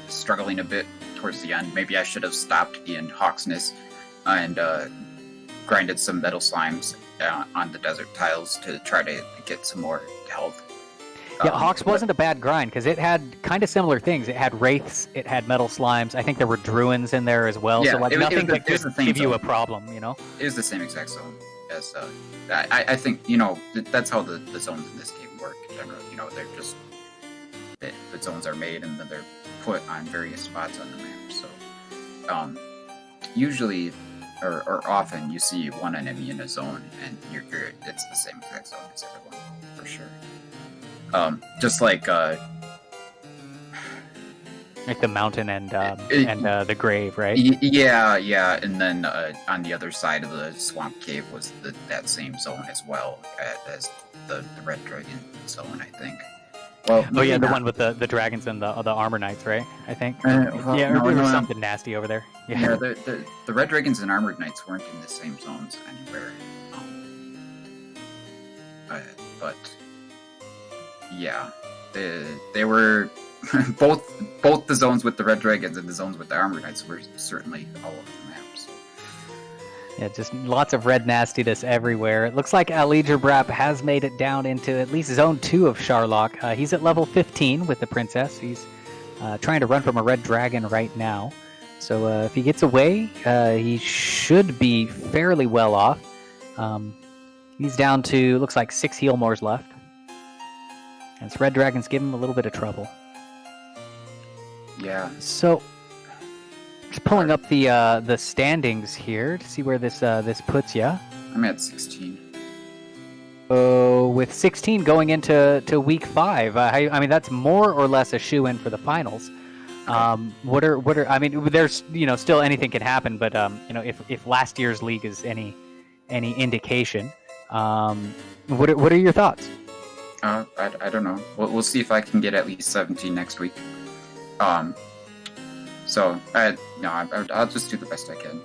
struggling a bit towards the end, maybe I should have stopped in Hawksness and grinded some metal slimes on the desert tiles to try to get some more health. Yeah, Hawks wasn't a bad grind because it had kind of similar things. It had wraiths, it had metal slimes. I think there were druins in there as well. Yeah, so like nothing that could give you zone. a problem, It was the same exact zone as I think that's how the zones in this game work. Generally, they're just the zones are made and then they're put on various spots on the map. So usually or often you see one enemy in a zone and it's the same exact zone as everyone for sure. Just like the mountain and the grave, right? Yeah, and then on the other side of the swamp cave was that same zone as well as the Red Dragon zone, I think. Well, the one with the dragons and the armor knights, right? I think. There was something nasty over there. Yeah, the Red Dragons and Armored Knights weren't in the same zones anywhere. But yeah, they were both the zones with the Red Dragons and the zones with the Armored Knights were certainly all over the map. So. Yeah, just lots of red nastiness everywhere. It looks like Brap has made it down into at least Zone 2 of Sharlock. He's at level 15 with the Princess. He's trying to run from a red dragon right now. So if he gets away, he should be fairly well off. He's down to, looks like 6 heal mores left. And this red dragon's giving him a little bit of trouble. Yeah. So... just pulling up the standings here to see where this puts you. I'm at 16. Oh, with 16 going into week 5, I mean that's more or less a shoe in for the finals. What are I mean, there's still anything can happen, but if last year's league is any indication, what are your thoughts? I don't know. We'll see if I can get at least 17 next week. So I'll just do the best I can.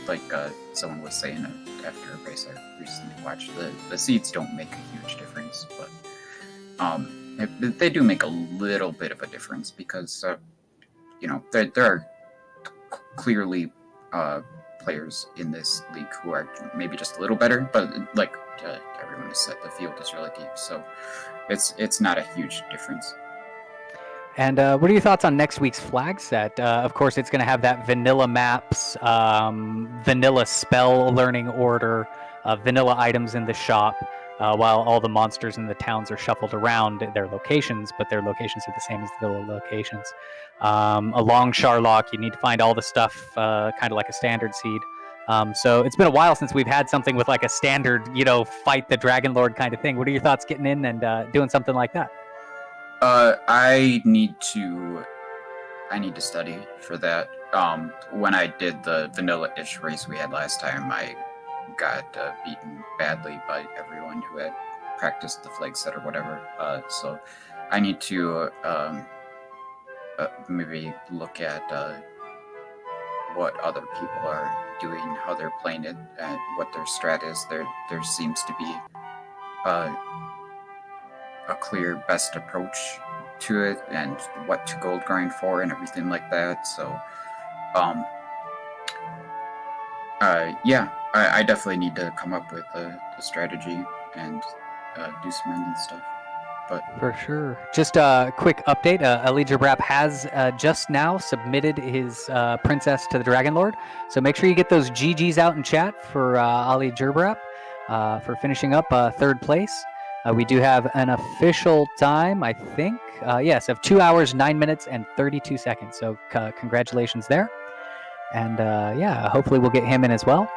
Like someone was saying after a race I recently watched, the seeds don't make a huge difference, but they do make a little bit of a difference because there are clearly players in this league who are maybe just a little better, but like everyone has said, the field is really deep, so it's not a huge difference. And what are your thoughts on next week's flag set? Of course, it's going to have that vanilla maps, vanilla spell learning order, vanilla items in the shop, while all the monsters in the towns are shuffled around their locations, but their locations are the same as the vanilla locations. Along Sharlock, you need to find all the stuff kind of like a standard seed. So it's been a while since we've had something with like a standard, fight the Dragon Lord kind of thing. What are your thoughts getting in and doing something like that? I need to study for that. When I did the vanilla-ish race we had last time, I got beaten badly by everyone who had practiced the flag set or whatever. So I need to maybe look at what other people are doing, how they're playing it, and what their strat is. There seems to be a clear best approach to it and what to gold grind for and everything like that. So I definitely need to come up with a strategy and do some random stuff. But For sure. Just a quick update. Ali Jabrap has just now submitted his princess to the Dragon Lord. So make sure you get those GGs out in chat for Ali Jabrap for finishing up third place. We do have an official time, I think. Yes, of 2 hours, 9 minutes, and 32 seconds. So congratulations there. And yeah, hopefully we'll get him in as well.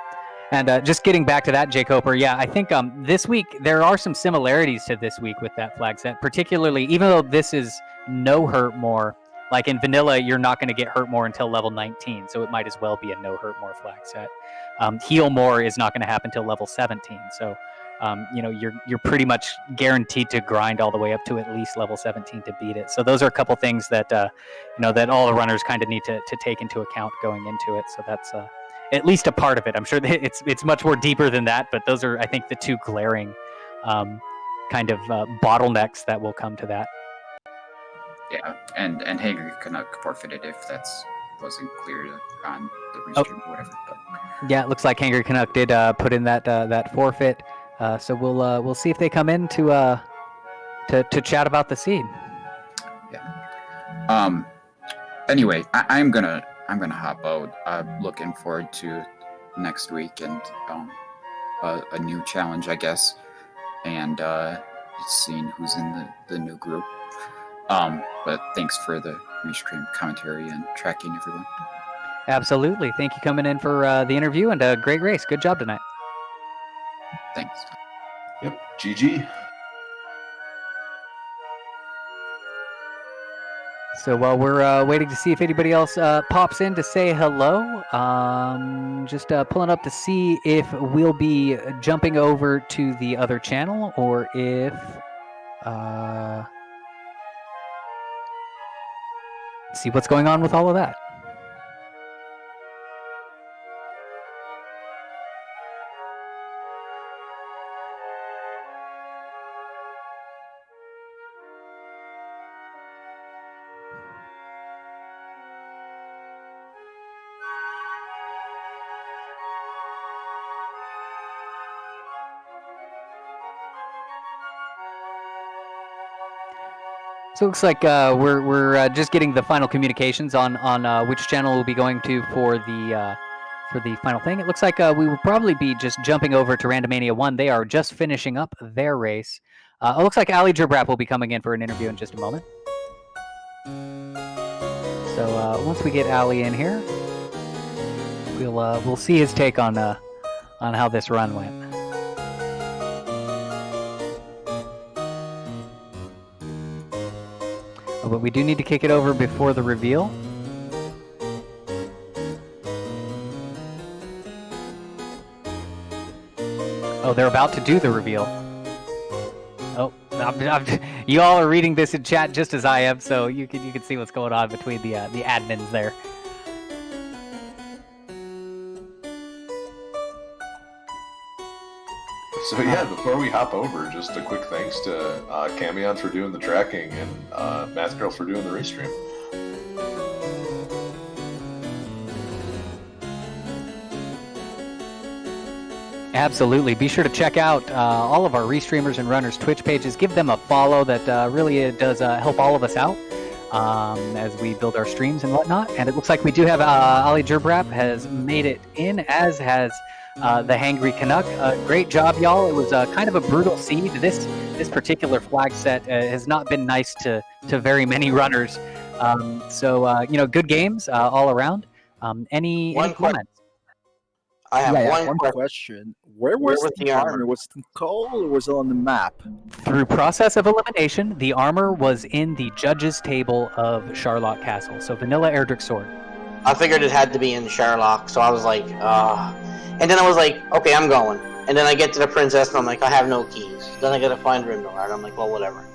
And just getting back to that, Jake Hoper, yeah, I think this week there are some similarities to this week with that flag set, particularly even though this is no hurt more. Like in vanilla, you're not going to get hurt more until level 19, so it might as well be a no hurt more flag set. Heal more is not going to happen until level 17, so you're pretty much guaranteed to grind all the way up to at least level 17 to beat it. So those are a couple things that that all the runners kind of need to take into account going into it. So that's at least a part of it. I'm sure that it's much more deeper than that, but those are, I think, the two glaring kind of bottlenecks that will come to that. Yeah, and Hager cannot forfeit it if that's wasn't clear on the restream or whatever. But yeah, it looks like Hanger Canuck did put in that forfeit. So we'll see if they come in to chat about the seed. Yeah. Anyway, I'm gonna hop out. I'm looking forward to next week and a new challenge, I guess, and seeing who's in the new group. But thanks for the restream commentary and tracking, everyone. Absolutely. Thank you coming in for the interview and a great race. Good job tonight. Thanks. Yep. GG. So while we're waiting to see if anybody else pops in to say hello, just pulling up to see if we'll be jumping over to the other channel or if see what's going on with all of that. So it looks like we're just getting the final communications on which channel we'll be going to for the final thing. It looks like we will probably be just jumping over to Randomania 1. They are just finishing up their race. It looks like Ali Jabrap will be coming in for an interview in just a moment. So once we get Ali in here, we'll see his take on how this run went. But we do need to kick it over before the reveal. Oh, they're about to do the reveal. Oh, you all are reading this in chat just as I am, so you can see what's going on between the admins there. So yeah, before we hop over, just a quick thanks to Camion for doing the tracking and Math Girl for doing the restream. Absolutely. Be sure to check out all of our restreamers and runners' Twitch pages. Give them a follow. That really does help all of us out as we build our streams and whatnot. And it looks like we do have Ali Jabrap has made it in, as has the Hangry Canuck. Great job, y'all. It was kind of a brutal seed. This particular flag set has not been nice to very many runners. So good games all around. Any comments? I have one question. Where was the armor? Was it in coal or was it on the map? Through process of elimination, the armor was in the judges' table of Charlock Castle. So vanilla Erdrick sword. I figured it had to be in Sherlock, so I was like, and then I was like, okay, I'm going. And then I get to the princess, and I'm like, I have no keys. Then I gotta find Rindor, and I'm like, well, whatever.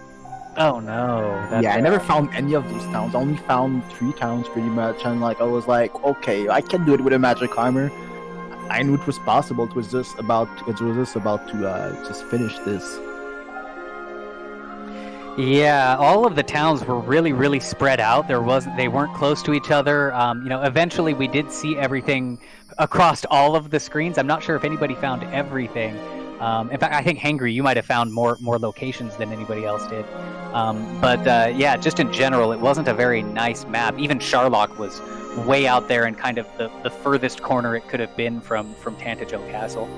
Oh no. I never found any of those towns. I only found 3 towns pretty much, and I was like, okay, I can do it with a magic armor. I knew it was possible. It was just about to just finish this. Yeah, all of the towns were really, really spread out. They weren't close to each other. Eventually we did see everything across all of the screens. I'm not sure if anybody found everything, In fact, I think Hangry, you might have found more locations than anybody else did. But yeah, just in general, it wasn't a very nice map. Even Sharlock was way out there and kind of the furthest corner it could have been from Tantajo Castle.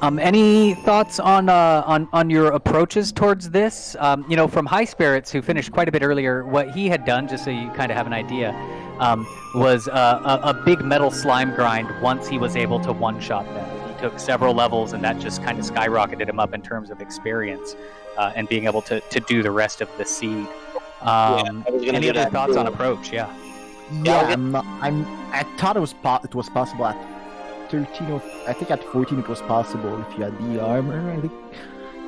Any thoughts on your approaches towards this? From High Spirits, who finished quite a bit earlier, what he had done, just so you kind of have an idea, was a big metal slime grind once he was able to one-shot them. He took several levels, and that just kind of skyrocketed him up in terms of experience and being able to do the rest of the seed. Any other thoughts on approach? Yeah. Yeah, I thought it was possible at 13 or I think at 14 it was possible if you had the armor, I think.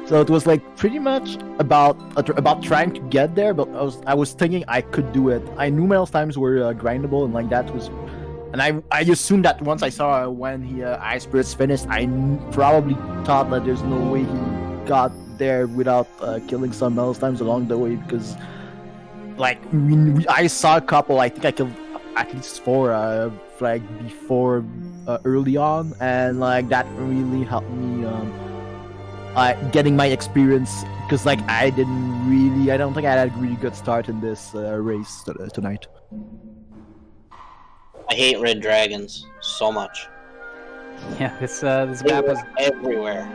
So it was like pretty much about trying to get there, but I was thinking I could do it. I knew Metal Times were grindable, and like that was, and I assumed that once I saw when he Ice Spirits finished, I probably thought that there's no way he got there without killing some Metal Times along the way, because like I saw a couple. I think I killed at least 4 like before early on, and like that really helped me getting my experience, because like I don't think I had a really good start in this race tonight. I hate red dragons so much. Yeah, this map was everywhere.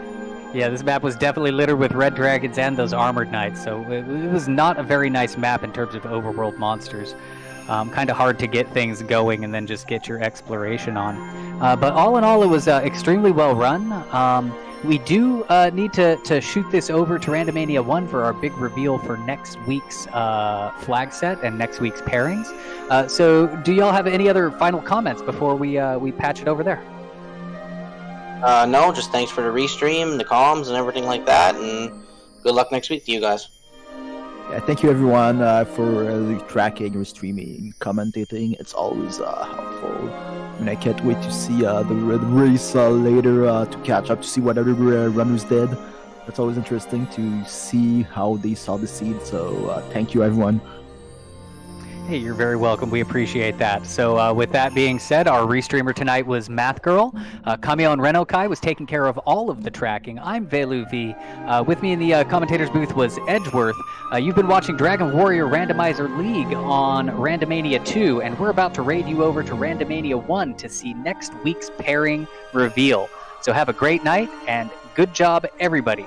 Yeah, this map was definitely littered with red dragons and those armored knights, so it was not a very nice map in terms of overworld monsters. Kind of hard to get things going and then just get your exploration on. But all in all, it was extremely well run. We do need to shoot this over to Randomania 1 for our big reveal for next week's flag set and next week's pairings. So do y'all have any other final comments before we patch it over there? No, just thanks for the restream, the comms, and everything like that, and good luck next week to you guys. Yeah, thank you everyone for the tracking, restreaming, commentating. It's always helpful. And I can't wait to see the race later to catch up to see what other runners did. It's always interesting to see how they saw the seed. So thank you everyone. Hey, you're very welcome. We appreciate that. So with that being said, our restreamer tonight was Math Girl. Kamio and Renokai was taking care of all of the tracking. I'm Velu V. With me in the commentator's booth was Edgeworth. You've been watching Dragon Warrior Randomizer League on Randomania 2, and we're about to raid you over to Randomania 1 to see next week's pairing reveal. So have a great night, and good job, everybody.